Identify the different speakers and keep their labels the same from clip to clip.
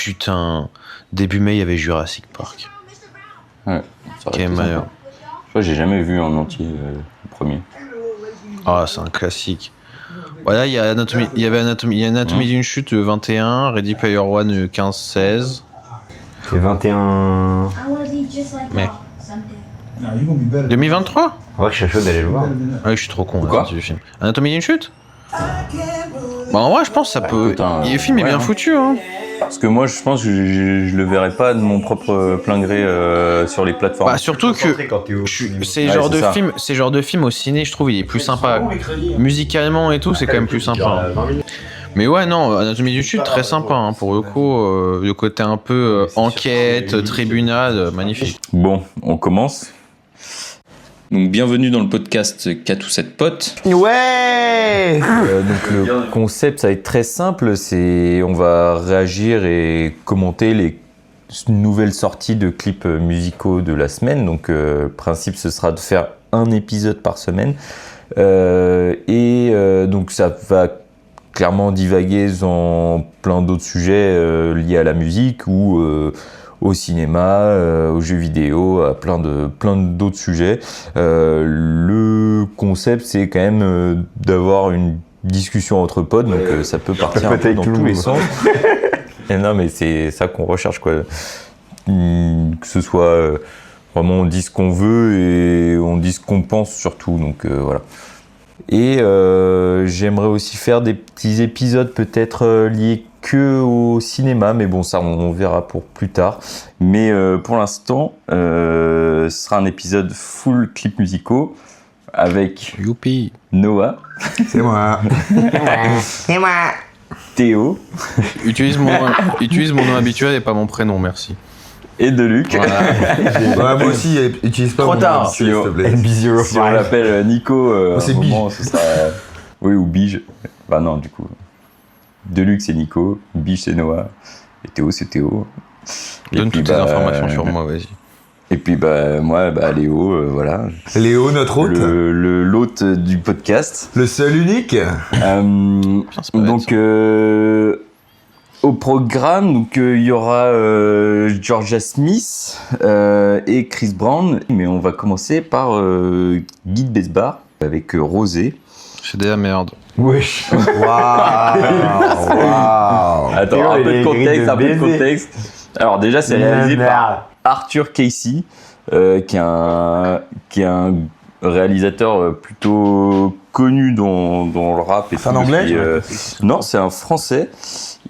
Speaker 1: putain, début mai, il y avait Jurassic Park.
Speaker 2: Ouais, ça aurait
Speaker 1: Quel
Speaker 2: été sympa.
Speaker 1: meilleur.
Speaker 2: Je crois que j'ai jamais vu en entier le premier.
Speaker 1: Ah, c'est un classique. Voilà, il y a Anatomie d'une chute le 21, Ready Player One le 15-16.
Speaker 3: C'est 21.
Speaker 1: Mais 2023.
Speaker 3: En vrai, je suis chaud d'aller le voir.
Speaker 1: Ouais, je suis trop con.
Speaker 2: Quoi
Speaker 1: Du film. Anatomie d'une chute. Bah en vrai, je pense que ça peut.
Speaker 2: putain,
Speaker 1: Le film est bien
Speaker 2: hein.
Speaker 1: foutu, hein.
Speaker 2: Parce que moi, je pense que je le verrai pas de mon propre plein gré sur les plateformes.
Speaker 1: Bah surtout que c'est genre de
Speaker 2: ça.
Speaker 1: film, au ciné, je trouve, il est plus sympa. Musicalement et tout, c'est quand même plus sympa. Mais ouais, non, Anatomie d'une chute, très sympa, hein, pour le coup. Le côté un peu enquête, tribunal, magnifique.
Speaker 2: Bon, on commence. Donc bienvenue dans le podcast 4 ou 7 potes.
Speaker 3: Ouais.
Speaker 2: Donc le concept, ça va être très simple, c'est on va réagir et commenter les nouvelles sorties de clips musicaux de la semaine. Donc le principe, ce sera de faire un épisode par semaine. Donc ça va clairement divaguer dans plein d'autres sujets liés à la musique ou au cinéma, aux jeux vidéo, à plein d'autres sujets. Le concept, c'est quand même d'avoir une discussion entre potes, donc ça peut partir un peu dans tous les sens. Et non, mais c'est ça qu'on recherche, quoi. Que ce soit vraiment on dit ce qu'on veut et on dit ce qu'on pense surtout, donc voilà. Et j'aimerais aussi faire des petits épisodes peut-être liés que au cinéma, mais bon, ça on verra pour plus tard. Mais pour l'instant, ce sera un épisode full clips musicaux avec
Speaker 1: Youpi.
Speaker 2: Noah,
Speaker 3: C'est moi. C'est moi.
Speaker 2: Théo
Speaker 1: Utilise mon nom habituel et pas mon prénom, merci.
Speaker 2: et Deluc.
Speaker 1: Voilà.
Speaker 4: Ouais, moi aussi, utilise pas
Speaker 1: Trop
Speaker 4: mon
Speaker 1: tard.
Speaker 4: nom, s'il te plaît.
Speaker 3: NB05.
Speaker 2: Si on l'appelle Nico,
Speaker 4: c'est
Speaker 2: à un
Speaker 4: Bige.
Speaker 2: moment, ce sera... Oui, ou Bige. Bah non, du coup. Deluc, c'est Nico. Bige, c'est Noah. Et Théo, c'est Théo. Et
Speaker 1: Donne
Speaker 2: puis,
Speaker 1: toutes tes informations sur moi, vas-y.
Speaker 2: Et puis, moi, Léo, voilà.
Speaker 4: Léo, notre hôte.
Speaker 2: L'hôte du podcast.
Speaker 4: Le seul unique.
Speaker 1: C'est pas
Speaker 2: Donc, au programme, il y aura Georgia Smith et Chris Brown. Mais on va commencer par Guy de Besbar avec Rosé.
Speaker 1: C'est de la merde.
Speaker 3: Wesh.
Speaker 4: Waouh.
Speaker 2: Attends,
Speaker 3: Théo,
Speaker 2: un
Speaker 3: il
Speaker 2: peu de
Speaker 3: est
Speaker 2: contexte,
Speaker 3: gris de baiser.
Speaker 2: Alors déjà, c'est réalisé par Arthur Casey, qui est un réalisateur plutôt connu dans le rap.
Speaker 4: C'est un anglais
Speaker 2: Non, c'est un français.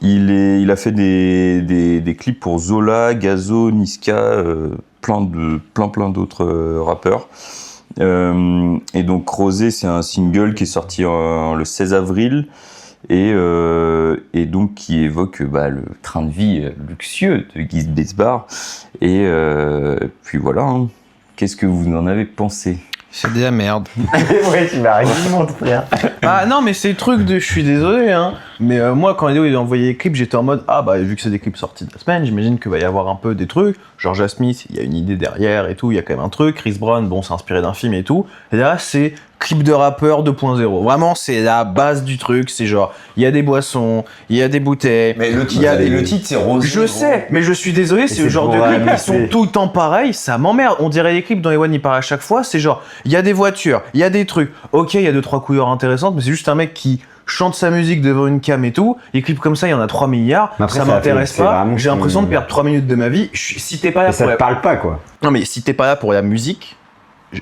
Speaker 2: Il a fait des clips pour Zola, Gazo, Niska, plein d'autres rappeurs. Et donc Rosé, c'est un single qui est sorti le 16 avril et donc qui évoque le train de vie luxueux de Guy Besbar. Et puis voilà, hein. Qu'est-ce que vous en avez pensé ?
Speaker 1: C'est de la merde.
Speaker 3: Ouais, tu m'as rien montré, frère.
Speaker 1: Ah non, mais c'est le truc de... Je suis désolé, hein. Mais moi, quand Léo il a envoyé les clips, j'étais en mode... Ah bah, vu que c'est des clips sortis de la semaine, j'imagine qu'il va y avoir un peu des trucs. Georgia Smith, il y a une idée derrière et tout, il y a quand même un truc. Chris Brown, bon, c'est inspiré d'un film et tout. Et là, c'est clip de rappeur 2.0. Vraiment, c'est la base du truc. C'est genre, il y a des boissons, il y a des bouteilles.
Speaker 4: Mais le
Speaker 1: il y a des...
Speaker 4: titre, c'est Rosé.
Speaker 1: Je sais, mais je suis désolé, c'est le
Speaker 3: c'est
Speaker 1: genre de
Speaker 3: pour
Speaker 1: clips qui
Speaker 3: amuser.
Speaker 1: sont tout le temps pareils, ça m'emmerde. On dirait les clips dans les One, il parle à chaque fois, c'est genre, il y a des voitures, il y a des trucs. Ok, il y a 2-3 couleurs intéressantes, mais c'est juste un mec qui chante sa musique devant une cam et tout. Les clips comme ça, il y en a 3 milliards,
Speaker 3: Mais après,
Speaker 1: ça
Speaker 3: ça
Speaker 1: m'intéresse
Speaker 3: fait- c'est
Speaker 1: pas.
Speaker 3: vraiment
Speaker 1: J'ai l'impression de
Speaker 3: son-
Speaker 1: perdre 3 minutes de ma vie. Si t'es pas là
Speaker 3: Mais ça
Speaker 1: pour
Speaker 3: te parle pas, quoi.
Speaker 1: Non mais si t'es pas là pour la musique,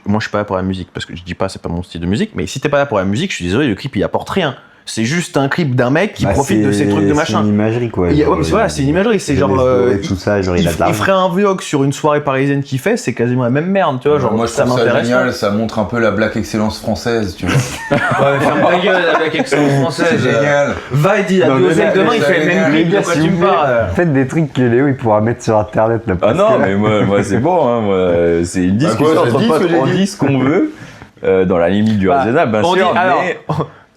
Speaker 1: moi je suis pas là pour la musique, parce que je dis pas c'est pas mon style de musique, mais si t'es pas là pour la musique, je suis désolé, le clip il apporte rien. C'est juste un clip d'un mec qui
Speaker 3: Bah,
Speaker 1: profite de ces trucs de
Speaker 3: C'est
Speaker 1: machin.
Speaker 3: une imagerie, quoi.
Speaker 1: Ouais, mais voilà, c'est une imagerie, c'est genre,
Speaker 3: tout ça, genre, il a de
Speaker 1: il
Speaker 3: l'argent.
Speaker 1: ferait un vlog sur une soirée parisienne qu'il fait, c'est quasiment la même merde, tu vois, genre
Speaker 4: Moi, je
Speaker 1: ça
Speaker 4: trouve ça
Speaker 1: m'intéresse
Speaker 4: génial, ça montre un peu la black excellence française, tu vois.
Speaker 1: pas. Ouais, ferme ta gueule avec excellence
Speaker 4: C'est
Speaker 1: française.
Speaker 4: génial.
Speaker 1: Va et dis la
Speaker 3: Non, mais
Speaker 1: deuxième
Speaker 3: là,
Speaker 1: demain, il
Speaker 4: ça
Speaker 1: fait le
Speaker 4: génial.
Speaker 1: même clip,
Speaker 3: Les gars,
Speaker 1: de quoi
Speaker 3: s'il
Speaker 1: tu
Speaker 3: vous
Speaker 1: me
Speaker 3: plaît,
Speaker 1: parles
Speaker 3: Faites des trucs que Léo il pourra mettre sur internet là.
Speaker 2: Ah
Speaker 3: parce
Speaker 2: non,
Speaker 3: que-
Speaker 2: mais moi c'est bon, hein, moi, c'est une discussion
Speaker 4: quoi,
Speaker 2: entre
Speaker 4: j'ai dit ce
Speaker 2: potes,
Speaker 4: que j'ai
Speaker 2: on
Speaker 4: dit.
Speaker 2: dit ce qu'on veut, dans la limite du
Speaker 1: Bah,
Speaker 2: raisonnable, bien
Speaker 1: on
Speaker 2: sûr,
Speaker 1: dit, alors,
Speaker 2: mais...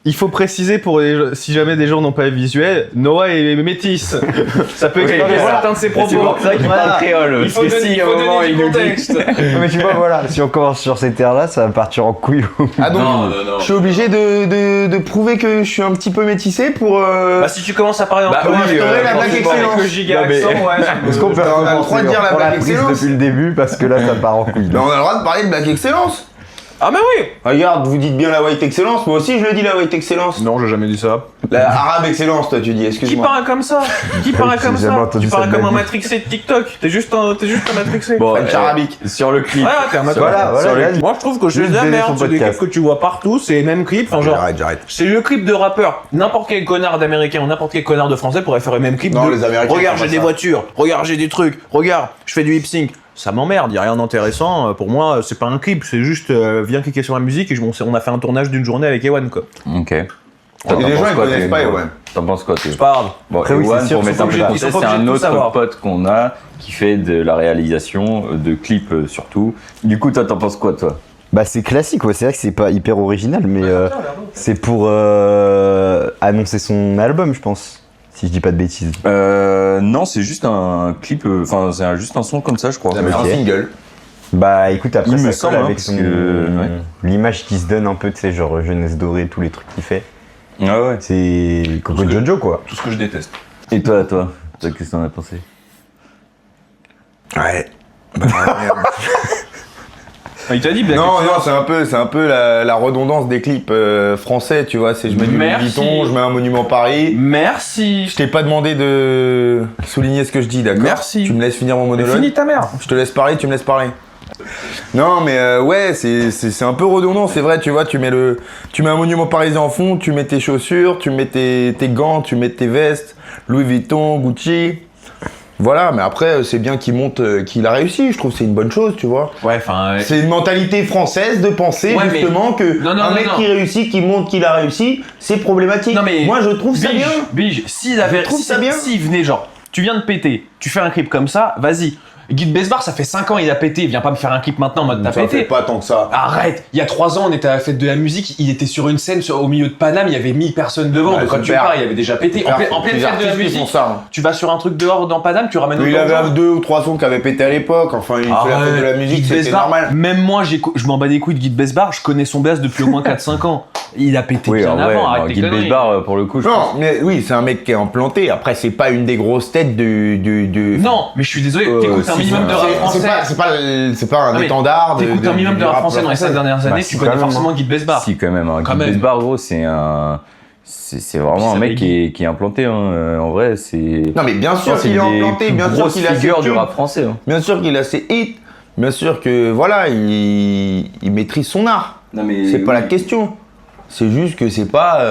Speaker 1: Il faut préciser si jamais des gens n'ont pas visuel, Noah est métisse. Ça peut expliquer certains de ses propos.
Speaker 2: C'est pour ça qu'il parle créole.
Speaker 1: Il faut donner du contexte.
Speaker 3: Mais tu vois, voilà, si on commence sur ces terres-là, ça va partir en couille.
Speaker 4: Ah donc,
Speaker 2: Non.
Speaker 4: je suis obligé de prouver que je suis un petit peu métissé pour...
Speaker 1: Bah si tu commences à parler en
Speaker 4: oui, instaurer la blague excellence.
Speaker 1: avec le giga
Speaker 3: Non, mais-
Speaker 1: accent, ouais.
Speaker 3: Est-ce qu'on peut
Speaker 4: On a le droit de dire la blague
Speaker 3: prise
Speaker 4: excellence
Speaker 3: depuis le début parce que là, ça part en couille.
Speaker 4: Mais on a le droit de parler de blague excellence.
Speaker 1: Ah mais oui.
Speaker 4: Regarde, vous dites bien la white excellence, moi aussi je le dis la white excellence.
Speaker 1: Non, j'ai jamais dit ça.
Speaker 4: La arabe excellence, toi tu dis,
Speaker 1: Qui
Speaker 4: excuse-moi.
Speaker 1: parle comme ça? Qui parle comme
Speaker 3: J'ai jamais
Speaker 1: ça?
Speaker 3: entendu
Speaker 1: Tu
Speaker 3: ça
Speaker 1: parles
Speaker 3: de
Speaker 1: comme
Speaker 3: ma
Speaker 1: un
Speaker 3: vie.
Speaker 1: matrixé de TikTok. T'es juste un matrixé.
Speaker 2: Bon,
Speaker 4: French arabique.
Speaker 2: sur le clip.
Speaker 1: Ouais, t'es un matrixé.
Speaker 3: Voilà,
Speaker 2: Sur
Speaker 3: voilà.
Speaker 2: les-
Speaker 1: Moi je trouve que c'est
Speaker 3: Juste
Speaker 1: de la
Speaker 3: donner
Speaker 1: merde,
Speaker 3: son
Speaker 1: c'est des clips
Speaker 3: podcast.
Speaker 1: que tu vois partout, c'est les mêmes clips, enfin genre,
Speaker 4: J'arrête.
Speaker 1: c'est le clip de rappeur. N'importe quel connard d'américain ou n'importe quel connard de français pourrait faire le même clip
Speaker 4: Non,
Speaker 1: de
Speaker 4: les Américains
Speaker 1: regarde
Speaker 4: font
Speaker 1: j'ai
Speaker 4: pas
Speaker 1: des
Speaker 4: ça.
Speaker 1: voitures, regarde j'ai des trucs, regarde je fais du lip sync. Ça m'emmerde, y a rien d'intéressant. Pour moi, c'est pas un clip, c'est juste viens cliquer sur la musique et on a fait un tournage d'une journée avec Ewan quoi.
Speaker 2: Ok.
Speaker 4: Et les gens ils connaissent pas, ouais.
Speaker 2: T'en penses quoi, Théo?
Speaker 1: C'est pas grave.
Speaker 2: Bon,
Speaker 3: Après, oui,
Speaker 2: Ewan,
Speaker 3: c'est sûr,
Speaker 2: pour
Speaker 3: ils
Speaker 2: mettre
Speaker 3: sont
Speaker 2: un peu de
Speaker 1: pas
Speaker 2: contexte,
Speaker 1: obligés
Speaker 2: c'est
Speaker 1: de
Speaker 2: un
Speaker 1: tout
Speaker 2: autre
Speaker 1: savoir.
Speaker 2: pote qu'on a qui fait de la réalisation de clips surtout. Du coup, toi, t'en penses quoi, toi?
Speaker 3: Bah, c'est classique, ouais. C'est vrai que c'est pas hyper original, mais c'est pour annoncer son album, je pense. Si je dis pas de bêtises.
Speaker 2: Non, c'est juste un clip, enfin, c'est juste un son comme ça, je crois.
Speaker 4: C'est un single.
Speaker 3: Bah écoute, après
Speaker 2: Il
Speaker 3: ça
Speaker 2: me
Speaker 3: colle
Speaker 2: semble, hein,
Speaker 3: avec
Speaker 2: parce
Speaker 3: son...
Speaker 2: que, ouais.
Speaker 3: l'image qui se donne un peu, tu sais, genre jeunesse dorée, tous les trucs qu'il fait.
Speaker 2: Ah ouais.
Speaker 3: C'est Coco
Speaker 1: Parce que-
Speaker 3: Jojo, quoi.
Speaker 1: Tout ce que je déteste.
Speaker 2: Et toi, qu'est-ce que t'en as pensé?
Speaker 4: Ouais. Bah, merde.
Speaker 1: Il t'a dit Black
Speaker 4: Non,
Speaker 1: Excellence.
Speaker 4: non, c'est un peu la redondance des clips français, tu vois. C'est je mets du Louis
Speaker 1: Merci.
Speaker 4: Vuitton, je mets un monument Paris.
Speaker 1: Merci.
Speaker 4: Je t'ai pas demandé de souligner ce que je dis, d'accord?
Speaker 1: Merci.
Speaker 4: Tu me laisses finir mon monologue.
Speaker 1: Finis ta mère.
Speaker 4: Je te laisse parler, tu me laisses parler. Non, mais ouais, c'est un peu redondant, c'est vrai, tu vois, tu mets un monument parisien en fond, tu mets tes chaussures, tu mets tes gants, tu mets tes vestes, Louis Vuitton, Gucci. Voilà, mais après, c'est bien qu'il montre qu'il a réussi, je trouve que c'est une bonne chose, tu vois.
Speaker 1: Ouais, enfin.
Speaker 4: C'est une mentalité française de penser
Speaker 1: Ouais, mais-
Speaker 4: justement que
Speaker 1: Non, non,
Speaker 4: un
Speaker 1: non,
Speaker 4: mec
Speaker 1: non.
Speaker 4: qui réussit, qui montre qu'il a réussi, c'est problématique.
Speaker 1: Non, mais-
Speaker 4: Moi, je trouve ça bien.
Speaker 1: Bige, s'ils avaient.
Speaker 4: Je trouve ça bien.
Speaker 1: S'ils venaient, genre, tu viens de péter, tu fais un clip comme ça, vas-y. Guy de Besbar, ça fait 5 ans, il a pété, viens pas me faire un clip maintenant en mode t'as
Speaker 4: Ça fait
Speaker 1: pété.
Speaker 4: pas tant que ça.
Speaker 1: Arrête, il y a 3 ans, on était à la fête de la musique, il était sur une scène au milieu de Paname, il y avait 1000 personnes devant,
Speaker 4: Ouais,
Speaker 1: donc quand tu
Speaker 4: super.
Speaker 1: pars, il avait déjà pété. En pleine
Speaker 4: Les
Speaker 1: fête de la
Speaker 4: artistes qui font
Speaker 1: musique,
Speaker 4: ça.
Speaker 1: tu vas sur un truc dehors dans Paname, tu ramènes
Speaker 4: Mais il
Speaker 1: autant de
Speaker 4: avait
Speaker 1: gens.
Speaker 4: 2 ou 3 sons qui avaient pété à l'époque. Enfin, il fait la fête de la musique,
Speaker 1: Guy de
Speaker 4: c'était
Speaker 1: Besbar,
Speaker 4: normal.
Speaker 1: même moi, je m'en bats des couilles de Guy de Besbar, je connais son base depuis au moins 4-5 ans. Il a pété
Speaker 2: Oui,
Speaker 1: bien
Speaker 2: en vrai,
Speaker 1: avant, arrête tes
Speaker 2: Guy
Speaker 1: conneries.
Speaker 2: Besbar, pour le coup, je
Speaker 4: Non,
Speaker 2: pense.
Speaker 4: mais oui, c'est un mec qui est implanté. Après, c'est pas une des grosses têtes du.
Speaker 1: Non, mais je suis désolé, t'écoutes un
Speaker 2: si,
Speaker 1: minimum de rap français.
Speaker 4: C'est pas un
Speaker 1: Ah, mais
Speaker 4: étendard de.
Speaker 1: T'écoutes un minimum de
Speaker 4: du
Speaker 1: rap
Speaker 4: rap
Speaker 1: français dans les 16 dernières années,
Speaker 3: si,
Speaker 1: tu connais
Speaker 3: quand même,
Speaker 1: forcément Guy de Besbar.
Speaker 2: Si, quand même. Hein.
Speaker 1: Quand
Speaker 2: Guy
Speaker 1: même.
Speaker 2: Besbar, gros, c'est un. C'est vraiment
Speaker 1: Puis
Speaker 2: un
Speaker 1: ça
Speaker 2: mec
Speaker 1: fait
Speaker 2: qui est implanté. Hein. En vrai, c'est.
Speaker 4: Non, mais bien
Speaker 2: Je
Speaker 4: sûr
Speaker 2: pense que
Speaker 4: qu'il est
Speaker 2: c'est une des
Speaker 4: implanté,
Speaker 2: plus
Speaker 4: bien sûr
Speaker 2: grosses
Speaker 4: qu'il a ses
Speaker 2: figures du
Speaker 4: tubes,
Speaker 2: rap français. Hein.
Speaker 4: bien sûr qu'il a ses hits, bien sûr que voilà, il maîtrise son art.
Speaker 2: Non, mais
Speaker 4: C'est pas la question. C'est juste que c'est pas.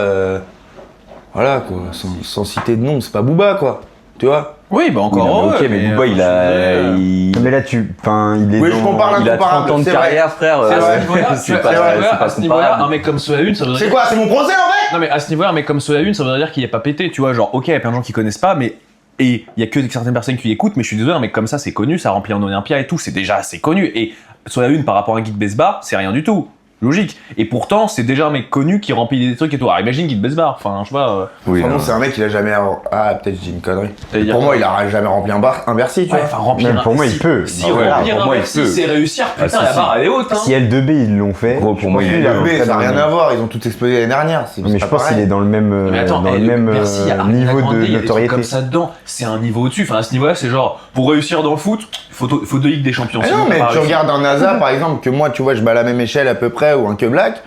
Speaker 4: Voilà quoi, sans citer de nom, c'est pas Booba quoi. Tu vois?
Speaker 1: Oui, bah encore
Speaker 2: Oui, non, mais
Speaker 1: heureux,
Speaker 2: ok, mais Booba, il a. il-
Speaker 3: Mais là, enfin, il est
Speaker 4: Oui, je
Speaker 3: dans...
Speaker 4: compare
Speaker 2: Il a 30 ans de
Speaker 4: c'est vrai.
Speaker 2: carrière, frère.
Speaker 1: À
Speaker 4: vrai.
Speaker 1: ce niveau-là,
Speaker 2: c'est
Speaker 1: tu vois,
Speaker 2: pas, c'est pas
Speaker 1: à ce niveau-là,
Speaker 2: comparable.
Speaker 1: un mec comme Soda Une, ça voudrait
Speaker 4: C'est
Speaker 1: dire.
Speaker 4: quoi? C'est mon procès en fait?
Speaker 1: Non, mais à ce niveau-là, un mec comme Soda Une, ça voudrait dire qu'il est pas pété, tu vois. Genre, ok, il y a plein de gens qui connaissent pas, mais. Et il y a que certaines personnes qui l'écoutent, mais je suis désolé, un mec comme ça, c'est connu, ça remplit un Olympia et tout, c'est déjà assez connu. Et Soda Une, par rapport à Guy de Besbar, c'est rien du tout. Logique. Et pourtant, c'est déjà un mec connu qui remplit des trucs et tout. Alors imagine Guy de Besbar, enfin, je sais pas.
Speaker 2: Oui,
Speaker 4: Pardon,
Speaker 2: non.
Speaker 4: c'est un mec, il a jamais. Ah, peut-être j'ai une connerie.
Speaker 1: C'est-à-dire
Speaker 4: Pour
Speaker 1: que-
Speaker 4: moi, il a jamais rempli un Bercy, tu
Speaker 1: Ouais,
Speaker 4: vois.
Speaker 1: enfin, remplir
Speaker 3: Même pour moi, il
Speaker 1: si-
Speaker 3: peut.
Speaker 1: Si
Speaker 2: Ah ouais,
Speaker 1: remplir
Speaker 2: pour
Speaker 1: un
Speaker 2: moi, il
Speaker 1: Bercy,
Speaker 2: peut.
Speaker 1: c'est réussir, putain,
Speaker 2: Ah, si,
Speaker 1: la
Speaker 2: si.
Speaker 1: barre, elle est haute, hein.
Speaker 3: Si LDB, ils l'ont fait...
Speaker 2: Gros, pour moi,
Speaker 3: je pense
Speaker 2: il
Speaker 3: qu'il
Speaker 2: est-
Speaker 3: à peu
Speaker 4: Mais
Speaker 3: près
Speaker 4: ça n'a
Speaker 3: dans le
Speaker 4: rien
Speaker 3: même-
Speaker 4: à voir, ils ont tout explosé l'année dernière. C'est
Speaker 3: Mais je
Speaker 4: pas
Speaker 3: pense qu'il
Speaker 4: pareil.
Speaker 3: est dans le même,
Speaker 1: Mais attends,
Speaker 3: dans le
Speaker 1: eh,
Speaker 3: même
Speaker 1: Bercy, il y a Ariana
Speaker 3: niveau
Speaker 1: Grande,
Speaker 3: de
Speaker 1: il y a des trucs
Speaker 3: notoriété.
Speaker 1: comme ça dedans, c'est un niveau au-dessus. Enfin, à ce niveau-là, c'est genre, pour réussir dans le foot, faut 2 Ligues des Champions.
Speaker 4: Ah
Speaker 1: sinon
Speaker 4: non,
Speaker 1: t'as
Speaker 4: mais
Speaker 1: pas
Speaker 4: tu
Speaker 1: réussi.
Speaker 4: regardes un NASA par exemple, que moi, tu vois, je mets à la même échelle à peu près, ou un Que Black,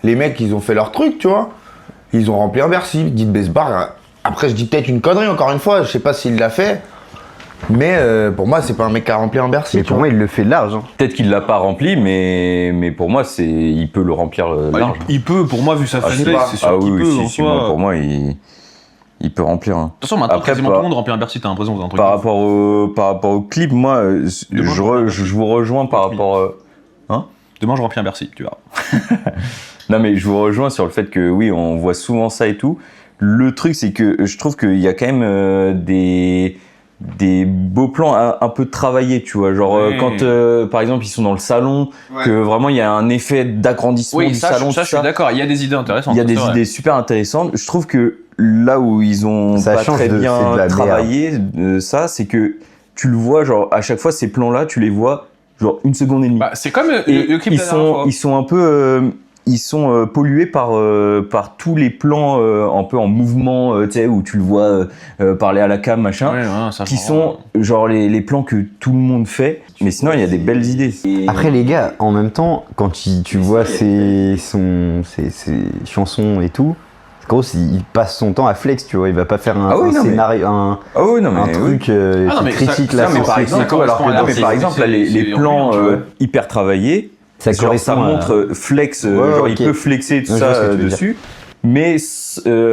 Speaker 4: les mecs, ils ont fait leur truc, tu vois. Ils ont rempli un Bercy. Guy de Besbar, après, je dis peut-être une connerie encore une fois, je sais pas s'il l'a fait, mais pour moi, c'est pas un mec qui a rempli un Bercy.
Speaker 3: Mais
Speaker 4: tu
Speaker 3: pour
Speaker 4: vois.
Speaker 3: moi, il le fait large. Hein.
Speaker 2: Peut-être qu'il l'a pas rempli, mais pour moi, il peut le remplir
Speaker 1: Bah,
Speaker 2: large.
Speaker 1: il peut, pour moi, vu sa
Speaker 4: Ah, je sais
Speaker 1: fanbase,
Speaker 4: pas.
Speaker 1: c'est sûr
Speaker 2: Ah
Speaker 1: qu'il
Speaker 2: oui,
Speaker 1: peut.
Speaker 2: oui,
Speaker 1: en
Speaker 2: si,
Speaker 1: soi.
Speaker 2: moi, pour moi, il peut remplir. Hein.
Speaker 1: De toute façon, maintenant,
Speaker 2: Après,
Speaker 1: quasiment
Speaker 2: pas-
Speaker 1: tout le monde remplit un Bercy, t'as l'impression que c'est un truc.
Speaker 2: Par
Speaker 1: de
Speaker 2: rapport au clip, moi, je vous rejoins par rapport.
Speaker 1: fou. Demain, je remplis un Bercy, tu vois.
Speaker 2: Non, mais je vous rejoins sur le fait que oui, on voit souvent ça et tout. Le truc, c'est que je trouve qu'il y a quand même des beaux plans un peu travaillés, tu vois. Genre, quand, par exemple, ils sont dans le salon, que vraiment, il y a un effet d'agrandissement du salon.
Speaker 1: Ça, je suis d'accord. Il y a des idées intéressantes.
Speaker 2: Il y a des idées super intéressantes. Je trouve que là où ils ont
Speaker 3: Ça
Speaker 2: pas
Speaker 3: change
Speaker 2: très
Speaker 3: de-
Speaker 2: bien
Speaker 3: c'est de la
Speaker 2: travaillé, ça, c'est que tu le vois, genre, à chaque fois, ces plans-là, tu les vois, genre, 1 seconde et demie.
Speaker 1: Bah, c'est comme
Speaker 2: Et
Speaker 1: le clip de la dernière fois.
Speaker 2: ils sont un peu pollués par tous les plans un peu en mouvement, tu sais, où tu le vois parler à la cam, machin,
Speaker 1: Ouais, ça,
Speaker 2: qui
Speaker 1: je
Speaker 2: sont genre les plans que tout le monde fait. Mais sinon, il y a des belles idées.
Speaker 3: Après les gars, en même temps, quand tu vois ses chansons et tout, gros, il passe son temps à flex, tu vois, il va pas faire un scénario, un truc qui critique la
Speaker 2: mais par exemple,
Speaker 1: correspond à la-
Speaker 2: par exemple, là, les plans hyper travaillés,
Speaker 3: ça
Speaker 2: genre, ça
Speaker 3: correspond à-
Speaker 2: montre flex,
Speaker 3: Ouais,
Speaker 2: genre
Speaker 3: ok.
Speaker 2: il peut flexer tout
Speaker 3: Ouais, je vois ce
Speaker 2: ça
Speaker 3: que tu veux
Speaker 2: dessus, mais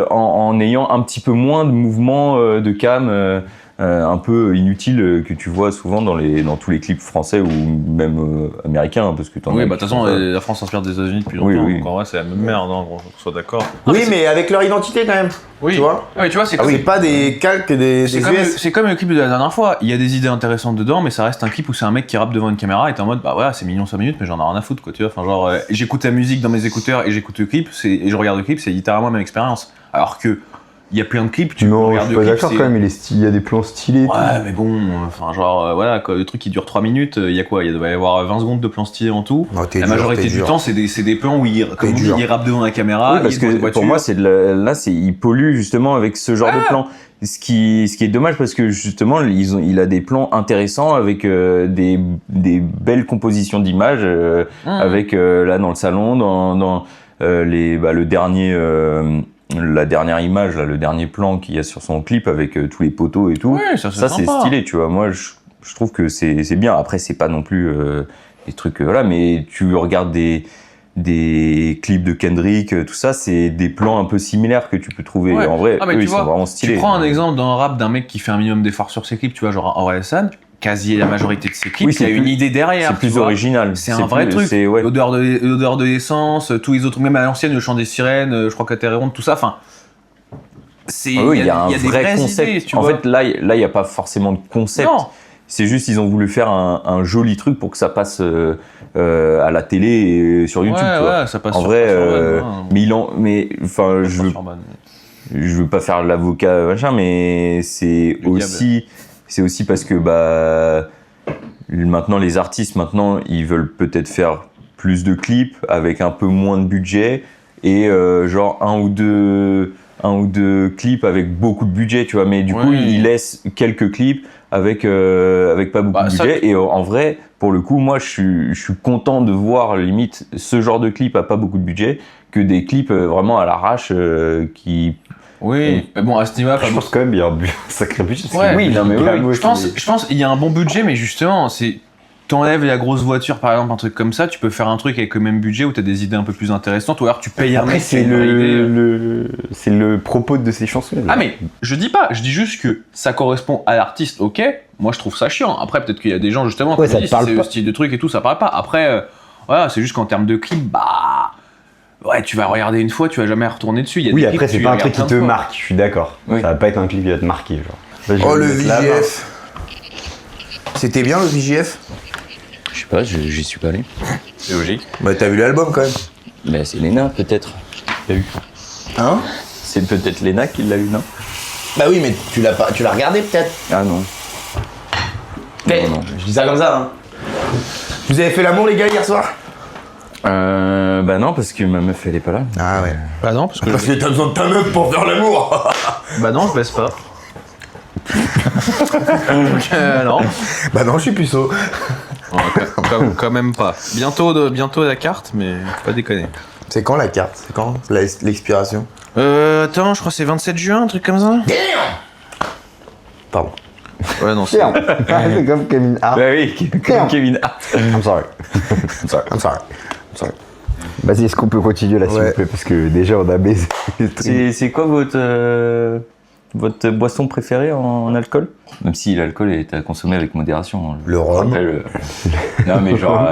Speaker 2: en ayant un petit peu moins de mouvements de cam un peu inutiles que tu vois souvent dans tous les clips français ou même américains, parce que t'en
Speaker 1: Oui,
Speaker 2: as
Speaker 1: bah de toute façon, la France s'inspire des États-Unis depuis longtemps.
Speaker 2: Oui.
Speaker 1: Donc en vrai, c'est la même merde, hein, qu'on soit d'accord.
Speaker 4: Oui, mais avec leur identité quand même.
Speaker 1: Oui.
Speaker 4: Tu vois
Speaker 1: Ah oui, tu vois, c'est
Speaker 4: Ah
Speaker 1: comme,
Speaker 4: oui, pas des calques des
Speaker 1: c'est comme,
Speaker 4: US.
Speaker 1: c'est comme le clip de la dernière fois. Il y a des idées intéressantes dedans, mais ça reste un clip où c'est un mec qui rappe devant une caméra et t'es en mode, bah voilà, c'est mignon 5 minutes, mais j'en ai rien à foutre, quoi. Tu vois, enfin, genre, j'écoute la musique dans mes écouteurs et j'écoute le clip, et je regarde le clip, c'est littéralement la même expérience. Alors que, il y a plein de clips, tu
Speaker 3: Non, je
Speaker 1: regardes
Speaker 3: suis
Speaker 1: le
Speaker 3: pas
Speaker 1: clip.
Speaker 3: d'accord quand même, il y a des plans stylés. et tout.
Speaker 1: Ouais, mais bon, enfin, genre, voilà, quoi, le truc qui dure 3 minutes, il y a quoi? Il doit y avoir 20 secondes de plans stylés en tout.
Speaker 4: Oh, t'es
Speaker 1: La
Speaker 4: dur,
Speaker 1: majorité
Speaker 4: t'es
Speaker 1: du
Speaker 4: dur.
Speaker 1: temps, c'est des plans où comme on dit,
Speaker 4: dur.
Speaker 1: il rappe devant la caméra,
Speaker 2: Oui, parce
Speaker 1: il est dans une
Speaker 2: que
Speaker 1: voiture.
Speaker 2: pour moi, il pollue justement avec ce genre de plan. Ce qui est dommage parce que justement, il a des plans intéressants avec des belles compositions d'images, avec là dans le salon, dans le dernier. La dernière image, là, le dernier plan qu'il y a sur son clip avec tous les poteaux et tout,
Speaker 1: Ouais, ça,
Speaker 2: c'est
Speaker 1: sympa.
Speaker 2: stylé, tu vois. Moi, je trouve que c'est bien. Après, c'est pas non plus des trucs, voilà, mais tu regardes des clips de Kendrick, tout ça, c'est des plans un peu similaires que tu peux trouver.
Speaker 1: Ouais.
Speaker 2: En vrai,
Speaker 1: Ah, mais
Speaker 2: eux,
Speaker 1: tu
Speaker 2: ils
Speaker 1: vois,
Speaker 2: sont vraiment stylés.
Speaker 1: Tu prends un exemple d'un rap d'un mec qui fait un minimum d'efforts sur ses clips, tu vois, genre Orelsan, quasi la majorité de ses clips,
Speaker 2: Oui,
Speaker 1: il y a une idée derrière.
Speaker 2: C'est
Speaker 1: tu
Speaker 2: plus
Speaker 1: vois.
Speaker 2: original.
Speaker 1: C'est un vrai truc.
Speaker 2: Ouais.
Speaker 1: L'odeur de l'essence, tous les autres, même à l'ancienne, le chant des sirènes, je crois que la Terre est ronde, tout ça, enfin.
Speaker 2: Ah oui, il y a un
Speaker 1: des
Speaker 2: vrai
Speaker 1: vraies
Speaker 2: concept.
Speaker 1: idées, tu
Speaker 2: en
Speaker 1: vois.
Speaker 2: fait, là, il n'y a pas forcément de concept.
Speaker 1: Non.
Speaker 2: C'est juste, ils ont voulu faire un joli truc pour que ça passe à la télé et sur YouTube. tu vois.
Speaker 1: Ouais, ça passe
Speaker 2: En
Speaker 1: sur
Speaker 2: vrai,
Speaker 1: Urban,
Speaker 2: enfin, je veux pas faire l'avocat machin, mais c'est aussi parce que maintenant les artistes ils veulent peut-être faire plus de clips avec un peu moins de budget et genre un ou deux clips avec beaucoup de budget, tu vois, mais du coup ils laissent quelques clips avec pas beaucoup de budget. Et en vrai, pour le coup, moi je suis content de voir limite ce genre de clip à pas beaucoup de budget que des clips vraiment à l'arrache qui.
Speaker 1: Oui, mais bon, à ce niveau-là,
Speaker 3: Je pense quand même qu'il y a un sacré budget. parce
Speaker 1: Ouais,
Speaker 3: que
Speaker 2: oui, non, mais oui,
Speaker 1: je pense il y a un bon budget, mais justement, t'enlèves la grosse voiture, par exemple, un truc comme ça, tu peux faire un truc avec le même budget où t'as des idées un peu plus intéressantes, ou alors tu payes un
Speaker 3: Après,
Speaker 1: mec qui a
Speaker 3: c'est
Speaker 1: une vraie idée.
Speaker 3: c'est le propos de ces chansons.
Speaker 1: Ah mais, je dis pas, je dis juste que ça correspond à l'artiste, ok, moi je trouve ça chiant. Après, peut-être qu'il y a des gens, justement,
Speaker 3: Ouais,
Speaker 1: qui
Speaker 3: ça
Speaker 1: me
Speaker 3: te
Speaker 1: disent,
Speaker 3: parle
Speaker 1: c'est le
Speaker 3: pas.
Speaker 1: style de truc et tout, ça parle pas. Après, voilà, c'est juste qu'en termes de clip, ouais, tu vas regarder une fois, tu vas jamais retourner dessus. Il y a
Speaker 3: Oui,
Speaker 1: des
Speaker 3: après,
Speaker 1: clips,
Speaker 3: c'est
Speaker 1: tu
Speaker 3: pas un
Speaker 1: les
Speaker 3: truc qui
Speaker 1: regardes
Speaker 3: te
Speaker 1: plein de fois.
Speaker 3: marque, je suis d'accord.
Speaker 2: Oui.
Speaker 3: Ça va pas être un clip qui va te marquer, genre. Là, je
Speaker 4: Oh,
Speaker 3: vais
Speaker 4: le
Speaker 3: mettre la main.
Speaker 4: VJF. C'était bien le VJF?
Speaker 2: Je sais pas, j'y suis pas allé.
Speaker 1: C'est logique.
Speaker 4: Bah, t'as vu l'album quand même.
Speaker 2: Mais c'est Léna peut-être.
Speaker 4: Hein?
Speaker 2: C'est peut-être Léna qui l'a eu, non?
Speaker 4: Bah oui, mais tu l'as regardé peut-être.
Speaker 2: Ah non. Non.
Speaker 4: Je dis ça comme ça, hein. Vous avez fait l'amour, les gars, hier soir?
Speaker 2: Bah non, parce que ma meuf elle est pas là.
Speaker 4: Ah ouais.
Speaker 1: Bah non, parce que
Speaker 4: Parce que t'as besoin de ta meuf pour faire l'amour.
Speaker 1: bah non, je baisse pas. Donc, non.
Speaker 4: Bah non, je suis puceau.
Speaker 1: Quand même pas. Bientôt la carte, mais faut pas déconner.
Speaker 4: C'est quand la carte? C'est quand l'expiration?
Speaker 1: Attends, je crois que c'est 27 juin, un truc comme ça.
Speaker 4: Pardon.
Speaker 1: Ouais, non, c'est...
Speaker 3: Tiens, c'est comme Kevin Hart.
Speaker 2: Bah oui,
Speaker 3: Damn.
Speaker 2: Kevin Hart.
Speaker 3: I'm sorry.
Speaker 4: I'm sorry.
Speaker 3: Vas-y, est-ce qu'on peut continuer là, s'il
Speaker 4: Ouais.
Speaker 3: vous plaît? Parce que déjà, on a baisé.
Speaker 2: C'est quoi votre boisson préférée en alcool? Même si l'alcool est à consommer avec modération. hein.
Speaker 4: Le rhum.
Speaker 2: Rappelle, non mais genre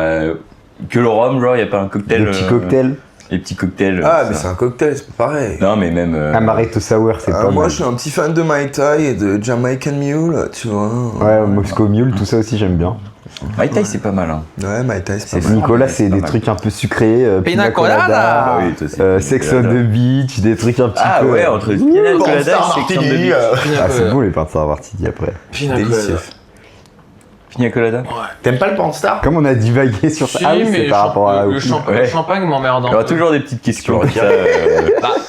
Speaker 2: que le rhum, genre y a pas un cocktail.
Speaker 3: Des petits cocktails.
Speaker 2: Les petits cocktails.
Speaker 4: Ah, mais
Speaker 2: ça.
Speaker 4: c'est un cocktail, c'est pas pareil.
Speaker 2: Non, mais même.
Speaker 3: Amaretto Sour, c'est pas
Speaker 4: Moi,
Speaker 3: mal.
Speaker 4: je suis un petit fan de Mai Tai et de Jamaican Mule, tu vois.
Speaker 3: Ouais, Moscow Mule, tout ça aussi, j'aime bien.
Speaker 2: Mai Tai, c'est pas mal. Hein.
Speaker 4: Ouais, Mai Tai, c'est pas
Speaker 2: C'est
Speaker 4: mal.
Speaker 3: Nicolas,
Speaker 2: mais
Speaker 3: c'est
Speaker 2: c'est pas
Speaker 3: des
Speaker 2: mal.
Speaker 3: trucs un peu sucrés.
Speaker 1: Pina colada.
Speaker 2: Ah oui, toi, c'est
Speaker 3: Sex on the Beach, des trucs un petit
Speaker 2: Ah
Speaker 3: peu.
Speaker 2: ouais, entre Pina
Speaker 4: Bon,
Speaker 2: Colada
Speaker 4: Star
Speaker 2: et Sex and the
Speaker 4: Martini,
Speaker 2: Beach.
Speaker 3: Ah, c'est bon les pains de Star Martini après.
Speaker 4: délicieux.
Speaker 2: Pina Colada.
Speaker 4: T'aimes pas le Pornstar?
Speaker 3: Comme on a divagué sur ça. Ah oui, c'est par rapport à.
Speaker 1: le champagne m'emmerde.
Speaker 2: Il y aura toujours des petites questions comme ça,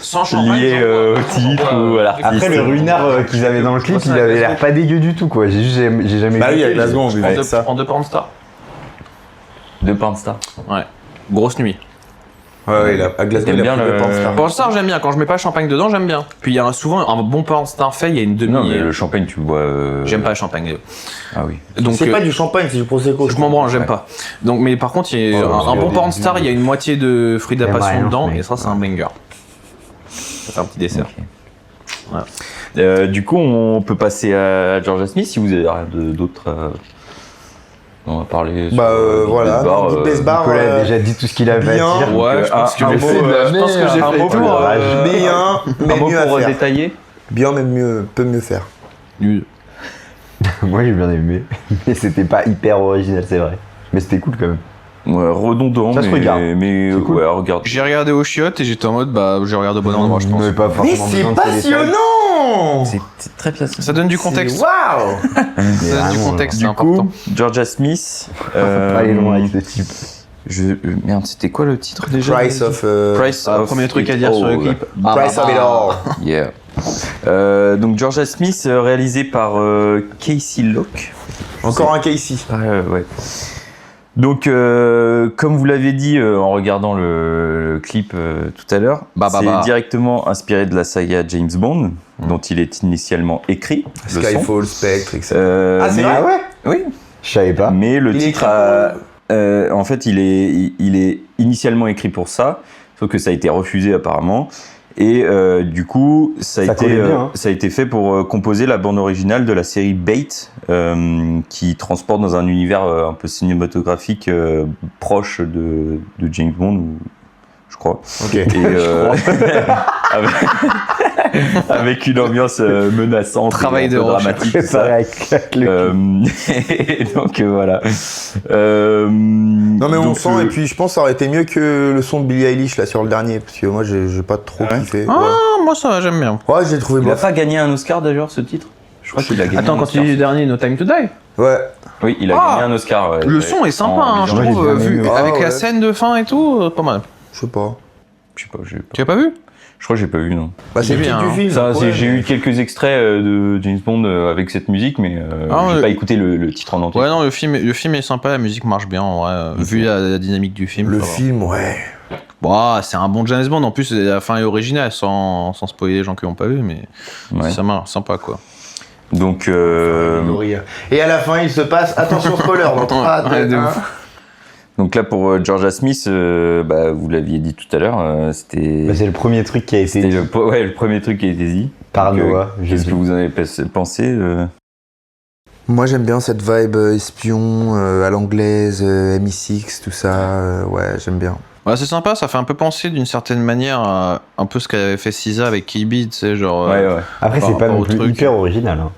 Speaker 1: Sans champagne.
Speaker 2: liées au titre ou à l'artiste.
Speaker 3: Après le ruinard qu'ils avaient dans le clip, il avait l'air pas dégueu du tout quoi. J'ai jamais
Speaker 4: Bah
Speaker 3: vu.
Speaker 4: oui, à Glasgow, on buvait
Speaker 1: En
Speaker 4: avec ça.
Speaker 1: deux Pornstar.
Speaker 2: De Pornstar.
Speaker 1: Ouais. Grosse nuit.
Speaker 4: Ouais, à Glasgow,
Speaker 2: T'aimes
Speaker 4: il a
Speaker 2: bien
Speaker 4: pris
Speaker 2: le-
Speaker 4: le Pornstar.
Speaker 1: Pornstar, j'aime bien. Quand je mets pas champagne dedans, j'aime bien. Puis il y a souvent un bon Pornstar fait, il y a une demi.
Speaker 2: Non, mais le champagne, tu le bois.
Speaker 1: J'aime pas le champagne.
Speaker 2: Ah oui.
Speaker 1: Donc,
Speaker 4: C'est pas du champagne, c'est du Prosecco.
Speaker 1: je m'en branle, j'aime
Speaker 2: Ouais.
Speaker 1: pas. Donc, mais par contre, il y a un bon Pornstar, il y a une moitié de fruits de la
Speaker 3: J'aime
Speaker 1: passion
Speaker 3: rien,
Speaker 1: dedans,
Speaker 3: mais-
Speaker 1: et ça, c'est un banger. Ça fait un petit dessert.
Speaker 2: Ok.
Speaker 1: Voilà.
Speaker 2: Du coup, on peut passer à Georgia Smith si vous avez rien d'autre. On va parler.
Speaker 4: Bah
Speaker 2: sur,
Speaker 4: voilà,
Speaker 2: Big Bar,
Speaker 4: Big Bass Bar,
Speaker 3: Nicolas a déjà dit tout ce qu'il avait
Speaker 4: bien.
Speaker 3: à dire.
Speaker 1: Ouais, je pense que
Speaker 2: un
Speaker 1: j'ai
Speaker 2: mot,
Speaker 1: fait de la
Speaker 3: je pense que
Speaker 1: merde.
Speaker 3: j'ai
Speaker 2: un
Speaker 3: fait
Speaker 2: mot
Speaker 3: tout
Speaker 2: pour,
Speaker 3: le rage.
Speaker 4: bien, mais
Speaker 2: un mot
Speaker 4: mieux à
Speaker 2: pour
Speaker 4: faire.
Speaker 2: détailler.
Speaker 4: Bien, mais mieux, peut mieux faire.
Speaker 1: Nul.
Speaker 3: Moi j'ai bien aimé, mais c'était pas hyper original, c'est vrai. Mais c'était cool quand même.
Speaker 2: Ouais, redondant,
Speaker 3: Ça se
Speaker 2: mais,
Speaker 3: regarde.
Speaker 2: mais
Speaker 3: C'est cool.
Speaker 2: ouais, regarde.
Speaker 1: J'ai regardé aux chiottes et j'étais en mode, bah, j'ai regardé au bon endroit, je pense.
Speaker 3: Mais pas
Speaker 4: Mais
Speaker 3: forcément
Speaker 4: c'est
Speaker 3: besoin de ces détails.
Speaker 4: passionnant!
Speaker 2: C'est très bien.
Speaker 1: Ça donne du contexte.
Speaker 4: Waouh!
Speaker 3: Mais
Speaker 1: Ça donne du
Speaker 3: vraiment,
Speaker 1: contexte, c'est
Speaker 2: Du
Speaker 1: important.
Speaker 2: coup, Georgia Smith.
Speaker 3: Faut pas aller loin avec ce type.
Speaker 2: Merde, c'était quoi le titre déjà
Speaker 4: Price of...
Speaker 2: Price
Speaker 1: Ah,
Speaker 2: of
Speaker 1: premier truc à
Speaker 2: It
Speaker 1: dire sur le
Speaker 2: All.
Speaker 1: clip.
Speaker 4: Price of it all.
Speaker 2: Yeah. Donc Georgia Smith, réalisé par Casey Locke.
Speaker 4: Encore un cas ici.
Speaker 2: Ouais. Donc, comme vous l'avez dit en regardant le clip tout à l'heure, c'est directement inspiré de la saga James Bond, dont il est initialement écrit. le son.
Speaker 4: Skyfall, Spectre, etc.
Speaker 2: Ah,
Speaker 4: c'est
Speaker 2: mais-
Speaker 4: vrai?
Speaker 3: ouais?
Speaker 2: Oui.
Speaker 3: Je savais pas.
Speaker 2: Mais le
Speaker 4: Il est
Speaker 2: titre,
Speaker 4: écrit
Speaker 2: en fait, il est initialement écrit pour ça, sauf que ça a été refusé apparemment. Et du coup, ça
Speaker 3: Ça collait bien, hein.
Speaker 2: a été fait pour composer la bande originale de la série Bait, qui transporte dans un univers un peu cinématographique proche de James Bond, je crois.
Speaker 4: Ok.
Speaker 2: Et avec une ambiance menaçante,
Speaker 1: Travail
Speaker 2: et un
Speaker 1: de
Speaker 2: peu
Speaker 1: recherche.
Speaker 2: dramatique.
Speaker 3: C'est
Speaker 2: tout ça.
Speaker 3: pareil avec le
Speaker 2: Et donc voilà.
Speaker 4: Non mais on
Speaker 2: donc,
Speaker 4: sent, et puis je pense que ça aurait été mieux que le son de Billie Eilish là sur le dernier, parce que moi j'ai pas trop kiffé.
Speaker 1: Ah, moi ça va, j'aime bien.
Speaker 4: Ouais, j'ai trouvé
Speaker 2: il a
Speaker 4: bof.
Speaker 2: pas gagné un Oscar d'ailleurs ce titre. Je crois qu'il a gagné.
Speaker 1: Attends,
Speaker 2: un
Speaker 1: quand
Speaker 2: Oscar.
Speaker 1: tu dis le dernier No Time to Die,
Speaker 4: Ouais.
Speaker 2: Oui, il a
Speaker 1: Ah,
Speaker 2: gagné un Oscar. Ouais.
Speaker 1: le son est sympa, hein, je
Speaker 3: Moi, j'ai
Speaker 1: trouve,
Speaker 3: bien
Speaker 1: vu
Speaker 3: aimé.
Speaker 1: avec
Speaker 4: Ah,
Speaker 1: la
Speaker 4: ouais.
Speaker 1: scène de fin et tout, pas mal.
Speaker 4: Je sais pas.
Speaker 2: Je sais pas,
Speaker 1: Tu l'as pas vu?
Speaker 2: je crois que j'ai pas vu non.
Speaker 4: Bah c'est
Speaker 1: C'est
Speaker 4: le
Speaker 1: bien,
Speaker 4: titre
Speaker 1: hein.
Speaker 4: du film.
Speaker 2: Ça,
Speaker 4: ouais,
Speaker 2: j'ai
Speaker 4: mais-
Speaker 2: eu quelques extraits de James Bond avec cette musique, mais
Speaker 1: Ah,
Speaker 2: j'ai
Speaker 1: ouais.
Speaker 2: pas écouté le titre en entier.
Speaker 1: Ouais, non, le film est sympa, la musique marche bien, en vrai, vu la dynamique du film.
Speaker 4: Le
Speaker 1: ça va.
Speaker 4: film, ouais.
Speaker 1: Bon, c'est un bon James Bond, en plus la fin est originale, sans spoiler les gens qui l'ont pas vu, mais
Speaker 2: Ouais.
Speaker 1: ça marche, sympa quoi.
Speaker 2: Donc
Speaker 4: Et à la fin, il se passe, attention spoiler, dans 3,
Speaker 1: Ouais,
Speaker 4: 2,
Speaker 1: de
Speaker 4: 1.
Speaker 1: ouf.
Speaker 2: donc là pour Georgia Smith, vous l'aviez dit tout à l'heure, c'était
Speaker 3: Bah, c'est le premier truc qui a été
Speaker 2: c'était
Speaker 3: dit
Speaker 2: le premier truc qui a été dit.
Speaker 3: par
Speaker 2: Donc,
Speaker 3: Noah. J'ai
Speaker 2: Qu'est-ce
Speaker 3: vu.
Speaker 2: que vous en avez pensé
Speaker 4: Moi j'aime bien cette vibe espion à l'anglaise, MI6, tout ça. Ouais, j'aime bien.
Speaker 1: Ouais, c'est sympa, ça fait un peu penser d'une certaine manière à un peu ce qu'avait fait SZA avec Kill Bill, tu sais, genre.
Speaker 2: Ouais, ouais.
Speaker 3: Après,
Speaker 1: par
Speaker 3: c'est pas
Speaker 1: rapport
Speaker 3: non
Speaker 1: au
Speaker 3: plus
Speaker 1: truc.
Speaker 3: hyper original. Hein.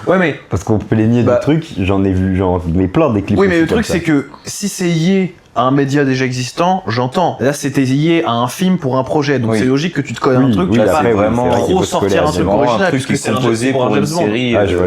Speaker 1: Ouais, mais.
Speaker 3: Parce qu'on peut les nier
Speaker 1: Bah-
Speaker 3: de trucs, j'en ai vu plein des clips.
Speaker 1: Oui, mais
Speaker 3: aussi
Speaker 1: le truc,
Speaker 3: comme ça.
Speaker 1: c'est que si c'est lié à un média déjà existant, j'entends. Là, c'était lié à un film pour un projet, donc
Speaker 2: Oui.
Speaker 1: c'est logique que tu te colles
Speaker 3: Oui,
Speaker 1: un truc,
Speaker 3: oui,
Speaker 1: tu vas
Speaker 3: après,
Speaker 1: pas
Speaker 3: oui,
Speaker 2: vraiment
Speaker 3: c'est vrai qu'il
Speaker 1: trop
Speaker 3: faut se coller
Speaker 1: sortir
Speaker 3: à
Speaker 1: un
Speaker 3: ça.
Speaker 1: truc
Speaker 2: Vraiment
Speaker 1: original,
Speaker 2: un truc
Speaker 1: puisque
Speaker 2: qui est
Speaker 1: c'est un
Speaker 2: composé
Speaker 1: film
Speaker 2: pour
Speaker 1: un
Speaker 2: une
Speaker 1: James Bond.
Speaker 2: série.
Speaker 3: Ah, je vois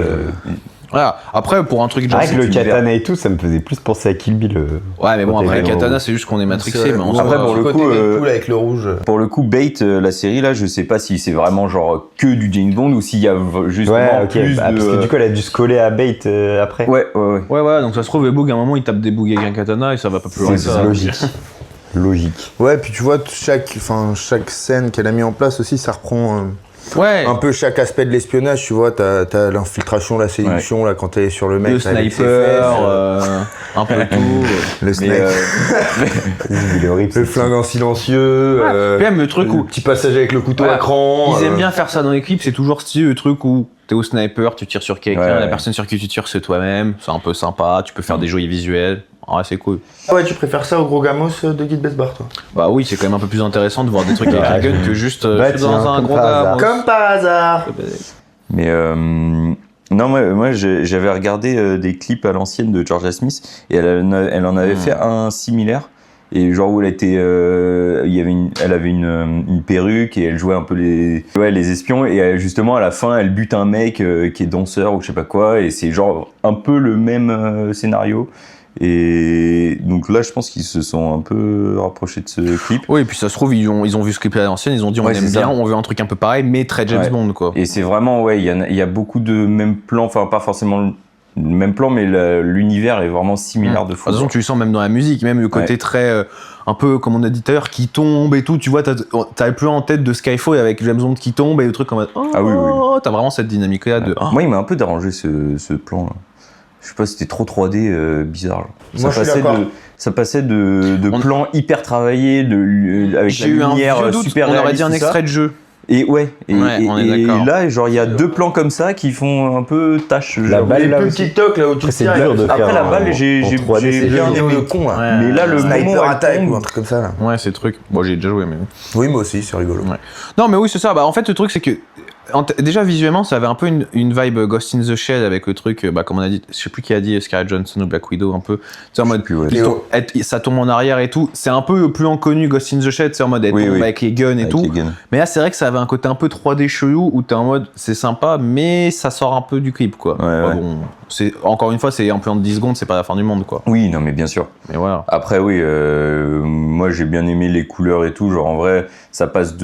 Speaker 1: Voilà. Après, pour un truc
Speaker 3: C'est vrai
Speaker 1: James
Speaker 3: que le
Speaker 2: univers.
Speaker 3: katana et tout, ça me faisait plus penser à Kill Bill.
Speaker 1: Ouais, mais bon,
Speaker 3: Quand
Speaker 1: après,
Speaker 3: t'es
Speaker 1: Katana,
Speaker 3: dans-
Speaker 1: c'est juste qu'on est matrixé,
Speaker 4: C'est vrai.
Speaker 1: mais on
Speaker 4: Ouais,
Speaker 1: s'en
Speaker 2: Après,
Speaker 1: va.
Speaker 2: pour le
Speaker 4: côté
Speaker 2: coup,
Speaker 4: Red Bull avec le rouge.
Speaker 2: Pour le coup, Bait, la série là, je sais pas si c'est vraiment genre que du James Bond ou s'il y a justement
Speaker 3: Ouais, ok.
Speaker 2: plus
Speaker 3: Bah,
Speaker 2: de.
Speaker 3: parce que du coup, elle a dû se coller à Bait après.
Speaker 2: Ouais, ouais, ouais.
Speaker 1: Ouais, ouais, donc ça se trouve, Boog, à un moment, il tape des bougs avec un katana et ça va pas plus loin que
Speaker 3: C'est
Speaker 1: ça.
Speaker 3: logique. Logique.
Speaker 4: Ouais, puis tu vois, chaque scène qu'elle a mis en place aussi, ça reprend
Speaker 1: Ouais,
Speaker 4: un peu chaque aspect de l'espionnage. Tu vois, t'as l'infiltration, la séduction, là, quand elle est sur le mec.
Speaker 1: le
Speaker 4: avec ses
Speaker 1: sniper,
Speaker 4: fesses,
Speaker 1: un peu tout.
Speaker 4: le
Speaker 2: Mais
Speaker 4: sniper,
Speaker 3: Il est horrible.
Speaker 4: le
Speaker 3: ce
Speaker 4: flingue en silencieux,
Speaker 1: Puis même le truc
Speaker 4: le
Speaker 1: où
Speaker 4: petit passage avec le couteau
Speaker 1: Voilà.
Speaker 4: à cran.
Speaker 1: ils aiment bien faire ça dans les clips, c'est toujours stylé le truc où t'es au sniper, tu tires sur quelqu'un,
Speaker 2: Ouais,
Speaker 1: la
Speaker 2: ouais.
Speaker 1: personne sur qui tu tires c'est toi-même, c'est un peu sympa, tu peux faire des joyeux visuels, Ah, c'est cool.
Speaker 4: Ah ouais, tu préfères ça au gros gamos de Guy de Besbar, toi?
Speaker 1: Bah oui, c'est quand même un peu plus intéressant de voir des trucs avec
Speaker 3: Ouais,
Speaker 1: la gueule que juste
Speaker 3: Bah,
Speaker 1: je suis dans
Speaker 3: tiens,
Speaker 1: un
Speaker 3: comme
Speaker 1: gros
Speaker 3: par hasard.
Speaker 1: gars.
Speaker 4: Comme par hasard.
Speaker 2: Mais non, moi j'avais regardé des clips à l'ancienne de Georgia Smith et elle en avait fait un similaire. Et genre où elle était, elle avait une perruque et elle jouait un peu les espions et justement à la fin elle bute un mec qui est danseur ou je sais pas quoi et c'est genre un peu le même scénario. Et donc là je pense qu'ils se sont un peu rapprochés de ce clip.
Speaker 1: Oui, et puis ça se trouve, ils ont vu ce clip à l'ancienne, ils ont dit on
Speaker 2: Ouais,
Speaker 1: aime
Speaker 2: c'est ça.
Speaker 1: bien, on veut un truc un peu pareil, mais très James
Speaker 2: Ouais.
Speaker 1: Bond, quoi.
Speaker 2: Et c'est vraiment, ouais, il y a beaucoup de mêmes plans, enfin pas forcément le même plan, mais l'univers est vraiment similaire de
Speaker 1: De
Speaker 2: fou.
Speaker 1: toute façon, tu le sens même dans la musique, même le côté très, un peu, comme on a dit tout à l'heure, qui tombe et tout, tu vois, t'as plus en tête de Skyfall avec James Bond qui tombe et le truc comme oh,
Speaker 2: Ah oui, oui.
Speaker 1: t'as vraiment cette dynamique-là de...
Speaker 2: Moi, il m'a un peu dérangé ce plan-là. Je sais pas, c'était trop 3D bizarre. Genre.
Speaker 4: Moi, je suis d'accord.
Speaker 2: Ça passait de plans hyper travaillés, avec
Speaker 1: J'ai
Speaker 2: la
Speaker 1: eu un
Speaker 2: lumière
Speaker 1: vieux doute,
Speaker 2: super
Speaker 1: on aurait
Speaker 2: réaliste,
Speaker 1: dit un
Speaker 2: tout ça.
Speaker 1: extrait de jeu.
Speaker 2: Et ouais,
Speaker 1: on est
Speaker 2: et
Speaker 1: d'accord.
Speaker 2: là, genre, il y a deux plans comme ça qui font un peu tâche.
Speaker 3: La
Speaker 2: genre.
Speaker 3: balle,
Speaker 4: Les
Speaker 3: là
Speaker 4: petits
Speaker 3: aussi.
Speaker 4: TikTok là où tu
Speaker 3: Après, c'est
Speaker 4: tires.
Speaker 3: dur de
Speaker 2: Après
Speaker 3: faire
Speaker 2: la
Speaker 3: en-
Speaker 2: balle, j'ai
Speaker 3: en 3D, c'est
Speaker 2: bien
Speaker 3: dur.
Speaker 2: aimé.
Speaker 4: de con là.
Speaker 1: Ouais.
Speaker 2: Mais là, le moment où
Speaker 4: Sniper
Speaker 2: elle
Speaker 4: attack
Speaker 2: tombe-
Speaker 4: ou un truc comme ça là.
Speaker 1: Ouais, c'est le truc. Bon, j'ai déjà joué, mais...
Speaker 4: Oui, moi aussi, c'est rigolo.
Speaker 1: Ouais. Non, mais oui, c'est ça. Bah, en fait, le truc, c'est que déjà visuellement, ça avait un peu une vibe Ghost in the Shell avec le truc, bah, comme on a dit, je sais plus qui a dit Scarlett Johansson ou Black Widow, un peu. Tu sais, en mode,
Speaker 2: plus, ouais.
Speaker 1: ça tombe en arrière et tout. C'est un peu le plus inconnu Ghost in the Shell, tu sais, en mode, elle
Speaker 2: Oui,
Speaker 1: tombe
Speaker 2: oui.
Speaker 1: avec les guns et
Speaker 2: Avec
Speaker 1: tout.
Speaker 2: les guns.
Speaker 1: Mais là, c'est vrai que ça avait un côté un peu 3D chelou où t'es en mode, c'est sympa, mais ça sort un peu du clip, quoi.
Speaker 2: Ouais, ouais.
Speaker 1: Bon, encore une fois, c'est un plan de 10 secondes, c'est pas la fin du monde, quoi.
Speaker 2: Oui, non, mais bien sûr.
Speaker 1: Mais voilà.
Speaker 2: Après, oui, moi j'ai bien aimé les couleurs et tout. Genre en vrai, ça passe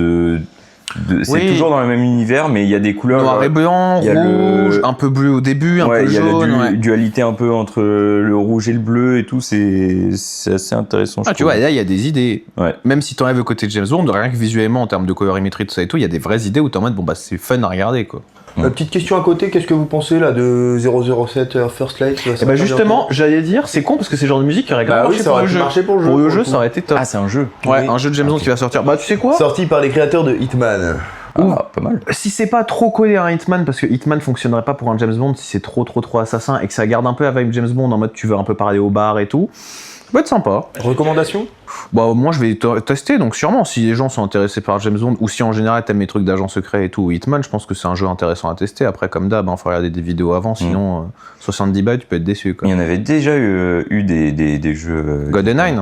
Speaker 2: c'est
Speaker 1: Oui.
Speaker 2: toujours dans le même univers, mais il y a des couleurs.
Speaker 1: Noir et blanc,
Speaker 2: il y a
Speaker 1: rouge,
Speaker 2: le-
Speaker 1: un peu bleu au début, un
Speaker 2: Ouais,
Speaker 1: peu
Speaker 2: il y a
Speaker 1: jaune.
Speaker 2: la
Speaker 1: ouais.
Speaker 2: dualité un peu entre le rouge et le bleu et tout. C'est assez intéressant.
Speaker 1: Ah,
Speaker 2: je
Speaker 1: tu
Speaker 2: trouve.
Speaker 1: vois, là, il y a des idées.
Speaker 2: Ouais.
Speaker 1: Même si t'enlèves le côté de James Bond, rien que visuellement, en termes de colorimétrie, tout ça et tout, il y a des vraies idées où t'es en mode, bon, bah, c'est fun à regarder, quoi.
Speaker 4: Petite question à côté, qu'est-ce que vous pensez là de 007 First Light
Speaker 1: Et bah, justement, j'allais dire, c'est con parce que c'est le genre de musique qui aurait
Speaker 4: Bah oui,
Speaker 1: marché
Speaker 4: ça
Speaker 1: pour
Speaker 4: aurait
Speaker 1: le
Speaker 4: pu
Speaker 1: jeu.
Speaker 4: marcher pour le jeu.
Speaker 1: Pour le jeu,
Speaker 4: coup.
Speaker 1: ça aurait été top.
Speaker 2: Ah, c'est un jeu.
Speaker 1: Ouais,
Speaker 4: oui.
Speaker 1: un jeu de James Bond qui va sortir. Bah, tu sais quoi?
Speaker 4: Sorti par les créateurs de Hitman.
Speaker 2: Ah, pas mal.
Speaker 1: Si c'est pas trop collé à un Hitman, parce que Hitman fonctionnerait pas pour un James Bond si c'est trop assassin et que ça garde un peu la vibe James Bond en mode tu veux un peu parler au bar et tout, ça peut être sympa.
Speaker 4: Recommandation?
Speaker 1: Bah, moi je vais tester, donc sûrement si les gens sont intéressés par James Bond ou si en général t'aimes les trucs d'agents secrets et tout, ou Hitman, je pense que c'est un jeu intéressant à tester. Après, comme d'hab, faut regarder des vidéos avant, sinon 70 balles tu peux être déçu, quoi.
Speaker 2: Il y en avait déjà eu des jeux.
Speaker 1: GoldenEye.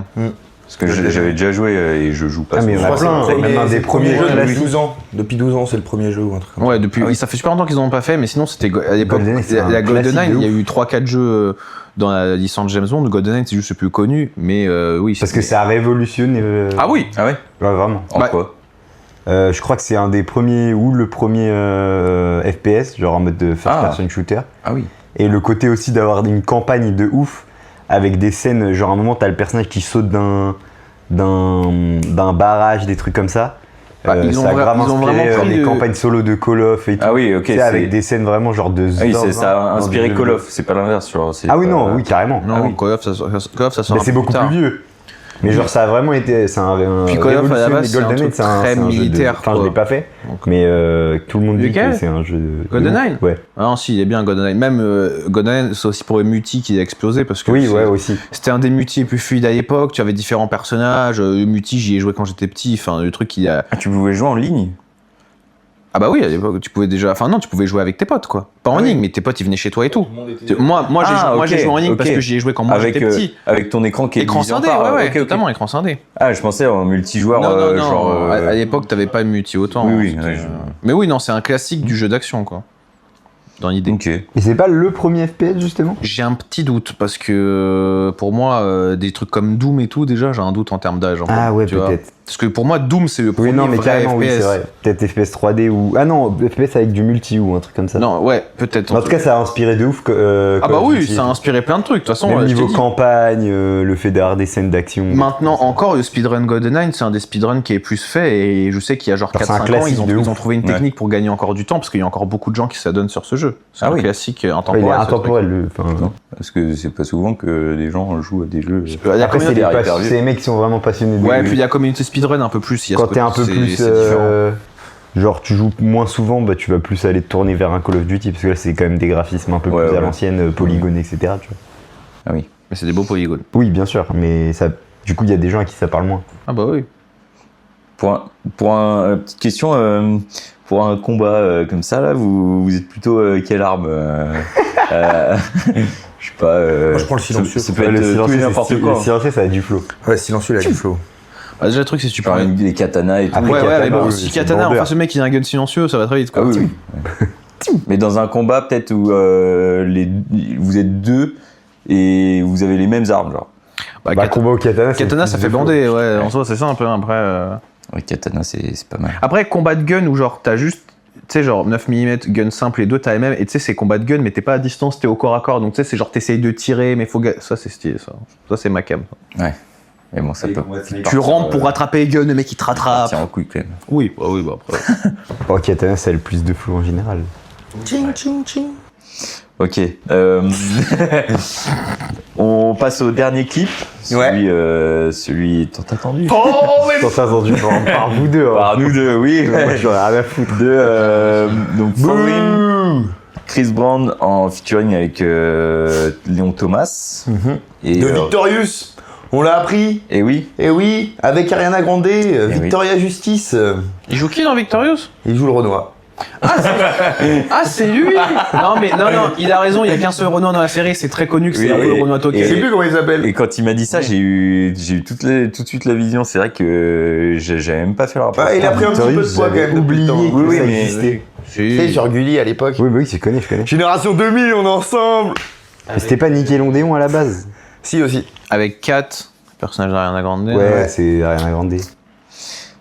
Speaker 2: Parce que j'avais déjà joué et je joue pas.
Speaker 3: Ah, mais
Speaker 2: souvent.
Speaker 3: il y en a plein, même un des premiers
Speaker 4: jeux
Speaker 3: jeux
Speaker 4: depuis
Speaker 3: classiques.
Speaker 4: 12 ans. Depuis 12 ans, c'est le premier jeu ou un truc comme ça.
Speaker 1: Ouais, depuis, ça fait super longtemps qu'ils en ont pas fait, mais sinon c'était à l'époque,
Speaker 3: GoldenEye, c'est
Speaker 1: la
Speaker 3: un
Speaker 1: GoldenEye,
Speaker 3: classique de
Speaker 1: il y a
Speaker 3: ouf.
Speaker 1: eu 3-4 jeux dans la licence James Bond. GoldenEye c'est juste le plus connu, mais oui.
Speaker 3: Parce que ça a révolutionné.
Speaker 1: Ah oui.
Speaker 2: Ah ouais.
Speaker 3: Ouais, vraiment.
Speaker 2: En
Speaker 1: Bah,
Speaker 2: quoi?
Speaker 3: Je crois que c'est un des premiers ou le premier FPS, genre en mode de first
Speaker 2: Ah.
Speaker 3: person shooter.
Speaker 2: Ah oui.
Speaker 3: Et le côté aussi d'avoir une campagne de ouf avec des scènes, genre à un moment t'as le personnage qui saute d'un barrage, des trucs comme ça.
Speaker 1: Bah, ils ont
Speaker 3: ça a grave
Speaker 1: ils ont
Speaker 3: inspiré
Speaker 1: vraiment pris
Speaker 3: les
Speaker 1: le-
Speaker 3: campagnes solo de Call of et tout.
Speaker 2: Ah oui, ok.
Speaker 3: Tu sais, avec des scènes vraiment genre de
Speaker 2: Ah oui,
Speaker 3: Zorg,
Speaker 2: ça a
Speaker 3: dans
Speaker 2: inspiré
Speaker 3: des jeux
Speaker 2: Call
Speaker 3: vidéo.
Speaker 2: of, c'est pas l'inverse. Genre,
Speaker 3: Ah oui, non, oui, carrément.
Speaker 1: Non,
Speaker 2: Ah oui.
Speaker 1: Call of ça sort
Speaker 3: Mais
Speaker 1: un
Speaker 3: c'est
Speaker 1: peu
Speaker 3: beaucoup
Speaker 1: tard.
Speaker 3: plus vieux. Mais genre ça a vraiment été, c'est un
Speaker 1: Puis Call of, à la base, c'est un
Speaker 3: GoldenEye,
Speaker 1: truc très
Speaker 3: jeu de-
Speaker 1: militaire,
Speaker 3: Enfin, je
Speaker 1: quoi.
Speaker 3: l'ai pas fait,
Speaker 1: Donc-
Speaker 3: mais tout le monde dit
Speaker 1: Lequel
Speaker 3: que c'est un jeu de
Speaker 1: GoldenEye
Speaker 3: ouf. Ouais.
Speaker 1: Ah non, si, il est bien GoldenEye. Même GoldenEye, c'est aussi pour les multi qui a explosé parce que
Speaker 3: Oui,
Speaker 1: c'est-
Speaker 3: ouais, aussi.
Speaker 1: c'était un des multi les plus fluides à l'époque. Tu avais différents personnages. Le multi, j'y ai joué quand j'étais petit. Enfin, le truc, il a.
Speaker 2: Ah, tu pouvais jouer en ligne?
Speaker 1: Ah bah oui, à l'époque, tu pouvais déjà. Enfin, non, tu pouvais jouer avec tes potes, quoi. Pas en
Speaker 2: Ah oui.
Speaker 1: ligne, mais tes potes, ils venaient chez toi et tout. Moi, j'ai
Speaker 2: Ah,
Speaker 1: moi, j'ai
Speaker 2: ok,
Speaker 1: joué en ligne
Speaker 2: ok.
Speaker 1: parce que j'y ai joué quand moi j'étais petit.
Speaker 2: Avec ton écran qui est
Speaker 1: Écran
Speaker 2: divisé en
Speaker 1: scindé,
Speaker 2: parts.
Speaker 1: ouais,
Speaker 2: Ok, ok.
Speaker 1: totalement, écran scindé.
Speaker 2: Ah, je pensais en multijoueur,
Speaker 1: non,
Speaker 2: genre.
Speaker 1: à l'époque, t'avais pas de multi autant.
Speaker 2: Oui, oui,
Speaker 1: C'était,
Speaker 2: ouais,
Speaker 1: Mais oui, non, c'est un classique du jeu d'action, quoi. Dans l'idée.
Speaker 2: Ok.
Speaker 3: Et c'est pas le premier FPS justement?
Speaker 1: J'ai un petit doute parce que pour moi, des trucs comme Doom et tout, déjà, j'ai un doute en termes d'âge.
Speaker 3: Ah ouais,
Speaker 1: tu vois.
Speaker 3: peut-être.
Speaker 1: Parce que pour moi, Doom, c'est le premier
Speaker 3: Oui, non, mais
Speaker 1: vrai
Speaker 3: carrément, oui,
Speaker 1: FPS.
Speaker 3: c'est vrai. Peut-être FPS 3D ou. Ah non, FPS avec du multi ou un truc comme ça.
Speaker 1: Non, ouais, peut-être.
Speaker 3: En tout cas, ça a inspiré de ouf.
Speaker 1: ah
Speaker 3: Call
Speaker 1: bah
Speaker 3: of
Speaker 1: oui,
Speaker 3: Duty.
Speaker 1: ça a inspiré plein de trucs. De toute façon,
Speaker 3: Même
Speaker 1: je t'ai
Speaker 3: niveau
Speaker 1: dit.
Speaker 3: campagne, le fait d'avoir des scènes d'action.
Speaker 1: Maintenant encore, le speedrun GoldenEye, c'est un des speedruns qui est plus fait et je sais qu'il y a genre
Speaker 3: Alors, c'est un
Speaker 1: 4-5 ans,
Speaker 3: classique
Speaker 1: ils ont,
Speaker 3: de ouf.
Speaker 1: ils ont trouvé une technique pour gagner encore du temps parce qu'il y a encore beaucoup de gens qui s'adonnent sur ce jeu. C'est
Speaker 2: Ah
Speaker 1: un
Speaker 2: oui.
Speaker 1: classique
Speaker 3: Ouais, il
Speaker 1: intemporel.
Speaker 3: est
Speaker 1: ce truc.
Speaker 3: intemporel. Enfin,
Speaker 2: Non, parce que c'est pas souvent que des gens jouent à des jeux.
Speaker 1: Il y a
Speaker 3: Après, c'est
Speaker 1: communauté-
Speaker 3: c'est les mecs qui sont vraiment passionnés de
Speaker 1: Ouais, puis il y a communauté speedrun un peu plus. Il y a
Speaker 3: Quand
Speaker 1: ce
Speaker 3: t'es un
Speaker 1: côté-
Speaker 3: peu
Speaker 1: c'est-
Speaker 3: plus.
Speaker 1: c'est différent.
Speaker 3: Genre, tu joues moins souvent, bah, tu vas plus aller te tourner vers un Call of Duty parce que là, c'est quand même des graphismes un peu
Speaker 2: Ouais,
Speaker 3: plus à
Speaker 2: ouais.
Speaker 3: l'ancienne, polygones, etc. Tu vois.
Speaker 2: Ah oui.
Speaker 1: Mais c'est des beaux polygones.
Speaker 3: Oui, bien sûr, mais ça, du coup, il y a des gens à qui ça parle moins.
Speaker 1: Ah bah oui.
Speaker 2: Petite question, pour un combat comme ça, là, vous êtes plutôt quelle arme je sais pas.
Speaker 4: Moi, je prends le silencieux.
Speaker 2: Ça peut être tout et n'importe quoi.
Speaker 3: Le silencieux, ça a du flow.
Speaker 4: Ouais, silencieux, il a du flow.
Speaker 1: Bah, déjà, le truc, c'est que tu
Speaker 2: Genre
Speaker 1: parles.
Speaker 2: les katanas et tout.
Speaker 3: Après,
Speaker 1: Ouais,
Speaker 3: katana,
Speaker 1: mais bon,
Speaker 3: oui,
Speaker 1: si
Speaker 3: c'est
Speaker 1: katana en
Speaker 3: border.
Speaker 1: face, le mec, il a un gun silencieux, ça va très vite, quoi.
Speaker 2: Ah oui, oui. Mais dans un combat, peut-être où vous êtes deux et vous avez les mêmes armes, genre.
Speaker 3: Bah, combat au katana, c'est
Speaker 1: Katana,
Speaker 3: plus
Speaker 1: ça
Speaker 3: de
Speaker 1: fait
Speaker 3: flow.
Speaker 1: bander, ouais. En soi, c'est simple, hein, après.
Speaker 2: Ouais, katana, c'est pas mal.
Speaker 1: Après, combat de gun où genre t'as juste, tu sais, genre 9 mm, gun simple, les deux t'as les mêmes, et tu sais, c'est combat de gun, mais t'es pas à distance, t'es au corps à corps, donc tu sais, c'est genre t'essayes de tirer, mais faut. Ça, c'est stylé, ça. Ça, c'est ma cam.
Speaker 2: Ouais. Mais bon, ça peut.
Speaker 1: Tu rampes pour rattraper les guns, le mec il te rattrape.
Speaker 2: Tiens en couille quand même.
Speaker 1: Oui, bah après.
Speaker 3: Oh, katana, ça a le plus de flow en général.
Speaker 2: Ok. On passe au dernier clip. Celui tant attendu.
Speaker 3: Quand t'as entendu par vous deux, hein.
Speaker 2: Par nous deux, oui.
Speaker 3: Moi, j'aurais rien à foutre.
Speaker 2: Donc, Falling, Chris Brown en featuring avec Léon Thomas. Et,
Speaker 4: De Victorious, on l'a appris.
Speaker 2: et oui.
Speaker 4: Et oui, avec Ariana Grande, Victoria Justice.
Speaker 1: Il joue qui dans Victorious?
Speaker 4: Il joue le Renoir.
Speaker 1: Ah, c'est lui. Non, il a raison, il y a qu'un seul Renoir dans la série, c'est très connu que c'est
Speaker 2: Oui,
Speaker 1: un peu le Renoir
Speaker 4: Je sais
Speaker 1: toqué.
Speaker 4: plus comment il s'appelle.
Speaker 2: Et quand il m'a dit ça, j'ai eu tout de suite la vision. C'est vrai que j'avais même pas fait le rapport.
Speaker 4: Ah, il a pris un petit peu de poids quand même depuis le temps.
Speaker 3: oublié
Speaker 4: Oui,
Speaker 3: que ça
Speaker 4: mais
Speaker 3: existait.
Speaker 4: tu sais, sur Gulli à l'époque.
Speaker 3: Oui, bah oui, je connais.
Speaker 4: Génération 2000, on est ensemble.
Speaker 3: Mais c'était pas Nickelodeon à la base.
Speaker 4: Si aussi.
Speaker 1: Avec Kat, personnage d'Ariana Grande.
Speaker 3: Ouais, c'est Ariana Grande.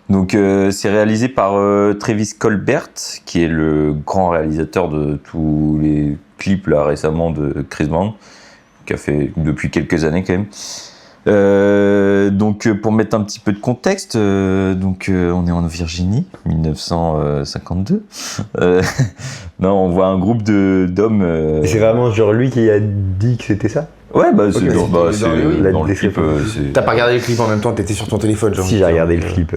Speaker 2: Donc c'est réalisé par Travis Colbert, qui est le grand réalisateur de tous les clips là récemment de Chris Brown, qui a fait depuis quelques années quand même. Donc pour mettre un petit peu de contexte, on est en Virginie, 1952. Non, on voit un groupe d'hommes.
Speaker 3: Et c'est vraiment genre lui qui a dit que c'était ça?
Speaker 2: Ouais, bah c'est
Speaker 4: Ok,
Speaker 2: dans le clip.
Speaker 4: T'as pas regardé le clip en même temps, t'étais sur ton téléphone, genre.
Speaker 3: Si, j'ai regardé le clip.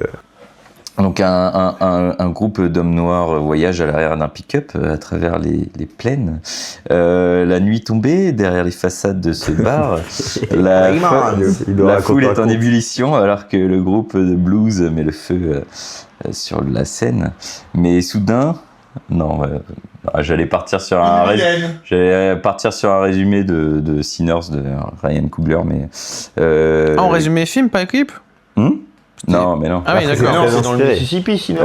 Speaker 2: Donc un groupe d'hommes noirs voyage à l'arrière d'un pick-up à travers les plaines. La nuit tombée, derrière les façades de ce bar, la foule est en ébullition alors que le groupe de blues met le feu sur la scène. Mais soudain, j'allais partir sur un résumé de Sinners de Ryan Coogler, mais
Speaker 1: En résumé film, pas clip?
Speaker 2: Non, mais non.
Speaker 1: Ah oui, d'accord.
Speaker 4: Non, c'est dans le Mississippi, sinon.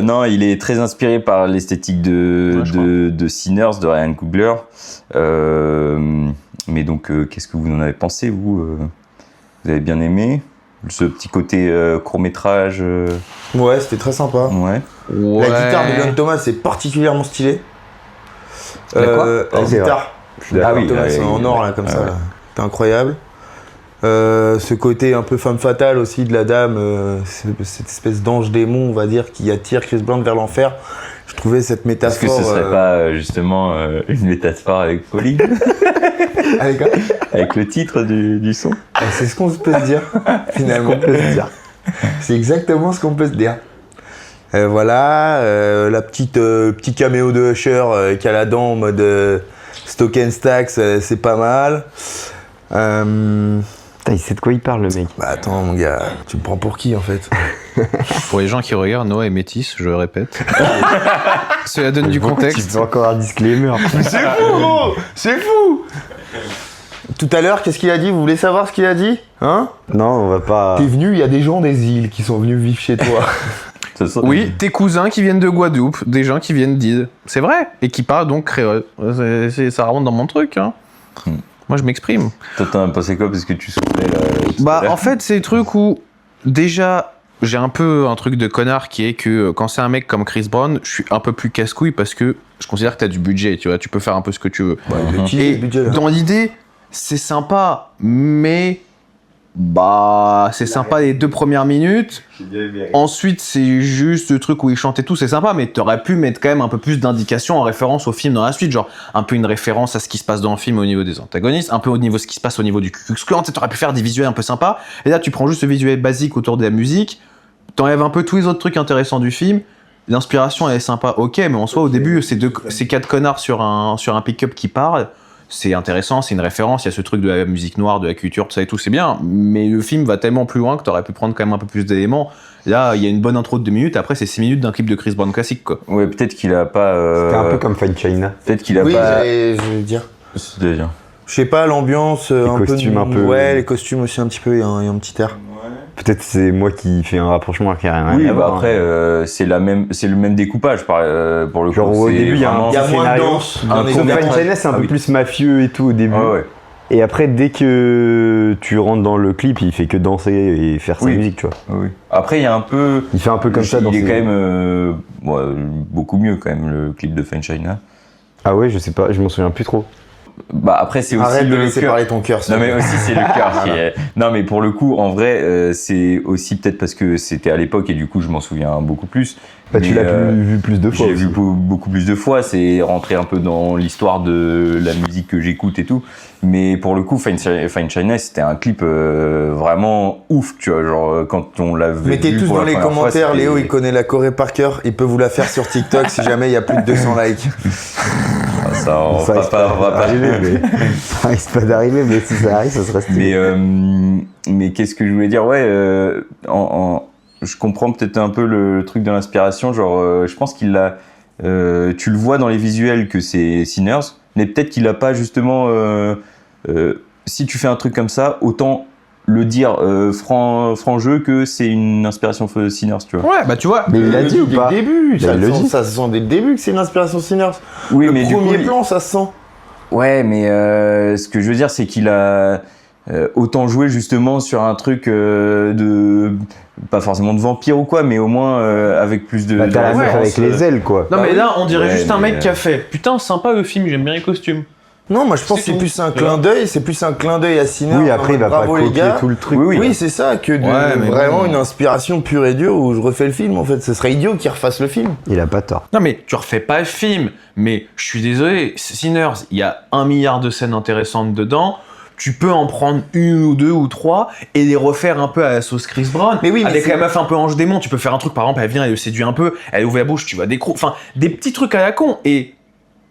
Speaker 2: Non, il est très inspiré par l'esthétique de Sinners, de Ryan Coogler. Mais donc, qu'est-ce que vous en avez pensé, vous Vous avez bien aimé ce petit côté court-métrage
Speaker 4: Ouais, c'était très sympa.
Speaker 2: Ouais.
Speaker 4: La guitare de Léon Thomas, c'est particulièrement stylé.
Speaker 2: La quoi
Speaker 4: La
Speaker 3: c'est
Speaker 4: guitare.
Speaker 2: Ah oui,
Speaker 4: Thomas,
Speaker 2: ouais,
Speaker 4: en or, là, comme ça.
Speaker 2: ouais.
Speaker 4: Là. C'était incroyable. Ce côté un peu femme fatale aussi de la dame, cette espèce d'ange démon, on va dire, qui attire Chris Brown vers l'enfer. Je trouvais cette
Speaker 2: Est-ce
Speaker 4: métaphore.
Speaker 2: que ce serait pas justement une métaphore avec Pauline
Speaker 4: Avec quoi
Speaker 2: avec le titre du son?
Speaker 4: C'est ce qu'on peut se dire, finalement. C'est exactement ce qu'on peut se dire. Voilà, la petit caméo de Usher qui a la dent en mode stock and stacks, c'est pas mal.
Speaker 3: Putain, il sait de quoi il parle, le mec.
Speaker 4: Bah attends mon gars, tu me prends pour qui en fait?
Speaker 1: Pour les gens qui regardent, Noah est métisse, je le répète. Cela donne du
Speaker 3: Tu
Speaker 1: contexte.
Speaker 3: peux encore un disclaimer.
Speaker 4: C'est fou gros, c'est fou. Tout à l'heure, qu'est-ce qu'il a dit? Vous voulez savoir ce qu'il a dit? Hein?
Speaker 3: Non, on va pas.
Speaker 4: T'es venu, il y a des gens des îles qui sont venus vivre chez toi.
Speaker 1: Oui, tes cousins qui viennent de Guadeloupe, des gens qui viennent d'île. C'est vrai. Et qui parlent donc créole. Ça remonte dans mon truc. Hein. Moi, je m'exprime.
Speaker 2: Toi, t'en as pensé quoi parce que tu soufflais là tout à
Speaker 1: Bah,
Speaker 2: l'heure
Speaker 1: en fait, c'est le truc où, déjà, j'ai un peu un truc de connard qui est que quand c'est un mec comme Chris Brown, je suis un peu plus casse-couille parce que je considère que t'as du budget, tu vois, tu peux faire un peu ce que tu veux. Et dans l'idée, c'est sympa, mais bah, c'est sympa les 2 premières minutes. Ensuite, c'est juste le truc où il chante et tout, c'est sympa, mais t'aurais pu mettre quand même un peu plus d'indications en référence au film dans la suite, genre un peu une référence à ce qui se passe dans le film au niveau des antagonistes, un peu au niveau de ce qui se passe au niveau du Ku Klux Klan, t'aurais pu faire des visuels un peu sympas, et là tu prends juste le visuel basique autour de la musique, t'enlèves un peu tous les autres trucs intéressants du film, l'inspiration elle est sympa, ok, mais en soi au début c'est 4 connards sur un pick-up qui parlent, c'est intéressant, c'est une référence, il y a ce truc de la musique noire, de la culture, tout ça et tout, c'est bien, mais le film va tellement plus loin que t'aurais pu prendre quand même un peu plus d'éléments. Là, il y a une bonne intro de 2 minutes, après c'est 6 minutes d'un clip de Chris Brown classique, quoi.
Speaker 2: Ouais, peut-être qu'il a pas.
Speaker 3: C'était un peu comme Fine China.
Speaker 2: Peut-être qu'il a
Speaker 4: Oui,
Speaker 2: pas.
Speaker 4: je veux dire.
Speaker 2: C'est-à-dire.
Speaker 4: Je sais pas, l'ambiance, un
Speaker 3: costumes
Speaker 4: peu.
Speaker 3: un peu.
Speaker 4: Ouais, les costumes aussi un petit peu, il y a un petit air.
Speaker 3: Peut-être c'est moi qui fais un rapprochement qui a rien
Speaker 2: Oui,
Speaker 3: à voir.
Speaker 2: après, c'est le même découpage pour le
Speaker 3: Genre
Speaker 2: coup.
Speaker 3: au
Speaker 2: C'est
Speaker 3: début, il y a
Speaker 2: vraiment-
Speaker 4: Il y a moins de
Speaker 3: scénario.
Speaker 4: danse.
Speaker 2: Un
Speaker 4: bien
Speaker 2: court
Speaker 4: évidemment.
Speaker 3: Fine China, c'est un
Speaker 2: Ah
Speaker 3: peu
Speaker 2: oui.
Speaker 3: plus mafieux et tout au début.
Speaker 2: Ouais, ouais.
Speaker 3: Et après, dès que tu rentres dans le clip, il fait que danser et faire sa
Speaker 2: Oui.
Speaker 3: musique, tu vois.
Speaker 2: Oui. Après, il y a un peu.
Speaker 3: Il fait un peu comme ça dans
Speaker 2: Il est
Speaker 3: ses-
Speaker 2: quand même beaucoup mieux, quand même, le clip de Fine China.
Speaker 3: Ah ouais, je sais pas, je m'en souviens plus trop.
Speaker 2: Bah, après, c'est aussi
Speaker 4: Arrête de
Speaker 2: le
Speaker 4: laisser
Speaker 2: cœur.
Speaker 4: parler ton cœur.
Speaker 2: Non, mais
Speaker 4: ça.
Speaker 2: aussi, c'est le cœur qui est. Non, mais pour le coup, en vrai, c'est aussi peut-être parce que c'était à l'époque et du coup, je m'en souviens beaucoup plus.
Speaker 3: Bah, tu
Speaker 2: Mais,
Speaker 3: l'as vu plus de fois.
Speaker 2: J'ai
Speaker 3: aussi.
Speaker 2: vu beaucoup plus de fois, c'est rentrer un peu dans l'histoire de la musique que j'écoute et tout. Mais pour le coup, Fine China, c'était un clip vraiment ouf, tu vois. Genre, quand on l'a vu.
Speaker 4: Mettez tous
Speaker 2: pour
Speaker 4: dans
Speaker 2: la
Speaker 4: les
Speaker 2: première fois,
Speaker 4: commentaires,
Speaker 2: c'était-
Speaker 4: Léo il connaît la Corée par cœur, il peut vous la faire sur TikTok si jamais il y a plus de 200 likes.
Speaker 2: Ah, ça, on
Speaker 3: Ça
Speaker 2: va
Speaker 3: risque
Speaker 2: pas, on va pas.
Speaker 3: d'arriver, mais... ça risque pas d'arriver, mais si ça arrive, ça serait stylé.
Speaker 2: Mais qu'est-ce que je voulais dire? Ouais, je comprends peut-être un peu le truc de l'inspiration. Genre, je pense qu'il l'a. Tu le vois dans les visuels que c'est Sinners, mais peut-être qu'il a pas justement. Si tu fais un truc comme ça, autant le dire franc jeu que c'est une inspiration Sinners, tu vois.
Speaker 1: Ouais, bah tu vois.
Speaker 3: Mais il l'a dit ou
Speaker 4: dès
Speaker 3: pas
Speaker 4: le début,
Speaker 3: Bah, il le dit.
Speaker 4: ça se sent dès le début que c'est une inspiration Sinners.
Speaker 2: Oui,
Speaker 4: Le
Speaker 2: mais du coup,
Speaker 4: premier plan, ça se sent.
Speaker 2: ouais, mais ce que je veux dire, c'est qu'il a autant joué justement sur un truc de pas forcément de vampire ou quoi, mais au moins avec plus de.
Speaker 3: Bah, t'as la
Speaker 2: de
Speaker 3: meuf
Speaker 2: références,
Speaker 3: avec les ailes, quoi.
Speaker 1: Non,
Speaker 4: Bah
Speaker 1: mais
Speaker 4: oui.
Speaker 1: là, on dirait
Speaker 2: Ouais,
Speaker 1: juste un
Speaker 2: mais,
Speaker 1: mec qui a fait putain, sympa le film, j'aime bien les costumes.
Speaker 4: Non, moi je pense que
Speaker 1: C'est
Speaker 4: c'est
Speaker 1: tout.
Speaker 4: plus un
Speaker 1: Tu
Speaker 4: clin
Speaker 1: vois.
Speaker 4: d'œil, c'est plus un clin d'œil à Sinners.
Speaker 3: Oui, après, il va pas
Speaker 4: bravo les
Speaker 3: copier
Speaker 4: gars.
Speaker 3: tout le truc.
Speaker 2: Oui,
Speaker 4: Oui, c'est ça, que de
Speaker 1: Ouais, mais
Speaker 4: vraiment
Speaker 1: bon.
Speaker 4: une inspiration pure et dure où je refais le film en fait. Ce serait idiot qu'il refasse le film.
Speaker 3: Il a pas tort.
Speaker 1: Non, mais tu refais pas le film, mais je suis désolé, Sinners, il y a 1 milliard de scènes intéressantes dedans. Tu peux en prendre 1 ou 2 ou 3 et les refaire un peu à la sauce Chris Brown.
Speaker 4: Mais oui, mais
Speaker 1: avec
Speaker 4: c'est-
Speaker 1: la meuf un peu ange démon, tu peux faire un truc, par exemple, elle vient, elle le séduit un peu, elle ouvre la bouche, tu vois des crocs. Enfin, des petits trucs à la con. Et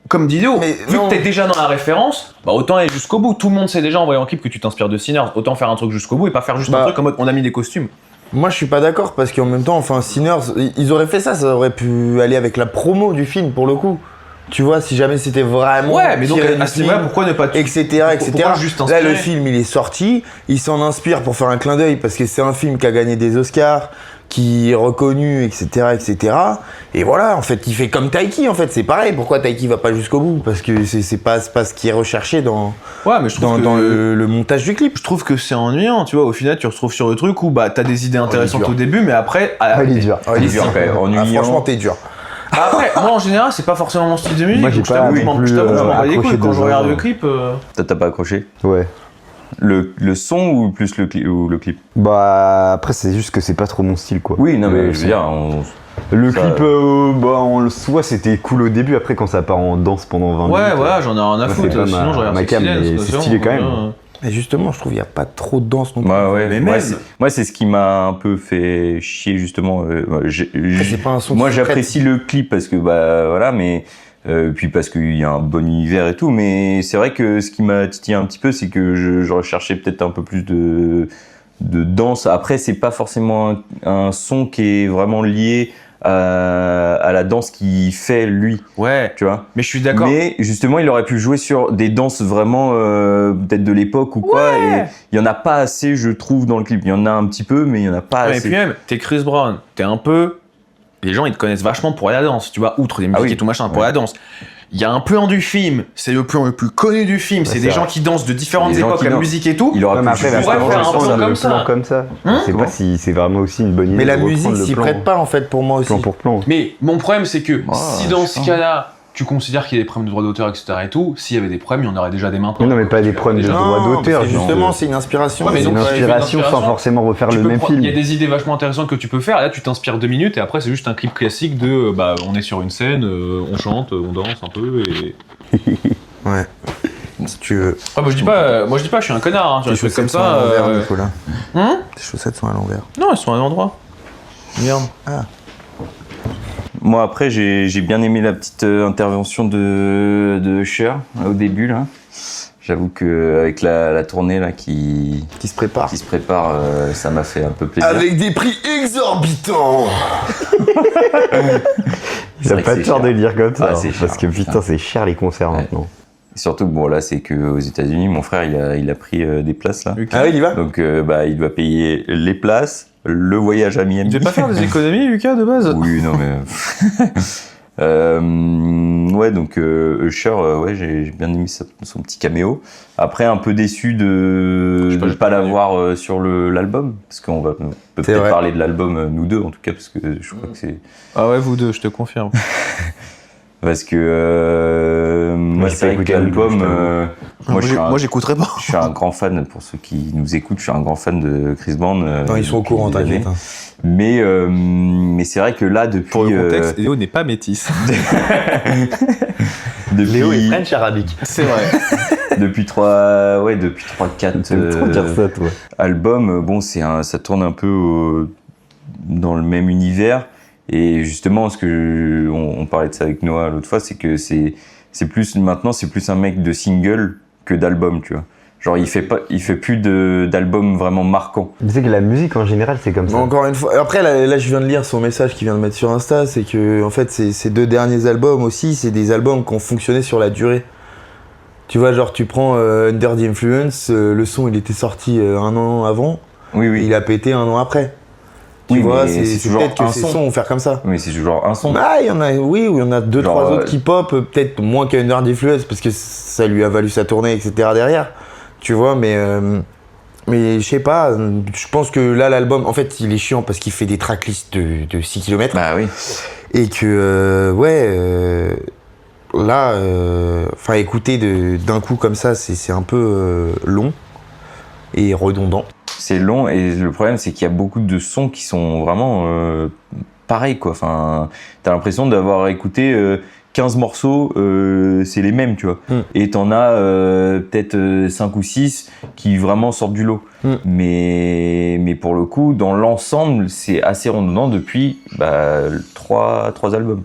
Speaker 1: comme dit Léo,
Speaker 4: Mais
Speaker 1: vu
Speaker 4: non.
Speaker 1: que t'es déjà dans la référence, bah autant aller jusqu'au bout. Tout le monde sait déjà en voyant le clip que tu t'inspires de Sinners. Autant faire un truc jusqu'au bout et pas faire juste un
Speaker 4: Bah.
Speaker 1: truc en mode on a mis des costumes.
Speaker 4: Moi je suis pas d'accord parce qu'en même temps, enfin Sinners, ils auraient fait ça aurait pu aller avec la promo du film pour le coup. Tu vois, si jamais c'était vraiment.
Speaker 1: Ouais, mais donc
Speaker 4: tiré
Speaker 1: à
Speaker 4: du
Speaker 1: ce niveau-là,
Speaker 4: film,
Speaker 1: pourquoi ne pas
Speaker 4: etc.
Speaker 1: Pourquoi juste
Speaker 4: Là,
Speaker 1: inspirer
Speaker 4: le film, il est sorti, il s'en inspire pour faire un clin d'œil parce que c'est un film qui a gagné des Oscars, qui est reconnu, etc., etc. Et voilà, en fait, il fait comme Taiki, en fait, c'est pareil. Pourquoi Taiki va pas jusqu'au bout? Parce que c'est pas ce qui est recherché dans
Speaker 1: Ouais, mais je trouve que
Speaker 4: dans le montage du clip.
Speaker 1: je trouve que c'est ennuyant, tu vois. Au final, tu te retrouves sur le truc où bah t'as des idées intéressantes
Speaker 4: dur.
Speaker 1: au début, mais après,
Speaker 3: Ah, il est dur.
Speaker 4: Ah,
Speaker 2: Il est dur, quand même, ennuyant.
Speaker 4: franchement, t'es dur.
Speaker 1: après, moi en général, c'est pas forcément mon style de musique.
Speaker 3: Moi, j'ai
Speaker 1: donc je
Speaker 3: pas
Speaker 1: t'avoue, je
Speaker 3: non
Speaker 1: m'en
Speaker 3: plus,
Speaker 1: je m'en bats les
Speaker 3: accroché
Speaker 1: couilles quand je
Speaker 3: dedans.
Speaker 1: regarde le clip.
Speaker 2: T'as pas accroché?
Speaker 3: Ouais.
Speaker 2: Le son ou plus le clip?
Speaker 3: Bah, après, c'est juste que c'est pas trop mon style, quoi.
Speaker 2: Oui, non, mais
Speaker 3: Le
Speaker 2: je veux dire,
Speaker 3: Le
Speaker 2: ça-
Speaker 3: clip, bah, en le soit, c'était cool au début, après, quand ça part en danse pendant 20 minutes.
Speaker 1: Ouais, voilà, j'en ai rien à
Speaker 3: Moi,
Speaker 1: foutre.
Speaker 3: c'est pas
Speaker 1: Sinon,
Speaker 3: ma-
Speaker 1: je regarde
Speaker 3: ma
Speaker 1: Sexy
Speaker 3: cam,
Speaker 1: Dance,
Speaker 3: mais
Speaker 1: quoi,
Speaker 3: c'est
Speaker 1: c'est
Speaker 3: stylé
Speaker 1: bon,
Speaker 3: quand même.
Speaker 1: voilà.
Speaker 4: Mais justement, je trouve qu'il n'y a pas trop de danse non plus.
Speaker 2: ouais,
Speaker 1: Mais
Speaker 2: moi,
Speaker 1: même-
Speaker 2: moi, c'est ce qui m'a un peu fait chier justement.
Speaker 4: C'est pas un son
Speaker 2: Moi
Speaker 4: qui se prête.
Speaker 2: j'apprécie le clip parce que bah voilà, mais puis parce qu'il y a un bon univers et tout, mais c'est vrai que ce qui m'a titillé un petit peu, c'est que je recherchais peut-être un peu plus de danse. Après, c'est pas forcément un son qui est vraiment lié à la danse qu'il fait lui,
Speaker 1: Ouais,
Speaker 2: tu vois.
Speaker 1: mais je suis d'accord.
Speaker 2: Mais justement, il aurait pu jouer sur des danses vraiment peut-être de l'époque ou quoi. Et il y en a pas assez, je trouve, dans le clip. Il y en a un petit peu, mais il y en a pas
Speaker 1: Ouais, et
Speaker 2: assez.
Speaker 1: puis même, t'es Chris Brown, t'es un peu. Les gens, ils te connaissent vachement pour la danse, tu vois, outre les musiques
Speaker 2: oui.
Speaker 1: et tout machin, pour
Speaker 2: Ouais.
Speaker 1: la danse. Il y a un plan du film, c'est le plan le plus connu du film, c'est
Speaker 3: c'est
Speaker 1: des
Speaker 3: vrai.
Speaker 1: gens qui dansent de différentes
Speaker 2: Des gens
Speaker 1: époques,
Speaker 2: qui
Speaker 1: la
Speaker 2: dansent.
Speaker 1: musique et tout.
Speaker 2: Il aurait
Speaker 3: Ouais, mais
Speaker 2: pu
Speaker 3: après,
Speaker 2: juste
Speaker 3: il va
Speaker 1: pourrait
Speaker 3: pas
Speaker 1: faire un
Speaker 3: reprendre
Speaker 1: plan
Speaker 3: le
Speaker 1: comme ça.
Speaker 3: plan comme ça.
Speaker 1: Hein
Speaker 3: Je sais pas si c'est vraiment aussi une bonne idée.
Speaker 4: Mais la
Speaker 3: de reprendre
Speaker 4: musique
Speaker 3: le
Speaker 4: s'y
Speaker 3: plan,
Speaker 4: prête pas en fait pour moi aussi.
Speaker 3: plan pour plan.
Speaker 1: Mais mon problème, c'est que si dans
Speaker 2: je
Speaker 1: ce
Speaker 2: sais pas.
Speaker 1: cas-là, tu considères qu'il y a des problèmes de droits d'auteur, etc. et tout, s'il y avait des problèmes, il y en aurait déjà des maintenant.
Speaker 3: Mais non, mais pas des problèmes de
Speaker 1: Déjà.
Speaker 3: droit
Speaker 4: Non,
Speaker 3: d'auteur.
Speaker 4: parce que
Speaker 3: genre
Speaker 4: justement,
Speaker 3: de-
Speaker 4: c'est une inspiration.
Speaker 1: Ouais, mais
Speaker 3: C'est
Speaker 1: donc,
Speaker 3: une
Speaker 1: tu fais une
Speaker 3: inspiration sans
Speaker 1: inspiration,
Speaker 3: forcément refaire
Speaker 1: Tu
Speaker 3: le
Speaker 1: peux
Speaker 3: même
Speaker 1: prendre-
Speaker 3: film.
Speaker 1: Il y a des idées vachement intéressantes que tu peux faire. Là, tu t'inspires 2 minutes et après, c'est juste un clip classique de bah, on est sur une scène, on chante, on danse un peu. Et...
Speaker 4: Ouais. Si tu veux.
Speaker 1: Ah, moi, je dis pas, je suis un connard. Hein,
Speaker 4: Tes
Speaker 1: des trucs
Speaker 4: chaussettes
Speaker 1: comme
Speaker 4: sont à
Speaker 1: ça.
Speaker 4: l'envers, Nicolas.
Speaker 1: Hein
Speaker 4: Tes chaussettes sont à l'envers.
Speaker 1: Non, elles sont à un endroit. Merde.
Speaker 2: Moi, après, j'ai bien aimé la petite intervention de Usher au début, là. J'avoue qu'avec la tournée là qui
Speaker 4: Qui se prépare.
Speaker 2: se prépare, ça m'a fait un peu plaisir.
Speaker 4: Avec des prix exorbitants.
Speaker 2: C'est
Speaker 3: J'ai
Speaker 2: vrai que
Speaker 3: pas
Speaker 2: c'est
Speaker 3: peur
Speaker 2: cher.
Speaker 3: de le dire comme ça.
Speaker 2: Ah,
Speaker 3: hein,
Speaker 2: c'est cher,
Speaker 3: parce que putain, c'est cher les concerts
Speaker 2: Ouais.
Speaker 3: maintenant.
Speaker 2: Et surtout, bon là, c'est qu'aux États-Unis, mon frère, il a pris des places là.
Speaker 1: Lucas,
Speaker 4: Ah oui, il y va.
Speaker 2: Donc, il doit payer les places, le voyage à Miami.
Speaker 1: il devait pas faire des économies, Lucas, de base?
Speaker 2: Oui, non mais. Ouais, donc Usher, ouais, j'ai bien aimé son petit caméo. Après, un peu déçu de
Speaker 1: Je sais pas,
Speaker 2: ne
Speaker 1: j'ai
Speaker 2: pas
Speaker 1: pas
Speaker 2: l'avoir sur l'album, parce qu'on peut
Speaker 4: C'est
Speaker 2: peut-être
Speaker 4: vrai.
Speaker 2: parler de l'album nous deux en tout cas, parce que je crois que c'est
Speaker 1: Ah ouais, vous deux, je te confirme.
Speaker 2: parce que moi
Speaker 3: j'ai
Speaker 2: c'est
Speaker 3: pas
Speaker 2: vrai que
Speaker 3: écouté
Speaker 2: l'album,
Speaker 3: le double,
Speaker 2: moi je suis un-
Speaker 1: Moi, j'écouterais pas.
Speaker 2: je suis un grand fan, pour ceux qui nous écoutent, je suis un grand fan de Chris Brown.
Speaker 4: Non, ils sont au
Speaker 2: depuis
Speaker 4: courant,
Speaker 2: des années.
Speaker 4: t'inquiète.
Speaker 2: Mais c'est vrai que là, depuis.
Speaker 1: Pour le contexte, Léo n'est pas métisse.
Speaker 2: depuis,
Speaker 3: arabique.
Speaker 1: C'est vrai.
Speaker 2: depuis 3-4
Speaker 3: T'aimes trop dire ça, toi.
Speaker 2: albums, bon, ça tourne un peu dans le même univers. Et justement, on parlait de ça avec Noah l'autre fois, c'est que c'est plus un mec de single que d'album, tu vois. Genre, il fait plus d'albums vraiment marquants.
Speaker 3: Tu sais que la musique en général, c'est comme
Speaker 4: Mais
Speaker 3: ça.
Speaker 4: encore une fois, après là, je viens de lire son message qu'il vient de mettre sur Insta, c'est que en fait ces deux derniers albums aussi, c'est des albums qui ont fonctionné sur la durée. Tu vois, genre tu prends Under the Influence, le son il était sorti un an avant,
Speaker 2: Oui,
Speaker 4: et
Speaker 2: oui.
Speaker 4: il a pété un an après. Tu
Speaker 2: Oui,
Speaker 4: vois,
Speaker 2: mais
Speaker 4: c'est
Speaker 2: c'est toujours
Speaker 4: peut-être que
Speaker 2: un
Speaker 4: ces
Speaker 2: son.
Speaker 4: sons vont faire comme ça.
Speaker 2: Mais c'est genre un son.
Speaker 4: Ah, il y en a, oui, il y en a deux,
Speaker 2: Genre,
Speaker 4: trois autres qui pop, peut-être moins qu'Under the Influence parce que ça lui a valu sa tournée, etc. derrière. Tu vois, mais je sais pas, je pense que là, l'album, en fait, il est chiant parce qu'il fait des tracklists de 6 km
Speaker 2: Bah oui.
Speaker 4: et que, là, écouter d'un coup comme ça, c'est un peu long et redondant.
Speaker 2: C'est long et le problème c'est qu'il y a beaucoup de sons qui sont vraiment pareils quoi. Enfin, t'as l'impression d'avoir écouté 15 morceaux, c'est les mêmes, tu vois. Et t'en as peut-être 5 ou 6 qui vraiment sortent du lot. Mais pour le coup, dans l'ensemble, c'est assez redondant depuis 3 albums.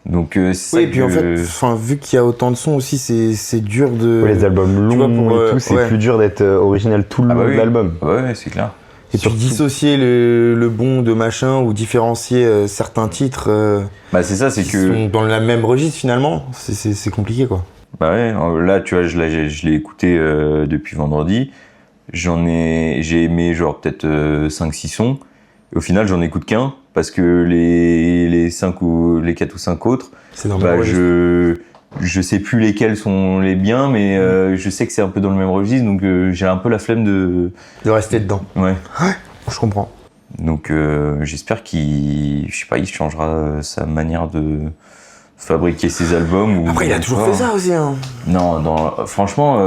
Speaker 2: Donc c'est ça
Speaker 4: Oui, et puis
Speaker 2: que-
Speaker 4: en fait, vu qu'il y a autant de sons aussi, c'est dur de.
Speaker 3: Ouais, les albums
Speaker 4: Tu vois,
Speaker 3: longs
Speaker 4: pour,
Speaker 3: et tout, c'est
Speaker 4: ouais.
Speaker 3: plus dur d'être original tout le
Speaker 2: Ah bah
Speaker 3: long de
Speaker 2: oui.
Speaker 3: l'album.
Speaker 2: Ouais, c'est clair.
Speaker 4: Et puis dissocier le bon de machin ou différencier certains titres
Speaker 2: Bah c'est ça, c'est
Speaker 4: qui
Speaker 2: que
Speaker 4: sont dans le même registre finalement, c'est compliqué quoi.
Speaker 2: bah ouais, là tu vois, je l'ai écouté depuis vendredi. J'ai aimé genre peut-être 5-6 sons. Et au final, j'en écoute qu'un parce que les 4 ou 5 autres,
Speaker 4: C'est dans le même
Speaker 2: bah
Speaker 4: registre.
Speaker 2: je sais plus lesquels sont les biens, mais je sais que c'est un peu dans le même registre, donc j'ai un peu la flemme de
Speaker 4: De rester dedans.
Speaker 2: ouais.
Speaker 4: Je comprends.
Speaker 2: Donc j'espère qu'il changera sa manière de fabriquer ses albums. Ou
Speaker 4: Après, il a toujours fait ça aussi. Hein.
Speaker 2: Non, franchement,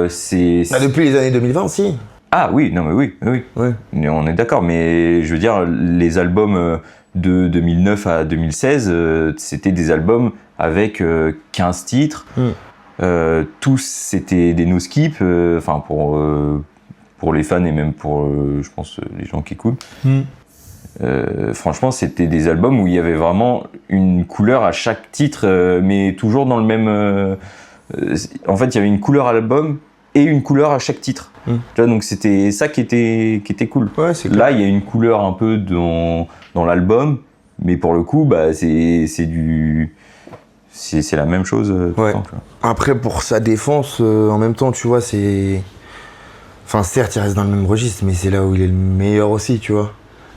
Speaker 2: c'est.
Speaker 4: Bah, depuis les années 2020 aussi.
Speaker 2: Ah oui, non mais oui.
Speaker 4: Ouais.
Speaker 2: Mais on est d'accord, mais je veux dire, les albums de 2009 à 2016, c'était des albums avec 15 titres. Tous, c'était des no-skip, enfin pour les fans et même pour, je pense, les gens qui écoutent. Franchement, c'était des albums où il y avait vraiment une couleur à chaque titre, mais toujours dans le même... en fait, il y avait une couleur à l'album et une couleur à chaque titre. Tu vois, donc c'était ça qui était cool.
Speaker 4: Ouais, c'est
Speaker 2: Là, il y a une couleur un peu dans l'album, mais pour le coup, bah, c'est la même chose. Tout
Speaker 4: Ouais.
Speaker 2: le temps, tu vois.
Speaker 4: Après, pour sa défense, en même temps, tu vois, c'est. Enfin, certes, il reste dans le même registre, mais c'est là où il est le meilleur aussi, tu vois.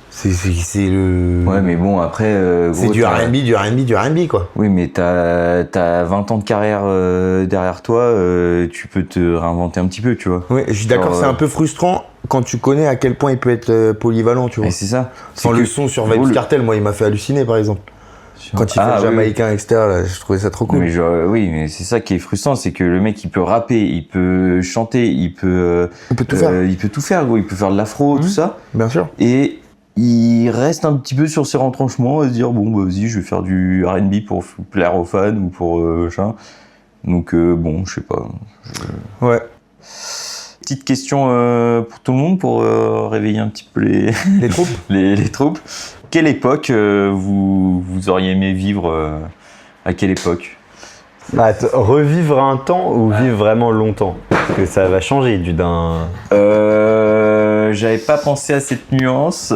Speaker 4: C'est le.
Speaker 2: Ouais, mais bon, après...
Speaker 4: C'est
Speaker 2: gros,
Speaker 4: du
Speaker 2: t'as-
Speaker 4: R&B, quoi.
Speaker 2: Oui, mais t'as 20 ans de carrière derrière toi, tu peux te réinventer un petit peu, tu vois.
Speaker 4: Ouais, je suis d'accord,
Speaker 2: Genre,
Speaker 4: c'est un peu frustrant quand tu connais à quel point il peut être polyvalent, tu vois.
Speaker 2: Et c'est ça.
Speaker 4: Sans
Speaker 2: C'est
Speaker 4: le
Speaker 2: que-
Speaker 4: son sur
Speaker 2: gros,
Speaker 4: Vibes
Speaker 2: le-
Speaker 4: Cartel, moi, il m'a fait halluciner, par exemple. Quand il fait
Speaker 2: Ah,
Speaker 4: le
Speaker 2: oui.
Speaker 4: Jamaïcain, etc., là, je trouvais ça trop cool.
Speaker 2: Mais oui, mais c'est ça qui est frustrant, c'est que le mec, il peut rapper, il peut chanter, il peut...
Speaker 4: On peut tout faire,
Speaker 2: il peut tout faire, gros. Il peut faire de l'afro, tout ça.
Speaker 4: bien sûr.
Speaker 2: Et il reste un petit peu sur ses retranchements à se dire, bon, bah, vas-y, je vais faire du R&B pour plaire aux fans ou pour machin. Donc, bon, je sais pas.
Speaker 4: Ouais.
Speaker 2: Petite question pour tout le monde, pour réveiller un petit peu
Speaker 4: Les troupes
Speaker 2: les troupes. Quelle époque vous auriez aimé vivre à quelle époque?
Speaker 3: Revivre un temps ou vivre vraiment longtemps? que ça va changer d'un.
Speaker 2: J'avais pas pensé à cette nuance.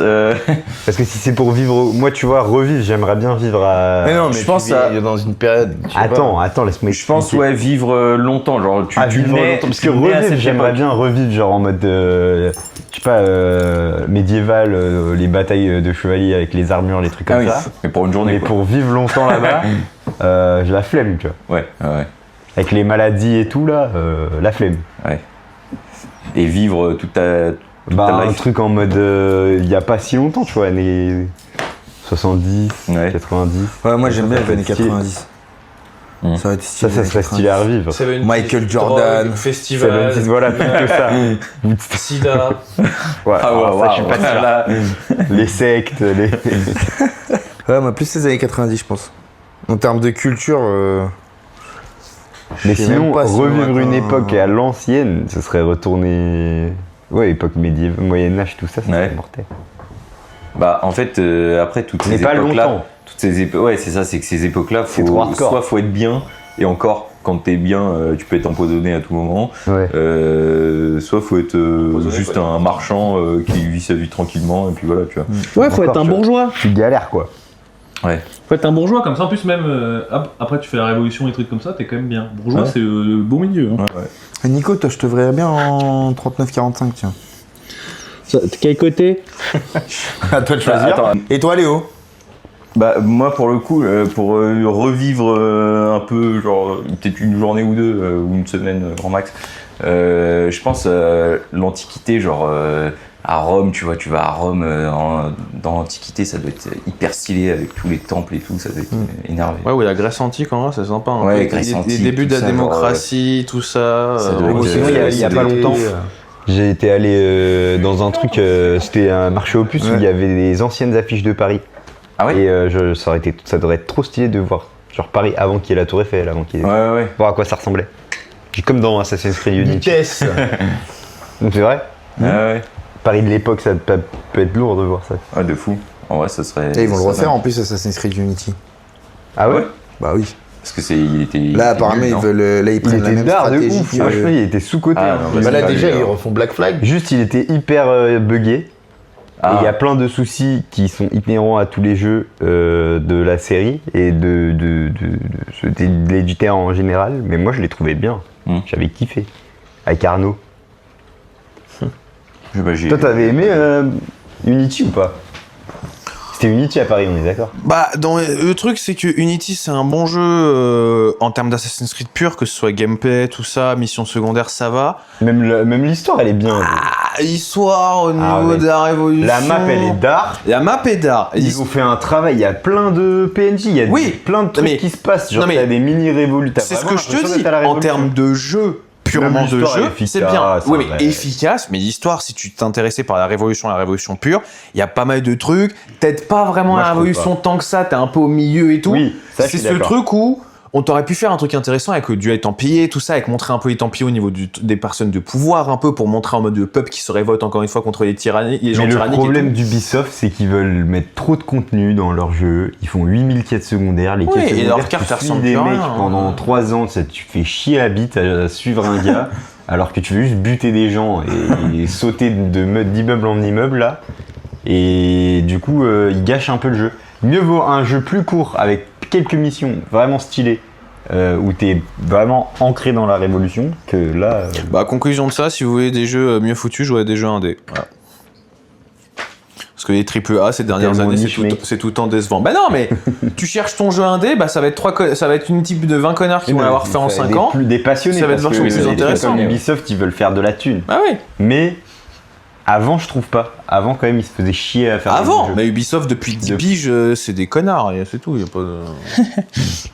Speaker 3: Parce que si c'est pour vivre, moi tu vois, revivre, j'aimerais bien vivre à.
Speaker 4: Mais non, mais
Speaker 2: je pense
Speaker 4: tu vis dans une période. je sais
Speaker 3: Attends, laisse-moi.
Speaker 2: Je pense
Speaker 3: expliquer.
Speaker 2: vivre longtemps, genre tu
Speaker 3: Vivre
Speaker 2: nais,
Speaker 3: longtemps, parce que
Speaker 2: tu nais à
Speaker 3: revivre,
Speaker 2: cette
Speaker 3: j'aimerais
Speaker 2: époque.
Speaker 3: bien revivre genre en mode, je sais pas, médiéval, les batailles de chevaliers avec les armures, les trucs
Speaker 2: Ah
Speaker 3: comme
Speaker 2: oui,
Speaker 3: ça.
Speaker 2: mais pour une journée
Speaker 3: Mais
Speaker 2: quoi.
Speaker 3: pour vivre longtemps là-bas, j'ai la flemme, tu vois.
Speaker 2: Ouais, ouais.
Speaker 3: Avec les maladies et tout là, la flemme.
Speaker 2: Et vivre toute ta
Speaker 3: Bah, un
Speaker 2: life.
Speaker 3: truc en mode, il y a pas si longtemps, tu vois, années 70,
Speaker 2: Ouais.
Speaker 3: 90.
Speaker 4: pas. Ouais, moi j'aime bien
Speaker 3: Ça
Speaker 4: les années
Speaker 3: serait stylé.
Speaker 4: 90.
Speaker 2: Mm.
Speaker 4: Ça aurait été stylé.
Speaker 3: Ça serait stylé à revivre.
Speaker 4: Michael Jordan.
Speaker 5: Festival,
Speaker 3: 76, voilà, plus que ça.
Speaker 5: Sida.
Speaker 3: Ouais,
Speaker 2: Ah ouais,
Speaker 3: alors ça, je suis
Speaker 2: waouh,
Speaker 3: pas sûr.
Speaker 2: là.
Speaker 3: Les sectes, les.
Speaker 4: Ouais, moi plus les années 90, je pense. En termes de culture.
Speaker 3: Mais
Speaker 4: je sais
Speaker 3: sinon,
Speaker 4: même pas si on
Speaker 3: revivre une
Speaker 4: atteint-
Speaker 3: époque à l'ancienne, ce serait retourner. Ouais, époque médiévale, Moyen-Âge, tout ça, ça serait
Speaker 2: Ouais.
Speaker 3: mortel.
Speaker 2: Bah en fait après toutes
Speaker 3: Mais
Speaker 2: ces
Speaker 3: pas
Speaker 2: époques-là,
Speaker 3: longtemps.
Speaker 2: ouais c'est ça, c'est que ces époques-là,
Speaker 3: C'est trop hardcore.
Speaker 2: soit faut être bien et encore quand t'es bien, tu peux être empoisonné à tout moment.
Speaker 3: Ouais.
Speaker 2: Soit faut être juste un marchand qui vit sa vie tranquillement et puis voilà tu vois.
Speaker 5: Ouais, faut
Speaker 3: Encore,
Speaker 5: être un
Speaker 3: tu vois.
Speaker 5: bourgeois.
Speaker 3: Tu galères, quoi.
Speaker 5: Faut être un bourgeois, comme ça en plus même après tu fais la révolution et trucs comme ça, t'es quand même bien. Bourgeois
Speaker 2: Ouais.
Speaker 5: c'est le beau milieu. Hein.
Speaker 4: Nico, toi, je te verrais bien en 39-45, tiens.
Speaker 5: Quel côté?
Speaker 4: À toi de choisir.
Speaker 2: Attends,
Speaker 4: Et toi, Léo?
Speaker 2: bah moi pour le coup pour revivre un peu genre peut-être une journée ou deux ou une semaine grand max, je pense l'Antiquité genre à Rome, tu vois, tu vas à Rome dans l'Antiquité, ça doit être hyper stylé avec tous les temples et tout, ça doit être énervé.
Speaker 1: Ouais, la Grèce antique, en vrai, c'est sympa. Hein.
Speaker 2: Ouais,
Speaker 1: Les-
Speaker 2: Grèce
Speaker 1: les
Speaker 2: antique,
Speaker 1: débuts de
Speaker 2: tout
Speaker 1: la
Speaker 2: ça, genre,
Speaker 1: démocratie, tout ça.
Speaker 2: ça doit être,
Speaker 3: Sinon, il y a pas longtemps, j'ai été allé dans un truc, c'était un marché aux puces où
Speaker 4: Ouais.
Speaker 3: il y avait des anciennes affiches de Paris.
Speaker 2: Ah ouais.
Speaker 3: Et ça devrait être trop stylé de voir. Genre Paris avant qu'il y ait la Tour Eiffel, avant qu'il y ait.
Speaker 2: Ouais.
Speaker 3: Voir à quoi ça ressemblait. Comme dans Assassin's Creed Unity.
Speaker 4: Vitesse.
Speaker 3: C'est vrai.
Speaker 2: Ouais.
Speaker 3: Paris de l'époque, ça peut être lourd de voir ça.
Speaker 2: Ouais, de fou. En vrai, ça serait.
Speaker 4: Et ils vont le
Speaker 2: ça
Speaker 4: refaire
Speaker 2: serait-
Speaker 4: en plus, Assassin's Creed Unity.
Speaker 3: Ah ouais,
Speaker 2: Ouais.
Speaker 4: Bah oui.
Speaker 2: Parce que il était. il
Speaker 4: Là,
Speaker 2: était
Speaker 4: apparemment,
Speaker 2: nul,
Speaker 4: ils
Speaker 2: non
Speaker 4: veulent. Là, ils
Speaker 3: il
Speaker 4: prennent la
Speaker 3: était
Speaker 4: même
Speaker 3: d'art de
Speaker 4: stratégie
Speaker 3: ouf.
Speaker 4: que-
Speaker 3: Franchement, il était sous-côté.
Speaker 2: Ah,
Speaker 3: hein.
Speaker 2: non,
Speaker 4: Bah
Speaker 2: c'est
Speaker 4: là,
Speaker 2: pas
Speaker 4: déjà,
Speaker 2: lui,
Speaker 4: ils
Speaker 2: alors.
Speaker 4: refont Black Flag.
Speaker 3: Juste, il était hyper buggé.
Speaker 2: Ah.
Speaker 3: Et il y a plein de soucis qui sont inhérents à tous les jeux de la série et de l'éditeur en général. Mais moi, je l'ai trouvé bien. J'avais kiffé. Avec Arnaud.
Speaker 2: Bah, j'ai-
Speaker 3: Toi, t'avais aimé Unity ou pas? C'était Unity à Paris, on est d'accord?
Speaker 1: Bah, le truc, c'est que Unity, c'est un bon jeu en termes d'Assassin's Creed pur, que ce soit gameplay, tout ça, mission secondaire, ça va.
Speaker 3: Même l'histoire, elle est bien.
Speaker 1: Ah, l'histoire au
Speaker 3: Ah
Speaker 1: niveau
Speaker 3: ouais.
Speaker 1: de la révolution.
Speaker 3: La map, elle est d'art.
Speaker 1: La map est d'art.
Speaker 3: Ils ont fait un travail, il y a plein de PNJ, il y a
Speaker 1: Oui.
Speaker 3: plein de trucs
Speaker 1: Mais-
Speaker 3: qui se passent. Genre,
Speaker 1: non, mais-
Speaker 3: t'as des mini-révolutions.
Speaker 1: C'est ce que je te dis. En termes de jeu, purement
Speaker 3: Même
Speaker 1: de
Speaker 3: l'histoire
Speaker 1: jeu,
Speaker 3: est efficace,
Speaker 1: c'est bien. Oui, mais
Speaker 3: ouais.
Speaker 1: efficace. Mais l'histoire, si tu t'intéressais par la révolution pure, il y a pas mal de trucs. Peut-être pas vraiment
Speaker 3: Moi,
Speaker 1: la
Speaker 3: je trouve
Speaker 1: révolution tant que ça. T'es un peu au milieu et tout.
Speaker 3: Oui, ça, je
Speaker 1: c'est
Speaker 3: suis
Speaker 1: ce
Speaker 3: d'accord.
Speaker 1: truc où on t'aurait pu faire un truc intéressant avec le duel Templier, tout ça, avec montrer un peu les Templiers au niveau des personnes de pouvoir, un peu pour montrer en mode de peuple qui se révolte encore une fois contre les tyrannies, les gens
Speaker 3: Mais le
Speaker 1: tyranniques.
Speaker 3: problème
Speaker 1: et tout.
Speaker 3: d'Ubisoft, c'est qu'ils veulent mettre trop de contenu dans leur jeu. Ils font 8000 quêtes secondaires. Les
Speaker 1: Oui,
Speaker 3: quêtes
Speaker 1: et
Speaker 3: secondaires,
Speaker 1: leurs cartes,
Speaker 3: tu
Speaker 1: elles
Speaker 3: suis
Speaker 1: ressemblent
Speaker 3: des
Speaker 1: plus à
Speaker 3: mecs
Speaker 1: rien, hein.
Speaker 3: pendant 3 ans, ça, tu fais chier la bite à suivre un gars, alors que tu veux juste buter des gens et sauter d'immeuble en immeuble, là. Et du coup, ils gâchent un peu le jeu. Mieux vaut un jeu plus court, avec quelques missions vraiment stylées, où t'es vraiment ancré dans la révolution, que là...
Speaker 1: Bah, conclusion de ça, si vous voulez des jeux mieux foutus, jouez à des jeux indés. Voilà. Parce que les AAA ces dernières
Speaker 3: Tellement
Speaker 1: années,
Speaker 3: niche, mec.
Speaker 1: c'est tout le temps décevant. Bah non, mais tu cherches ton jeu indé, bah ça va être une type de 20 connards qui vont l'avoir fait en 5 ans.
Speaker 3: Des passionnés,
Speaker 1: Ça va être
Speaker 3: parce
Speaker 1: vachement
Speaker 3: que
Speaker 1: plus
Speaker 3: les
Speaker 1: intéressant.
Speaker 3: trucs comme Ubisoft, ils veulent faire de la thune.
Speaker 1: Ah oui.
Speaker 3: Mais avant, je trouve pas. Avant, quand même, ils se faisaient chier à faire
Speaker 1: Avant,
Speaker 3: des jeux.
Speaker 1: mais Ubisoft depuis 10 piges, c'est des connards, et c'est tout. Y a pas de...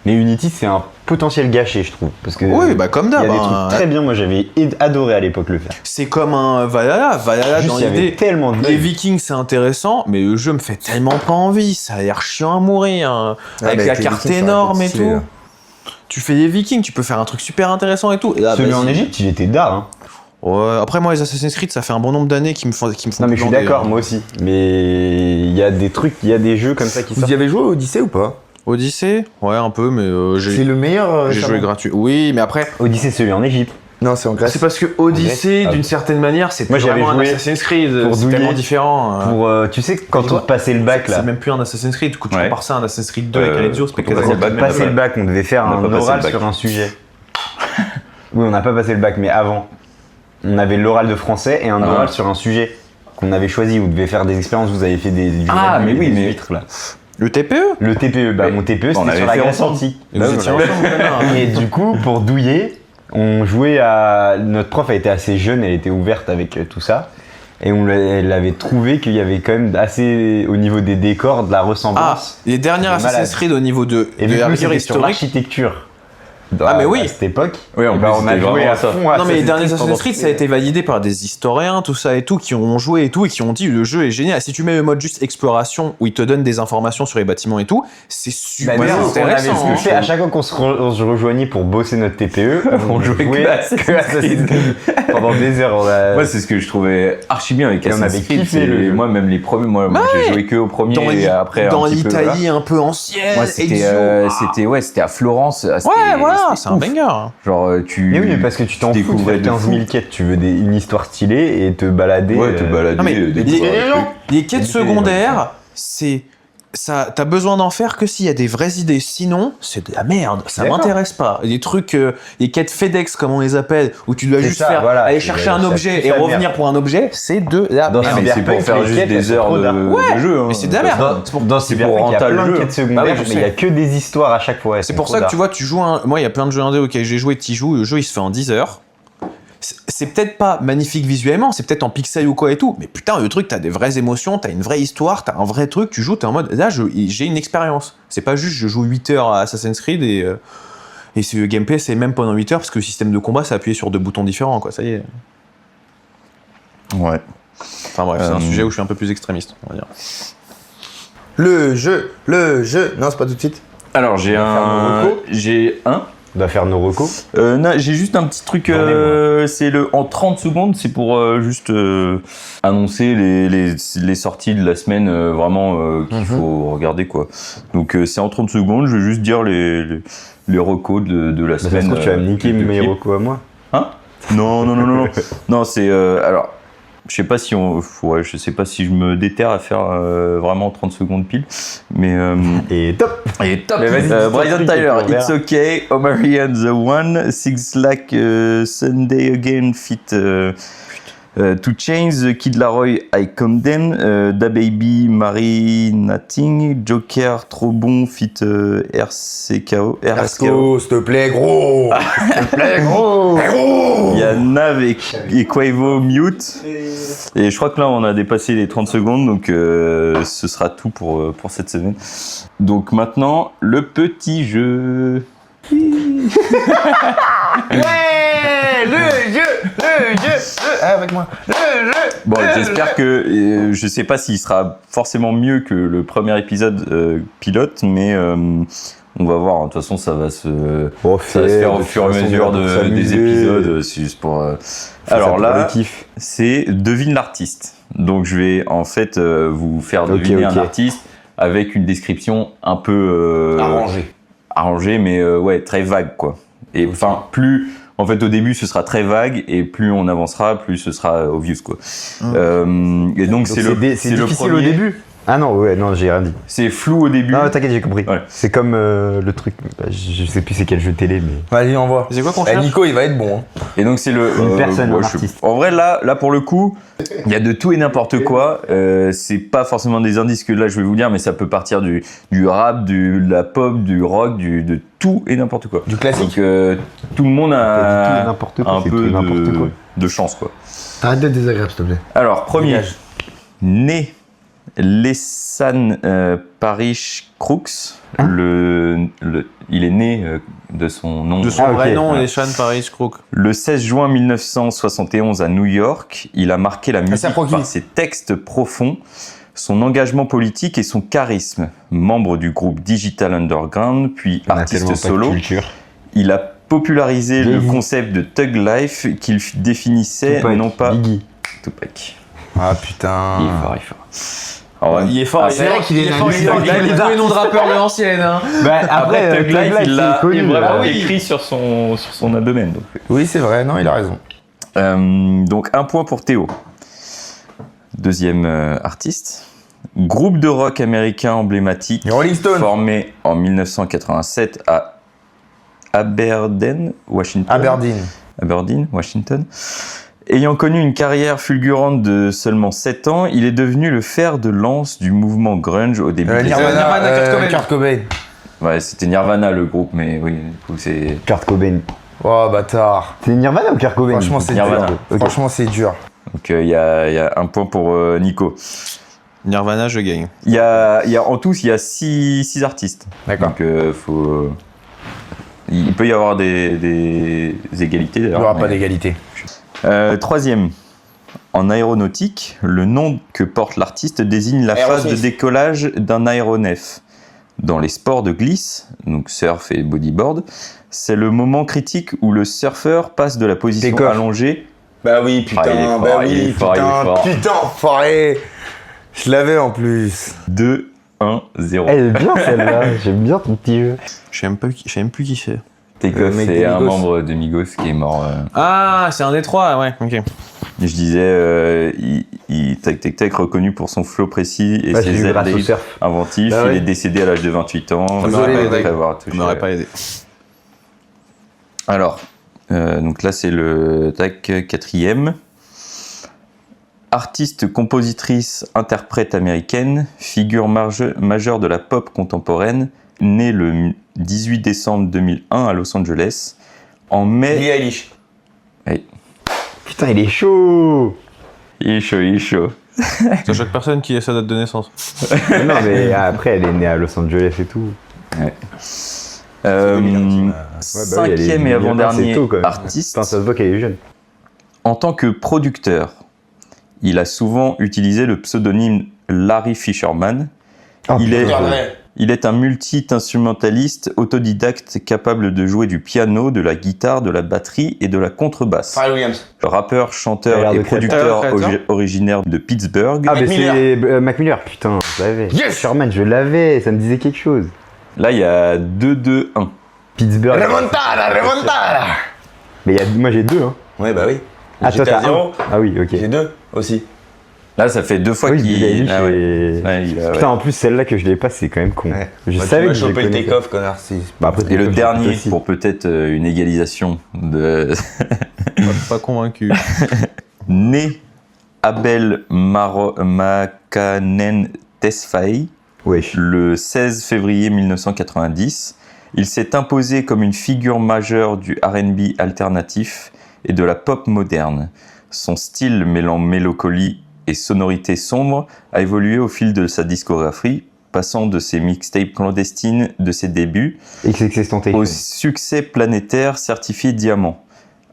Speaker 3: Mais Unity, c'est un potentiel gâché, je trouve. Parce que
Speaker 1: Oui, bah comme
Speaker 3: il y a
Speaker 1: d'hab.
Speaker 3: des
Speaker 1: hein.
Speaker 3: trucs très bien. Moi, j'avais adoré à l'époque le faire.
Speaker 1: C'est comme un Valhalla. Valhalla,
Speaker 3: Juste,
Speaker 1: dans
Speaker 3: il y avait
Speaker 1: l'idée.
Speaker 3: tellement de
Speaker 1: Les
Speaker 3: bugs.
Speaker 1: Vikings, c'est intéressant, mais le jeu me fait tellement pas envie. Ça a l'air chiant à mourir. Hein. Avec
Speaker 4: mais
Speaker 1: la
Speaker 4: avec les
Speaker 1: carte
Speaker 4: Vikings, ça aurait
Speaker 1: énorme
Speaker 4: été
Speaker 1: et
Speaker 4: stylé,
Speaker 1: tout.
Speaker 4: là.
Speaker 1: Tu fais les Vikings, tu peux faire un truc super intéressant et tout. Et là,
Speaker 3: Celui
Speaker 1: bah,
Speaker 3: en
Speaker 1: c'est-
Speaker 3: Égypte, il était d'art. Hein.
Speaker 1: Ouais, après, moi, les Assassin's Creed, ça fait un bon nombre d'années qui me font
Speaker 3: Non, mais je suis
Speaker 1: glander,
Speaker 3: d'accord,
Speaker 1: hein.
Speaker 3: moi aussi. Mais il y a des trucs, il y a des jeux comme ça qui
Speaker 4: Vous
Speaker 3: sortent.
Speaker 4: y avez joué au Odyssey ou pas?
Speaker 1: Odyssey, ouais, un peu, mais
Speaker 4: C'est
Speaker 1: j'ai
Speaker 4: le meilleur.
Speaker 1: joué gratuit. Oui, mais après,
Speaker 3: Odyssey, celui en Égypte.
Speaker 4: Non, c'est en Grèce.
Speaker 1: C'est parce que Odyssey, d'une certaine manière, c'est
Speaker 3: Moi, j'avais
Speaker 1: vraiment un
Speaker 3: joué
Speaker 1: Assassin's Creed.
Speaker 3: pour
Speaker 1: C'est
Speaker 3: douiller,
Speaker 1: tellement différent.
Speaker 3: Pour, tu sais, quand
Speaker 1: toi,
Speaker 3: on passait le bac là,
Speaker 1: C'est même plus un Assassin's Creed. Du coup, tu
Speaker 2: Ouais.
Speaker 1: compares ça à un Assassin's Creed 2 avec Alezio, c'est pas
Speaker 2: quand on
Speaker 1: quasiment
Speaker 2: passait le
Speaker 1: le
Speaker 2: bac,
Speaker 1: même
Speaker 3: passer le
Speaker 1: level.
Speaker 3: bac, on devait faire
Speaker 2: On n'a
Speaker 3: un
Speaker 2: pas passé
Speaker 3: oral
Speaker 2: le bac.
Speaker 3: sur un sujet. Oui, on n'a pas passé le bac, mais avant, on avait l'oral de français et un
Speaker 2: Ah.
Speaker 3: oral sur un sujet qu'on avait choisi. Vous devez faire des expériences, vous avez fait des
Speaker 2: Ah, mais oui,
Speaker 3: des
Speaker 2: mais-
Speaker 3: huîtres, là.
Speaker 1: Le TPE
Speaker 3: Le TPE, bah
Speaker 2: Mais-
Speaker 3: mon TPE
Speaker 2: on
Speaker 3: c'était
Speaker 2: avait
Speaker 3: sur la
Speaker 2: fait
Speaker 3: Grèce
Speaker 2: ensemble.
Speaker 3: antique.
Speaker 1: Et vous étiez ensemble, connard.
Speaker 3: Et du coup, pour douiller, on jouait à. Notre prof elle était assez jeune, elle était ouverte avec tout ça. Et elle avait trouvé qu'il y avait quand même assez, au niveau des décors, de la
Speaker 1: Ah,
Speaker 3: ressemblance.
Speaker 1: les dernières
Speaker 3: de malade.
Speaker 1: Assassin's Creed au niveau de
Speaker 3: Et
Speaker 1: de
Speaker 3: du
Speaker 1: la
Speaker 3: coup,
Speaker 1: rigueur
Speaker 3: c'était sur
Speaker 1: historique.
Speaker 3: l'architecture.
Speaker 1: Ah, mais oui.
Speaker 3: À cette époque,
Speaker 2: Oui, en
Speaker 3: et bah,
Speaker 2: plus,
Speaker 3: on a
Speaker 2: c'était
Speaker 3: joué
Speaker 2: vraiment
Speaker 3: à
Speaker 2: ça.
Speaker 3: fond à
Speaker 1: Non, mais les derniers
Speaker 3: Creed
Speaker 1: Assassin's Creed, ça a été validé par des historiens, tout ça et tout, qui ont joué et tout, et qui ont dit le jeu est génial. Si tu mets le mode juste exploration, où il te donne des informations sur les bâtiments et tout, c'est
Speaker 3: Bah,
Speaker 1: super
Speaker 3: d'ailleurs, on avait
Speaker 1: intéressant.
Speaker 3: ce que fait
Speaker 1: hein.
Speaker 3: à chaque fois qu'on on se rejoignait pour bosser notre TPE, on jouait
Speaker 2: que à Assassin's
Speaker 3: que à Assassin's Creed. Pendant des heures. On a...
Speaker 2: Moi, c'est ce que je trouvais archi bien avec
Speaker 3: Et on
Speaker 2: Assassin's
Speaker 3: avait
Speaker 2: Creed.
Speaker 3: kiffé
Speaker 2: c'est-
Speaker 3: le jeu.
Speaker 2: Moi, même les premiers, moi j'ai joué que au premier
Speaker 1: Dans
Speaker 2: et
Speaker 1: l'I-
Speaker 2: après
Speaker 1: dans
Speaker 2: un petit peu,
Speaker 1: l'Italie un peu ancienne,
Speaker 2: Moi, c'était
Speaker 1: Ezio.
Speaker 2: c'était à Florence. Ah, c'était-
Speaker 1: Ouais, voilà,
Speaker 2: c'était
Speaker 1: c'est un
Speaker 2: ouf.
Speaker 1: banger.
Speaker 2: Genre, tu.
Speaker 3: Mais oui, mais parce que tu t'en fous de
Speaker 2: découvrais
Speaker 3: faire
Speaker 2: de
Speaker 3: 15 000
Speaker 2: fou.
Speaker 3: quêtes, tu veux une histoire stylée et te balader.
Speaker 2: Ouais, te balader.
Speaker 1: Non, mais
Speaker 2: découvrir des trucs.
Speaker 1: Les quêtes
Speaker 3: Et
Speaker 1: secondaires, c'est. Ça, t'as besoin d'en faire que s'il y a des vraies idées. Sinon, c'est de la merde. Ça
Speaker 3: D'accord.
Speaker 1: m'intéresse pas. Les trucs, les quêtes FedEx, comme on les appelle, où tu dois
Speaker 3: C'est
Speaker 1: juste
Speaker 3: ça,
Speaker 1: faire,
Speaker 3: voilà.
Speaker 1: aller
Speaker 3: Tu
Speaker 1: chercher
Speaker 3: vas-
Speaker 1: un
Speaker 3: ça
Speaker 1: objet
Speaker 3: pue
Speaker 1: et
Speaker 3: la
Speaker 1: revenir
Speaker 3: merde.
Speaker 1: pour un objet, c'est de la
Speaker 3: Dans
Speaker 1: merde.
Speaker 2: Ah, mais c'est pour
Speaker 3: Cyberpunk,
Speaker 2: faire
Speaker 3: les
Speaker 2: juste
Speaker 3: quêtes, elles
Speaker 2: des
Speaker 3: sont
Speaker 2: heures
Speaker 3: trop d'art.
Speaker 2: de jeu. hein.
Speaker 1: mais c'est de la merde.
Speaker 3: Dans Cyberpunk, il y a
Speaker 2: rentable
Speaker 3: plein
Speaker 2: le
Speaker 3: de
Speaker 2: jeu.
Speaker 3: quêtes secondaires,
Speaker 1: Bah oui, je
Speaker 3: mais il y a
Speaker 1: sais.
Speaker 3: que des histoires à chaque fois.
Speaker 1: C'est pour ça que tu vois, tu joues moi, il y a plein de jeux indés auxquels j'ai joué, t'y joues, le jeu il se fait en 10 heures. C'est peut-être pas magnifique visuellement, c'est peut-être en pixel ou quoi et tout, mais putain, le truc, t'as des vraies émotions, t'as une vraie histoire, t'as un vrai truc, tu joues, t'es en mode, là, j'ai une expérience. C'est pas juste, je joue 8 heures à Assassin's Creed et le gameplay, c'est même pendant 8 heures, parce que le système de combat, c'est appuyé sur 2 boutons différents, quoi, ça y est.
Speaker 2: Ouais.
Speaker 1: Enfin bref, c'est un sujet où je suis un peu plus extrémiste, on va dire.
Speaker 4: Le jeu. Non, c'est pas tout de suite.
Speaker 2: Alors, j'ai
Speaker 3: faire nos recos.
Speaker 2: J'ai un.
Speaker 3: On doit faire nos recos.
Speaker 2: Non, j'ai juste un petit truc,
Speaker 3: J'en ai,
Speaker 2: c'est en 30 secondes, c'est pour juste annoncer les sorties de la semaine vraiment qu'il faut regarder quoi. Donc c'est en 30 secondes, je vais juste dire les recos de la
Speaker 3: Ça se
Speaker 2: semaine.
Speaker 3: trouve, tu vas me niquer
Speaker 2: de
Speaker 3: mes
Speaker 2: clips.
Speaker 3: recos à moi.
Speaker 2: Non. Non, c'est alors je sais pas si je sais pas si je me déterre à faire vraiment 30 secondes pile, mais
Speaker 3: Et top.
Speaker 2: et top.
Speaker 3: Mais vas-y, dis ton
Speaker 2: Bryson
Speaker 3: truc,
Speaker 2: Tyler,
Speaker 3: et puis on
Speaker 2: It's Okay, Omari and the One, Six Like Sunday Again Fit To Change, Kid Laroi, I Condemn, Da Baby, Marie Nothing, Joker, Trop Bon, Fit RSKO.
Speaker 4: Erasco, s'il te plaît, gros.
Speaker 2: Il y a Nav et Quavo Mute. Et je crois que là, on a dépassé les 30 secondes, donc ce sera tout pour cette semaine. Donc maintenant, le petit jeu.
Speaker 4: Avec moi.
Speaker 2: Bon, j'espère que... je sais pas s'il sera forcément mieux que le premier épisode pilote, mais on va voir. De toute façon, ça va se faire au fur et à mesure des épisodes. C'est juste pour... Alors là, c'est devine l'artiste. Donc je vais en fait vous faire deviner un artiste avec une description un peu arrangée, mais ouais, très vague quoi. Et enfin plus en fait au début ce sera très vague et plus on avancera plus ce sera obvious quoi. Et donc c'est le
Speaker 3: difficile
Speaker 2: premier.
Speaker 3: au début. Ah non, ouais, non, j'ai rien dit.
Speaker 2: C'est flou au début.
Speaker 3: Non, t'inquiète, j'ai compris.
Speaker 2: Ouais.
Speaker 3: C'est comme le truc. Bah, je sais plus c'est quel jeu télé, mais.
Speaker 4: Vas-y, on voit.
Speaker 1: C'est quoi qu'on
Speaker 4: Eh,
Speaker 1: cherche
Speaker 4: Nico, il va être bon. Hein.
Speaker 2: Et donc c'est
Speaker 3: Une personne, un
Speaker 2: je-
Speaker 3: artiste.
Speaker 2: En vrai là pour le coup, il y a de tout et n'importe quoi. C'est pas forcément des indices que là je vais vous dire, mais ça peut partir du rap, de la pop, du rock, de tout et n'importe quoi.
Speaker 4: Du classique.
Speaker 2: Donc tout le monde
Speaker 3: Pas du tout et
Speaker 2: a
Speaker 3: n'importe quoi,
Speaker 2: un
Speaker 3: c'est
Speaker 2: peu
Speaker 3: tout et n'importe quoi.
Speaker 2: de chance quoi.
Speaker 4: Arrête d'être désagréable, s'il te plaît.
Speaker 2: Alors premier,
Speaker 4: Dégage.
Speaker 2: né Lessan Parish Crooks.
Speaker 3: Hein
Speaker 2: Il est né de son nom.
Speaker 1: De son
Speaker 3: Ah, ok.
Speaker 1: vrai nom,
Speaker 2: Ouais.
Speaker 1: les Sean Paris Crook.
Speaker 2: Le 16 juin 1971 à New York, il a marqué la musique
Speaker 4: apprend qui
Speaker 2: par ses textes profonds, son engagement politique et son charisme. Membre du groupe Digital Underground, puis
Speaker 3: On a
Speaker 2: artiste
Speaker 3: tellement pas de
Speaker 2: solo,
Speaker 3: culture.
Speaker 2: il a popularisé le
Speaker 3: Biggie.
Speaker 2: concept de Thug Life qu'il définissait
Speaker 3: Tupac,
Speaker 2: non pas...
Speaker 3: Biggie.
Speaker 2: Tupac.
Speaker 4: Ah putain.
Speaker 2: Il est fort, il est fort. Alors,
Speaker 1: Il est fort,
Speaker 4: c'est vrai qu'il est
Speaker 1: fort, il a tous les noms de rappeurs de l'ancienne. Hein.
Speaker 3: Bah,
Speaker 2: après, Thug Life, il l'a
Speaker 3: connu,
Speaker 2: vraiment
Speaker 1: oui.
Speaker 2: écrit sur son abdomen. Donc.
Speaker 4: Oui, c'est vrai, non, il a raison.
Speaker 2: Donc, un point pour Théo. Deuxième artiste. Groupe de rock américain emblématique,
Speaker 4: Les Rolling Stones.
Speaker 2: formé en 1987 à Aberdeen, Washington. Aberdeen, Washington. Ayant connu une carrière fulgurante de seulement 7 ans, il est devenu le fer de lance du mouvement grunge au début des années.
Speaker 1: Nirvana,
Speaker 4: Kurt Cobain.
Speaker 2: Ouais, c'était Nirvana le groupe, mais oui, du coup, c'est...
Speaker 3: Kurt Cobain.
Speaker 4: Oh, bâtard.
Speaker 3: C'est Nirvana ou Kurt Cobain?
Speaker 4: Franchement, c'est
Speaker 2: Nirvana.
Speaker 4: dur.
Speaker 3: Ok.
Speaker 4: Franchement, c'est dur.
Speaker 2: Donc il y a un point pour Nico.
Speaker 1: Nirvana, je gagne.
Speaker 2: En tout, il y a 6 artistes.
Speaker 4: D'accord.
Speaker 2: Donc il peut y avoir des égalités
Speaker 4: Il n'y
Speaker 2: d'ailleurs.
Speaker 4: aura
Speaker 2: mais-
Speaker 4: pas d'égalité.
Speaker 2: Troisième. En aéronautique, le nom que porte l'artiste désigne la phase de décollage d'un aéronef. Dans les sports de glisse, donc surf et bodyboard, c'est le moment critique où le surfeur passe de la position
Speaker 4: Take off.
Speaker 2: allongée.
Speaker 4: Bah oui, putain,
Speaker 2: il est fort,
Speaker 4: bah
Speaker 2: il
Speaker 4: oui,
Speaker 2: est fort, il est fort.
Speaker 4: putain, enfoiré. Je l'avais en plus.
Speaker 2: 2, 1, 0.
Speaker 3: Elle est bien celle-là, j'aime bien ton petit jeu.
Speaker 1: Je sais même plus qui c'est.
Speaker 2: Takeoff,
Speaker 4: mec
Speaker 2: c'est
Speaker 4: des
Speaker 2: un
Speaker 4: Migos.
Speaker 2: membre de Migos qui est mort.
Speaker 1: Ah, c'est un des trois, ouais, ok.
Speaker 2: Je disais, Tac reconnu pour son flow précis et
Speaker 3: Ouais,
Speaker 2: ses
Speaker 3: j'ai vu grâce au
Speaker 2: ailes
Speaker 3: surf.
Speaker 2: inventifs.
Speaker 3: Bah
Speaker 2: Il
Speaker 3: ouais.
Speaker 2: est décédé à l'âge de 28 ans.
Speaker 1: m'aurait pas
Speaker 2: après
Speaker 1: aidé.
Speaker 2: avoir touché-
Speaker 1: Ça m'aurait pas aidé.
Speaker 2: Alors, donc là, c'est le quatrième. Artiste, compositrice, interprète américaine, figure majeure de la pop contemporaine, née le 18 décembre 2001 à Los Angeles. En mai...
Speaker 4: Billie Eilish.
Speaker 3: Putain, il est chaud.
Speaker 2: Il est chaud.
Speaker 1: Ça choque personne qui ait sa date de naissance.
Speaker 3: Mais non, mais après, elle est née à Los Angeles et tout.
Speaker 2: Cinquième et avant-dernier artiste.
Speaker 3: Putain, ça se voit qu'elle est jeune.
Speaker 2: En tant que producteur, il a souvent utilisé le pseudonyme Larry Fisherman.
Speaker 3: Ah,
Speaker 2: Il est un multi-instrumentaliste autodidacte capable de jouer du piano, de la guitare, de la batterie et de la contrebasse.
Speaker 4: Pharrell Williams.
Speaker 2: Rappeur,
Speaker 3: Il a
Speaker 2: chanteur
Speaker 3: l'air
Speaker 2: et
Speaker 3: de
Speaker 2: producteur
Speaker 1: créateur.
Speaker 2: originaire de Pittsburgh.
Speaker 3: Ah, mais
Speaker 4: Miller.
Speaker 3: c'est Mac Miller, putain, je l'avais.
Speaker 4: Yes.
Speaker 3: Sherman, je l'avais, ça me disait quelque chose.
Speaker 2: Là, il y a 2-2-1.
Speaker 3: Pittsburgh.
Speaker 4: Remontada.
Speaker 3: Mais moi j'ai 2, hein.
Speaker 4: Ouais, bah oui.
Speaker 3: Ah, toi
Speaker 4: J'étais à
Speaker 3: t'as 1.
Speaker 4: zéro.
Speaker 3: Ah oui, ok.
Speaker 4: J'ai 2 aussi.
Speaker 2: Là, ça fait 2 fois
Speaker 3: Oui,
Speaker 2: qu'il...
Speaker 3: Billie Eilish
Speaker 2: Ah ouais.
Speaker 3: et-
Speaker 2: Ouais, il a- ouais.
Speaker 3: Putain, en plus, celle-là que je l'ai pas, c'est quand même con.
Speaker 4: Ouais.
Speaker 3: Je
Speaker 4: Bah,
Speaker 3: savais
Speaker 4: tu
Speaker 3: que je
Speaker 4: vas
Speaker 3: les
Speaker 4: choper le
Speaker 3: connaissais.
Speaker 4: take-off, connard.
Speaker 3: Bah, après,
Speaker 2: Et le
Speaker 3: take-off,
Speaker 2: dernier,
Speaker 3: aussi.
Speaker 2: pour peut-être une égalisation de...
Speaker 1: Pas convaincu.
Speaker 2: Né Abel Makanen Tesfaye
Speaker 3: Wesh.
Speaker 2: le 16 février 1990, il s'est imposé comme une figure majeure du R&B alternatif et de la pop moderne. Son style mêlant mélancolie et sonorité sombre a évolué au fil de sa discographie, passant de ses mixtapes clandestines de ses débuts
Speaker 3: XXXTentacion.
Speaker 2: au succès planétaire certifié diamant.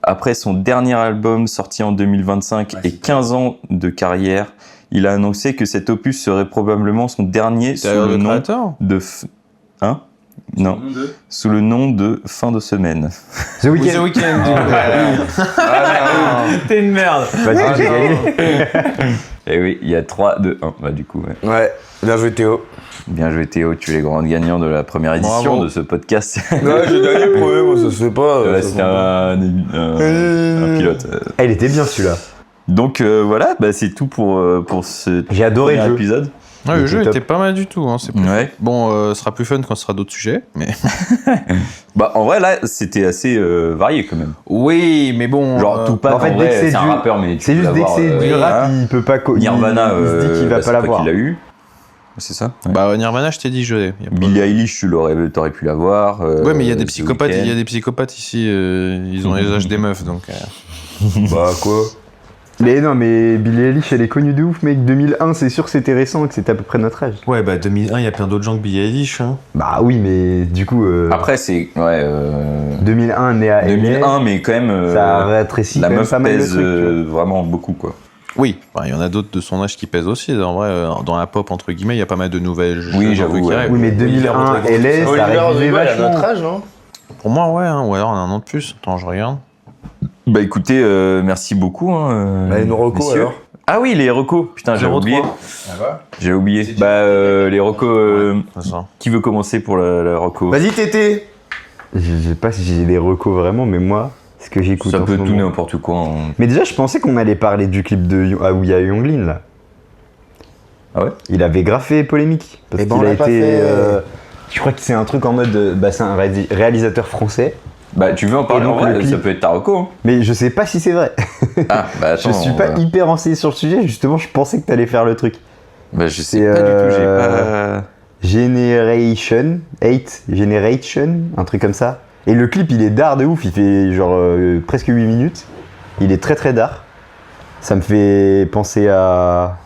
Speaker 2: Après son dernier album sorti en 2025 et 15 ans de carrière, il a annoncé que cet opus serait probablement son dernier sous
Speaker 1: Derrière
Speaker 2: le
Speaker 1: le
Speaker 2: nom
Speaker 1: créateur.
Speaker 2: de... Hein? Non, sous le nom de Fin de semaine.
Speaker 3: The
Speaker 1: Oui, The
Speaker 3: Weeknd.
Speaker 1: Weeknd. T'es une merde.
Speaker 3: Vas-y, j'ai gagné.
Speaker 2: Et oui, il y a 3-2-1, bah du coup. Ouais.
Speaker 4: Ouais, bien joué Théo.
Speaker 2: Bien joué Théo, tu es le grand gagnant de la première édition
Speaker 1: Bravo.
Speaker 2: de ce podcast.
Speaker 4: Ouais, j'ai gagné le premier, moi ça se fait pas.
Speaker 2: Ouais,
Speaker 4: ça
Speaker 2: c'était
Speaker 4: se fait pas.
Speaker 2: un pilote.
Speaker 3: Ah, il était bien celui-là.
Speaker 2: Donc voilà, bah, c'est tout pour ce
Speaker 3: J'ai adoré
Speaker 2: premier
Speaker 3: le jeu.
Speaker 2: épisode.
Speaker 1: Ouais, le
Speaker 3: Il
Speaker 1: jeu
Speaker 3: était top.
Speaker 1: était pas mal du tout. Hein. C'est plus-
Speaker 2: Ouais.
Speaker 1: Bon, ce sera plus fun quand ce sera d'autres sujets. Mais...
Speaker 2: Bah en vrai là, c'était assez varié quand même.
Speaker 1: Oui, mais bon.
Speaker 2: Genre Tupac,
Speaker 3: en fait,
Speaker 2: en
Speaker 3: dès que
Speaker 2: vrai,
Speaker 3: c'est
Speaker 2: c'est un
Speaker 3: du-
Speaker 2: rappeur, mais tu
Speaker 3: C'est
Speaker 2: peux
Speaker 3: juste dès que
Speaker 2: l'avoir,
Speaker 3: c'est du
Speaker 1: oui,
Speaker 3: rap,
Speaker 2: hein.
Speaker 3: il peut pas.
Speaker 2: Nirvana,
Speaker 3: il se dit qu'il va
Speaker 2: bah,
Speaker 3: pas
Speaker 2: c'est
Speaker 3: l'avoir.
Speaker 2: toi qui l'a eu. C'est ça. Ouais.
Speaker 1: Bah, Nirvana, je t'ai dit, je l'ai. Y a pas-
Speaker 2: Billie Eilish, t'aurais pu l'avoir.
Speaker 1: Ouais, mais il y a des
Speaker 2: The
Speaker 1: psychopathes,
Speaker 2: Weeknd.
Speaker 1: il y a des psychopathes ici, ils ont les âges des meufs, donc...
Speaker 4: Bah quoi?
Speaker 3: Mais non, mais Billie Eilish, elle est connue de ouf, mec. 2001, c'est sûr que c'était récent et que c'était à peu près notre âge.
Speaker 1: Ouais, bah 2001, il y a plein d'autres gens que Billie Eilish. Hein.
Speaker 3: Bah oui, mais du coup,
Speaker 2: Après, c'est. Ouais.
Speaker 3: 2001, né à LA,
Speaker 2: 2001, mais quand même.
Speaker 3: ça rétrécit
Speaker 2: la
Speaker 3: quand même
Speaker 2: meuf
Speaker 3: pas mal le
Speaker 2: pèse
Speaker 3: truc. tu vois.
Speaker 2: vraiment beaucoup, quoi.
Speaker 1: Oui, bah, il y en a d'autres de son âge qui pèsent aussi. En vrai, dans la pop, entre guillemets, il y a pas mal de nouvelles
Speaker 2: Oui,
Speaker 1: jeunes
Speaker 2: j'avoue,
Speaker 1: qui
Speaker 2: ouais.
Speaker 1: arrivent.
Speaker 3: Oui, mais 2001, LA, ça
Speaker 4: Oliver
Speaker 3: révisait
Speaker 4: Rodrigo, il a
Speaker 3: vachement.
Speaker 4: notre âge, non?
Speaker 1: Pour moi, ouais, hein, ou alors on a un an de plus. Attends, je regarde.
Speaker 2: Bah écoutez, merci beaucoup. Hein,
Speaker 4: Bah, nos recos
Speaker 2: messieurs.
Speaker 4: alors.
Speaker 2: Ah oui, les recos. Putain, j'ai
Speaker 1: 0,3.
Speaker 2: oublié. J'ai oublié.
Speaker 4: C'est
Speaker 2: Les recos.
Speaker 1: C'est ça.
Speaker 2: Qui veut commencer pour la reco?
Speaker 4: Vas-y, Tété.
Speaker 3: Je sais pas si j'ai des recos vraiment, mais moi, ce que j'écoute
Speaker 2: Ça
Speaker 3: en
Speaker 2: peut
Speaker 3: ce
Speaker 2: tout
Speaker 3: moment-
Speaker 2: n'importe quoi.
Speaker 3: Mais déjà, je pensais qu'on allait parler du clip où il y a Younglin là.
Speaker 2: Ah ouais?
Speaker 3: Il avait grave fait polémique. Parce
Speaker 4: Eh ben,
Speaker 3: qu'il
Speaker 4: on
Speaker 3: a
Speaker 4: l'a pas
Speaker 3: été.
Speaker 4: fait.
Speaker 3: Je crois que c'est un truc en mode. C'est un réalisateur français.
Speaker 2: Bah, tu veux en parler
Speaker 3: Et
Speaker 2: en
Speaker 3: donc,
Speaker 2: vrai?
Speaker 3: le clip.
Speaker 2: Ça peut être ta reco. Hein.
Speaker 3: Mais je sais pas si c'est vrai.
Speaker 2: Ah, bah attends.
Speaker 3: Je suis pas hyper renseigné sur le sujet. Justement, je pensais que t'allais faire le truc.
Speaker 2: Bah, je sais
Speaker 3: C'est,
Speaker 2: pas du tout. J'ai pas.
Speaker 3: Generation, un truc comme ça. Et le clip, il est d'art de ouf. Il fait genre presque 8 minutes. Il est très très d'art. Ça me fait penser à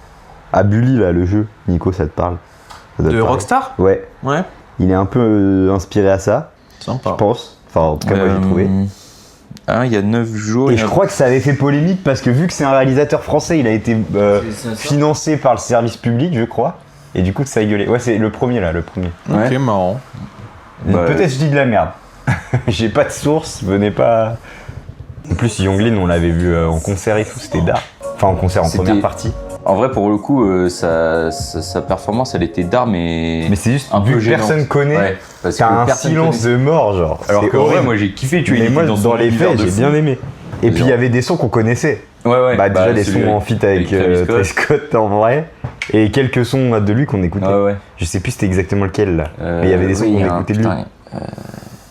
Speaker 3: Bully, là, le jeu. Nico, ça te parle? Ça doit te
Speaker 1: De
Speaker 3: parler.
Speaker 1: Rockstar?
Speaker 3: Ouais.
Speaker 1: Ouais.
Speaker 3: Il est un peu inspiré à ça,
Speaker 1: Sympa.
Speaker 3: je pense. Enfin, en tout cas, moi, j'ai trouvé.
Speaker 2: Ah, il y a 9 jours.
Speaker 3: Et
Speaker 2: il y a-
Speaker 3: je crois que ça avait fait polémique parce que vu que c'est un réalisateur français, il a été financé par le service public, je crois. Et du coup, ça a gueulé. Ouais, c'est le premier là, le premier.
Speaker 2: Ouais.
Speaker 1: Ok, marrant.
Speaker 2: Bah,
Speaker 3: Peut-être je dis de la merde. J'ai pas de source, venez pas. En plus, Younglin, on l'avait vu en concert et tout, c'était d'art. Enfin, en concert, en
Speaker 2: C'était-
Speaker 3: première partie.
Speaker 2: En vrai, pour le coup, sa performance, elle était d'art, mais.
Speaker 3: Mais c'est juste,
Speaker 2: un
Speaker 3: vu
Speaker 2: peu
Speaker 3: que
Speaker 2: gênante.
Speaker 3: personne connaît,
Speaker 2: Ouais, parce
Speaker 3: t'as
Speaker 2: que
Speaker 3: un
Speaker 2: personne
Speaker 3: silence
Speaker 2: connaît.
Speaker 3: de mort, genre.
Speaker 2: Alors
Speaker 3: C'est
Speaker 2: qu'en vrai,
Speaker 3: horrible.
Speaker 2: moi j'ai kiffé, tu vois.
Speaker 3: Mais
Speaker 2: il
Speaker 3: moi,
Speaker 2: était
Speaker 3: dans
Speaker 2: son
Speaker 3: les
Speaker 2: univers
Speaker 3: faits,
Speaker 2: de
Speaker 3: j'ai
Speaker 2: fou.
Speaker 3: bien aimé. Et puis, il y avait des sons qu'on connaissait.
Speaker 2: Ouais, ouais.
Speaker 3: Bah, déjà, les
Speaker 2: celui
Speaker 3: sons en feat avec
Speaker 2: Travis
Speaker 3: Travis Scott en vrai. Et quelques sons de lui qu'on écoutait.
Speaker 2: Ouais, ouais.
Speaker 3: Je sais plus c'était exactement lequel là. Mais il y avait des sons
Speaker 2: oui,
Speaker 3: qu'on
Speaker 2: il y a un-
Speaker 3: écoutait de lui.
Speaker 2: putain,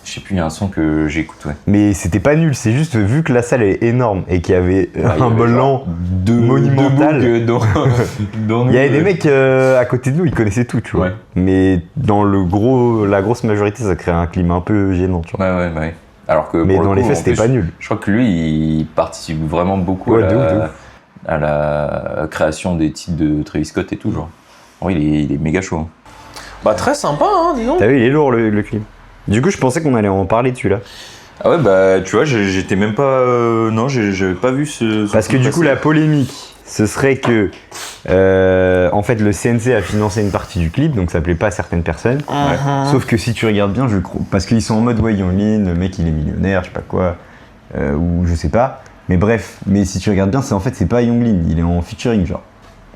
Speaker 2: je sais plus, il y a un son que j'écoute, ouais.
Speaker 3: Mais c'était pas nul, c'est juste vu que la salle est énorme et qu'il y avait
Speaker 2: il y
Speaker 3: un
Speaker 2: avait
Speaker 3: blanc monumental.
Speaker 2: Dans
Speaker 3: Il y avait des mecs à côté de nous, ils connaissaient tout, tu vois.
Speaker 2: Ouais.
Speaker 3: Mais dans la grosse majorité, ça crée un climat un peu gênant, tu vois.
Speaker 2: Ouais, ouais, ouais. Alors que
Speaker 3: Mais
Speaker 2: pour le
Speaker 3: dans
Speaker 2: coup,
Speaker 3: les faits,
Speaker 2: en
Speaker 3: c'était
Speaker 2: plus,
Speaker 3: pas nul.
Speaker 2: Je crois que lui, il participe vraiment beaucoup
Speaker 3: Ouais,
Speaker 2: à,
Speaker 3: de ouf, de ouf.
Speaker 2: à la création des titres de Travis Scott et tout, genre. En vrai, il est méga chaud. Hein.
Speaker 1: Bah, très sympa, hein, dis donc.
Speaker 3: T'as vu, il est lourd le clip. Du coup, je pensais qu'on allait en parler dessus là.
Speaker 2: Ah ouais, bah, tu vois, j'étais même pas. Non, j'avais pas vu ce.
Speaker 3: Parce que du coup, la polémique, ce serait que. En fait, le CNC a financé une partie du clip, donc ça plaît pas à certaines personnes. Sauf que si tu regardes bien, je crois. Parce qu'ils sont en mode, ouais, Younglin, le mec il est millionnaire, je sais pas quoi. Ou je sais pas. Mais bref, mais si tu regardes bien, c'est pas Younglin, il est en featuring, genre.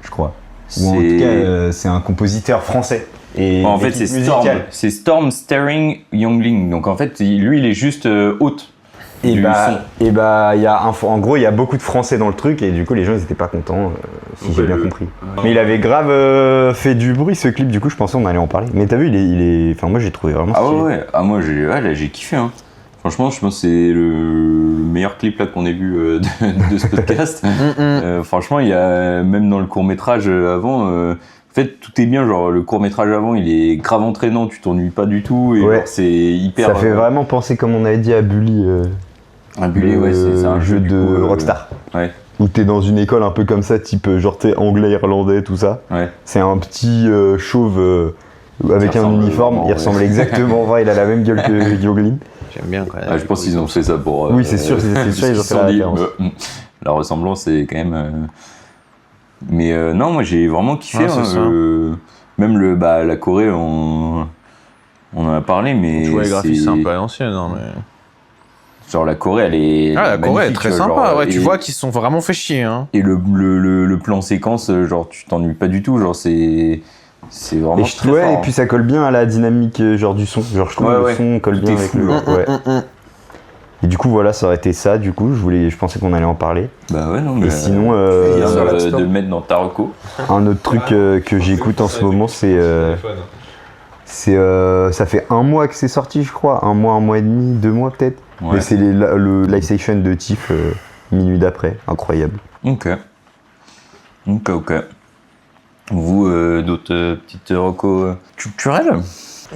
Speaker 3: Je crois. Ou en tout cas, c'est un compositeur français. Et
Speaker 2: En fait,
Speaker 3: l'équipe
Speaker 2: c'est Storm.
Speaker 3: musicale.
Speaker 2: C'est Storm Staring Youngling. Donc en fait, lui, il est juste hôte.
Speaker 3: Et
Speaker 2: du
Speaker 3: bah, il y a en gros, il y a beaucoup de Français dans le truc et du coup, les gens ils étaient pas contents, si j'ai bien compris. Mais il avait grave fait du bruit ce clip, du coup, je pensais on allait en parler. Mais t'as vu, il est. Enfin, moi j'ai trouvé vraiment
Speaker 2: Ah
Speaker 3: stylé.
Speaker 2: ouais, ouais. Ah, moi, j'ai kiffé. Hein. Franchement, je pense que c'est le meilleur clip là qu'on ait vu de ce podcast. Franchement, il y a même dans le court-métrage avant. En fait, tout est bien. Genre, le court-métrage avant, il est grave entraînant. Tu t'ennuies pas du tout. Et
Speaker 3: Ouais.
Speaker 2: genre, c'est hyper.
Speaker 3: Ça fait vraiment penser, comme on avait dit à Bully,
Speaker 2: un bullet, ouais, c'est un
Speaker 3: jeu
Speaker 2: du
Speaker 3: de
Speaker 2: coup,
Speaker 3: Rockstar.
Speaker 2: Ouais,
Speaker 3: Où t'es dans une école un peu comme ça, type genre t'es anglais, irlandais, tout ça.
Speaker 2: ouais.
Speaker 3: C'est un petit chauve avec
Speaker 2: Qui
Speaker 3: un
Speaker 2: ressemble
Speaker 3: uniforme.
Speaker 2: vraiment,
Speaker 3: Il
Speaker 2: ouais.
Speaker 3: ressemble exactement, ouais, il a la même gueule que Younglin.
Speaker 1: J'aime bien quand même.
Speaker 2: Ah, je pense qu'ils ont fait ça pour.
Speaker 3: Oui, c'est sûr, c'est sûr, ils ont fait la référence.
Speaker 2: La ressemblance, c'est quand même. Mais non, moi j'ai vraiment kiffé.
Speaker 1: Ouais, c'est ça.
Speaker 2: Même la Corée, on en a parlé, mais.
Speaker 1: Tu vois, les graphismes, c'est un peu à l'ancienne, hein, mais...
Speaker 2: Genre la Corée, elle est.
Speaker 1: Ah, la Corée est
Speaker 2: magnifique,
Speaker 1: très
Speaker 2: genre,
Speaker 1: sympa, ouais, tu
Speaker 2: et-
Speaker 1: vois qu'ils se sont vraiment fait chier, hein.
Speaker 2: Et le plan séquence, genre tu t'ennuies pas du tout, genre c'est vraiment
Speaker 3: Et,
Speaker 2: très
Speaker 3: ouais,
Speaker 2: fort.
Speaker 3: et puis ça colle bien à la dynamique genre du son. Genre je trouve
Speaker 2: Ouais,
Speaker 3: le
Speaker 2: ouais.
Speaker 3: son colle
Speaker 2: Tout
Speaker 3: bien
Speaker 2: est
Speaker 3: avec
Speaker 2: fou,
Speaker 3: le.
Speaker 2: genre.
Speaker 3: Ouais. Et du coup voilà, ça aurait été ça. Du coup, je pensais qu'on allait en parler.
Speaker 2: Bah ouais, non,
Speaker 3: Et
Speaker 2: mais.
Speaker 3: sinon,
Speaker 2: bien
Speaker 1: sur
Speaker 2: de
Speaker 1: l'App Store.
Speaker 2: le mettre dans ta reco.
Speaker 3: un autre truc que j'écoute en ce moment, c'est ça fait un mois que c'est sorti, je crois, un mois et demi, 2 mois peut-être.
Speaker 2: Ouais.
Speaker 3: Mais c'est le live section de Tiff minuit d'après, incroyable.
Speaker 2: Ok. Ok. Vous, d'autres petites recos culturelles?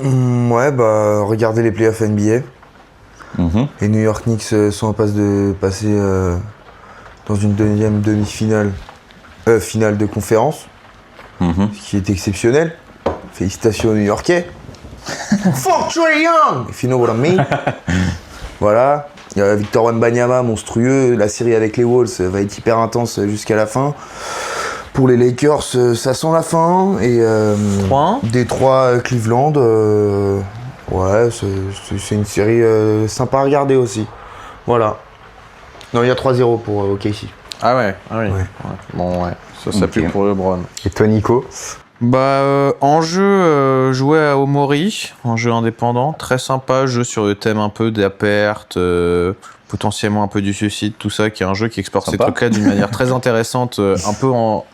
Speaker 4: Ouais, bah, regardez les playoffs NBA.
Speaker 2: Mhm.
Speaker 4: Les New York Knicks sont en passe de passer dans une deuxième demi-finale, finale de conférence,
Speaker 2: Mhm.
Speaker 4: ce qui est exceptionnel. Félicitations aux New Yorkais. Fuck Trae Young! If you know what I mean. Voilà. Il y a Victor Wembanyama, monstrueux. La série avec les Wolves va être hyper intense jusqu'à la fin. Pour les Lakers, ça sent la fin. Et
Speaker 1: 3-1.
Speaker 4: Détroit, Cleveland, ouais, c'est une série sympa à regarder aussi. Voilà. Non, il y a 3-0 pour OKC.
Speaker 1: Ah ouais, ah oui.
Speaker 3: Ouais.
Speaker 1: Ouais. Bon, ouais. Ça pue pour LeBron.
Speaker 3: Et toi, Nico?
Speaker 1: En jeu, jouer à Omori, en jeu indépendant, très sympa, jeu sur le thème un peu de la perte, potentiellement un peu du suicide, tout ça, qui est un jeu qui explore ces
Speaker 2: Sympa.
Speaker 1: trucs-là d'une manière très intéressante, un peu en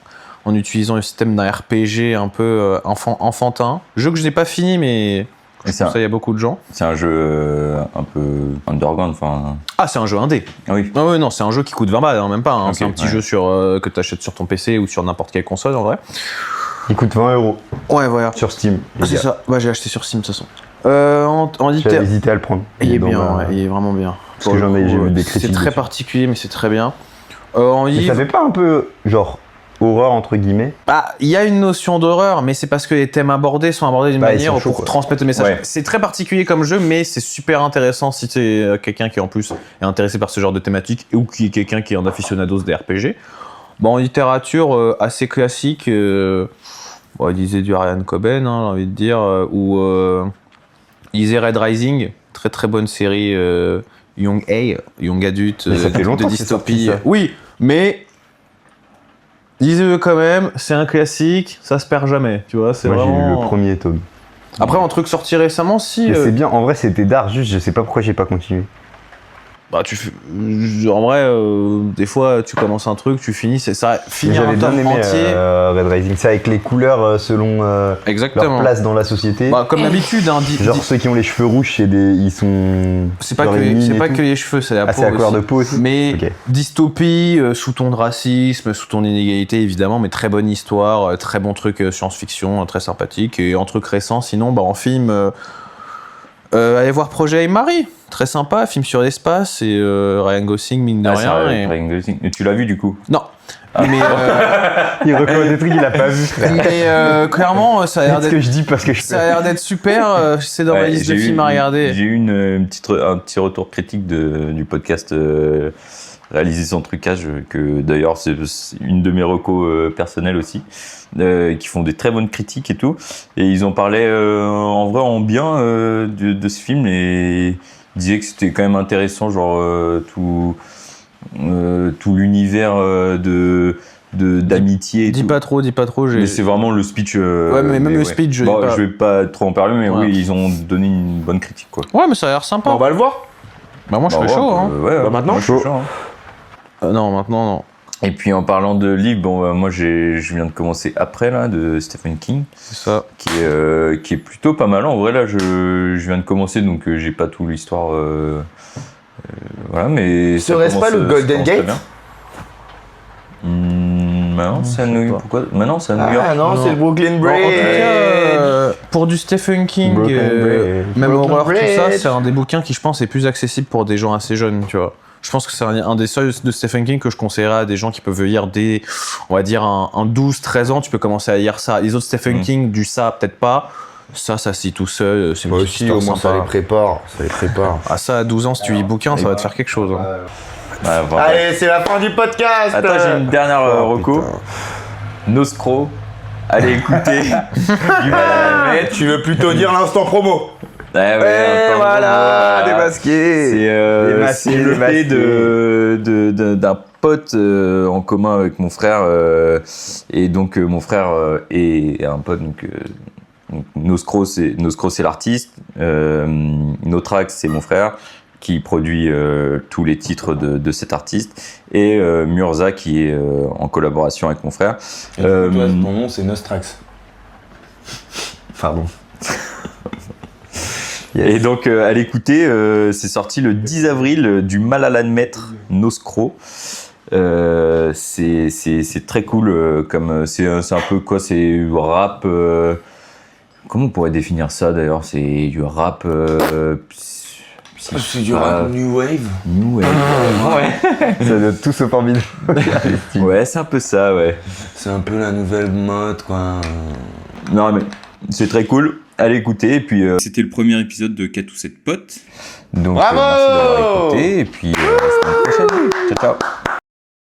Speaker 1: utilisant le système d'un RPG un peu enfantin. Jeu que je n'ai pas fini, mais
Speaker 2: Et
Speaker 1: je pense qu'il y a beaucoup de gens.
Speaker 2: C'est un jeu un peu underground, enfin.
Speaker 1: Ah, c'est un jeu indé.
Speaker 2: Ah oui.
Speaker 1: Ah ouais, non, c'est un jeu qui coûte 20 balles, hein, même pas. Hein.
Speaker 2: Ok,
Speaker 1: C'est un petit
Speaker 2: ouais.
Speaker 1: jeu que tu achètes sur ton PC ou sur n'importe quelle console, en vrai.
Speaker 3: Il coûte 20 €
Speaker 1: Ouais, voilà.
Speaker 3: sur Steam.
Speaker 1: Ah, c'est ça. Bah, j'ai acheté sur Steam, de toute façon. En
Speaker 3: J'avais
Speaker 1: littérature.
Speaker 3: hésité à le prendre.
Speaker 1: Il est
Speaker 3: Donc,
Speaker 1: bien,
Speaker 3: bah,
Speaker 1: ouais, il est vraiment bien.
Speaker 3: Parce que j'ai vu des
Speaker 1: C'est
Speaker 3: critiques
Speaker 1: très
Speaker 3: dessus.
Speaker 1: particulier, mais c'est très bien. En
Speaker 3: Mais ça
Speaker 1: livre,
Speaker 3: fait pas un peu, genre, horreur entre guillemets?
Speaker 1: il y a une notion d'horreur, mais c'est parce que les thèmes abordés sont abordés d'une
Speaker 3: Bah, ils
Speaker 1: manière
Speaker 3: sont chauds,
Speaker 1: pour
Speaker 3: quoi.
Speaker 1: transmettre le message.
Speaker 2: Ouais.
Speaker 1: C'est très particulier comme jeu, mais c'est super intéressant si t'es quelqu'un qui en plus est intéressé par ce genre de thématique ou qui est quelqu'un qui est un aficionados des RPG. Bon, en littérature, assez classique, il disait du Ryan Coben, hein, j'ai envie de dire, ou il disait Red Rising, très très bonne série young adulte,
Speaker 3: Mais ça fait longtemps
Speaker 1: de
Speaker 3: que c'est sorti,
Speaker 1: dystopie.
Speaker 3: ça.
Speaker 1: Oui, mais disez-le quand même, c'est un classique, ça se perd jamais, tu vois, c'est
Speaker 3: Moi, j'ai
Speaker 1: vraiment...
Speaker 3: lu le premier tome.
Speaker 1: Après, un truc sorti récemment, si...
Speaker 3: Mais c'est bien, en vrai, c'était dark, juste, je sais pas pourquoi j'ai pas continué.
Speaker 1: En vrai, des fois, tu commences un truc, tu finis, c'est ça,
Speaker 3: Mais
Speaker 1: finir
Speaker 3: j'avais
Speaker 1: un
Speaker 3: bien
Speaker 1: tome
Speaker 3: aimé
Speaker 1: entier...
Speaker 3: Red Rising, c'est avec les couleurs selon leur
Speaker 1: Exactement.
Speaker 3: place dans la société.
Speaker 1: Comme d'habitude, hein,
Speaker 3: Genre ceux qui ont les cheveux rouges, ils sont.
Speaker 1: c'est pas,
Speaker 3: genre
Speaker 1: que,
Speaker 3: les mines
Speaker 1: c'est
Speaker 3: et
Speaker 1: pas
Speaker 3: tout.
Speaker 1: que les cheveux, c'est la
Speaker 3: Ah,
Speaker 1: peau
Speaker 3: c'est la couleur
Speaker 1: aussi.
Speaker 3: de peau aussi.
Speaker 1: Mais
Speaker 3: Ok.
Speaker 1: dystopie, sous ton de racisme, sous ton inégalité évidemment, mais très bonne histoire, très bon truc science-fiction, très sympathique. Et en truc récent, sinon, en film, allez voir Projet Marie, très sympa, film sur l'espace et Ryan Gosling mine de
Speaker 2: Ah, c'est
Speaker 1: rien.
Speaker 2: Ryan Gosling. Mais tu l'as vu du coup?
Speaker 1: Non. Mais,
Speaker 3: Il recommande des trucs qu'il a pas vu, frère.
Speaker 1: mais, clairement, ça a l'air
Speaker 3: C'est ce
Speaker 1: d'être.
Speaker 3: que je dis parce que je
Speaker 1: Ça a l'air d'être super, c'est dans ma
Speaker 2: Ouais,
Speaker 1: liste de
Speaker 2: j'ai
Speaker 1: films
Speaker 2: eu-
Speaker 1: à regarder.
Speaker 2: J'ai eu un petit retour critique du podcast réalisé sans trucage, que d'ailleurs c'est une de mes recos personnelles aussi, qui font des très bonnes critiques et tout. Et ils en parlaient en vrai en bien de ce film et ils disaient que c'était quand même intéressant, genre tout l'univers d'amitié et
Speaker 1: Dis
Speaker 2: tout.
Speaker 1: pas trop,
Speaker 2: Mais c'est vraiment le speech.
Speaker 1: Ouais, mais même le speech, je
Speaker 2: bon,
Speaker 1: dis pas.
Speaker 2: je vais pas trop en parler, mais
Speaker 1: Ouais.
Speaker 2: oui, ils ont donné une bonne critique, quoi.
Speaker 1: Ouais, mais ça a l'air sympa.
Speaker 4: On va le voir.
Speaker 1: Moi, je
Speaker 2: Bah,
Speaker 1: serais chaud, hein.
Speaker 2: Ouais,
Speaker 4: Bah, maintenant,
Speaker 2: moi, je suis
Speaker 3: chaud.
Speaker 2: chaud, hein.
Speaker 1: Non, maintenant, non.
Speaker 2: Et puis en parlant de livres, bon, moi je viens de commencer Après, là, de Stephen King,
Speaker 1: C'est ça.
Speaker 2: qui est plutôt pas mal. En vrai, là, je viens de commencer, donc j'ai pas tout l'histoire. Voilà, mais. ça
Speaker 4: Serait-ce pas
Speaker 2: commence-
Speaker 4: le
Speaker 2: ça
Speaker 4: Golden
Speaker 2: commence très
Speaker 4: Gate
Speaker 2: bien. Maintenant, c'est à
Speaker 1: je sais
Speaker 2: New
Speaker 1: pas.
Speaker 2: York. Pourquoi Maintenant, c'est à New York.
Speaker 4: Ah non,
Speaker 1: Non.
Speaker 4: c'est le Brooklyn
Speaker 1: Bon, en
Speaker 4: Bridge.
Speaker 1: tout cas, pour du Stephen King,
Speaker 3: Brooklyn Bridge.
Speaker 1: même
Speaker 4: Brooklyn
Speaker 1: horreur, tout ça,
Speaker 4: Bridge.
Speaker 1: c'est un des bouquins qui, je pense, est plus accessible pour des gens assez jeunes, tu vois. Je pense que c'est un des seuls de Stephen King que je conseillerais à des gens qui peuvent lire dès, on va dire, un 12-13 ans, tu peux commencer à lire ça. Les autres Stephen King, du ça, peut-être pas. Ça se lit tout seul, c'est une
Speaker 4: Moi
Speaker 1: petite
Speaker 4: aussi,
Speaker 1: histoire
Speaker 4: au moins ça
Speaker 1: sympa.
Speaker 4: les prépare. Ça les prépare.
Speaker 1: Ah, ça, à 12 ans, si tu lis bouquin, ça va te faire quelque chose. Hein.
Speaker 2: Ouais, voilà.
Speaker 4: Allez, c'est la fin du podcast.
Speaker 2: Attends, j'ai une dernière
Speaker 4: Oh,
Speaker 2: reco.
Speaker 4: putain.
Speaker 2: Nostro. Allez écouter. Du mal à mettre.
Speaker 4: Tu veux plutôt dire l'instant promo.
Speaker 2: Ouais,
Speaker 4: Et
Speaker 2: enfin,
Speaker 4: voilà,
Speaker 2: voilà.
Speaker 4: démasqué.
Speaker 2: C'est
Speaker 4: Démasqué,
Speaker 2: le fait
Speaker 4: démasqué.
Speaker 2: d'un pote en commun avec mon frère. Et donc, mon frère est un pote. Donc Nostro, c'est l'artiste. Notrax, c'est mon frère qui produit tous les titres de cet artiste. Et Murza qui est en collaboration avec mon frère.
Speaker 4: Toi, ton nom, c'est Nostrax. Pardon.
Speaker 2: Et donc, à l'écouter, c'est sorti le 10 avril du mal à l'admettre, Noscro. C'est très cool, comme c'est un peu quoi, c'est du rap. Comment on pourrait définir ça d'ailleurs? C'est du rap.
Speaker 4: C'est du rap New Wave.
Speaker 2: New Wave. Ouais.
Speaker 3: Ça doit tout se formidable.
Speaker 2: Ouais, c'est un peu ça, ouais.
Speaker 4: C'est un peu la nouvelle mode, quoi.
Speaker 2: Non, mais c'est très cool. Allez écouter. Et puis, c'était le premier épisode de Katou 7 potes. Donc,
Speaker 4: Bravo
Speaker 2: merci d'avoir écouté. Et puis, à la semaine prochaine. Ciao, ciao.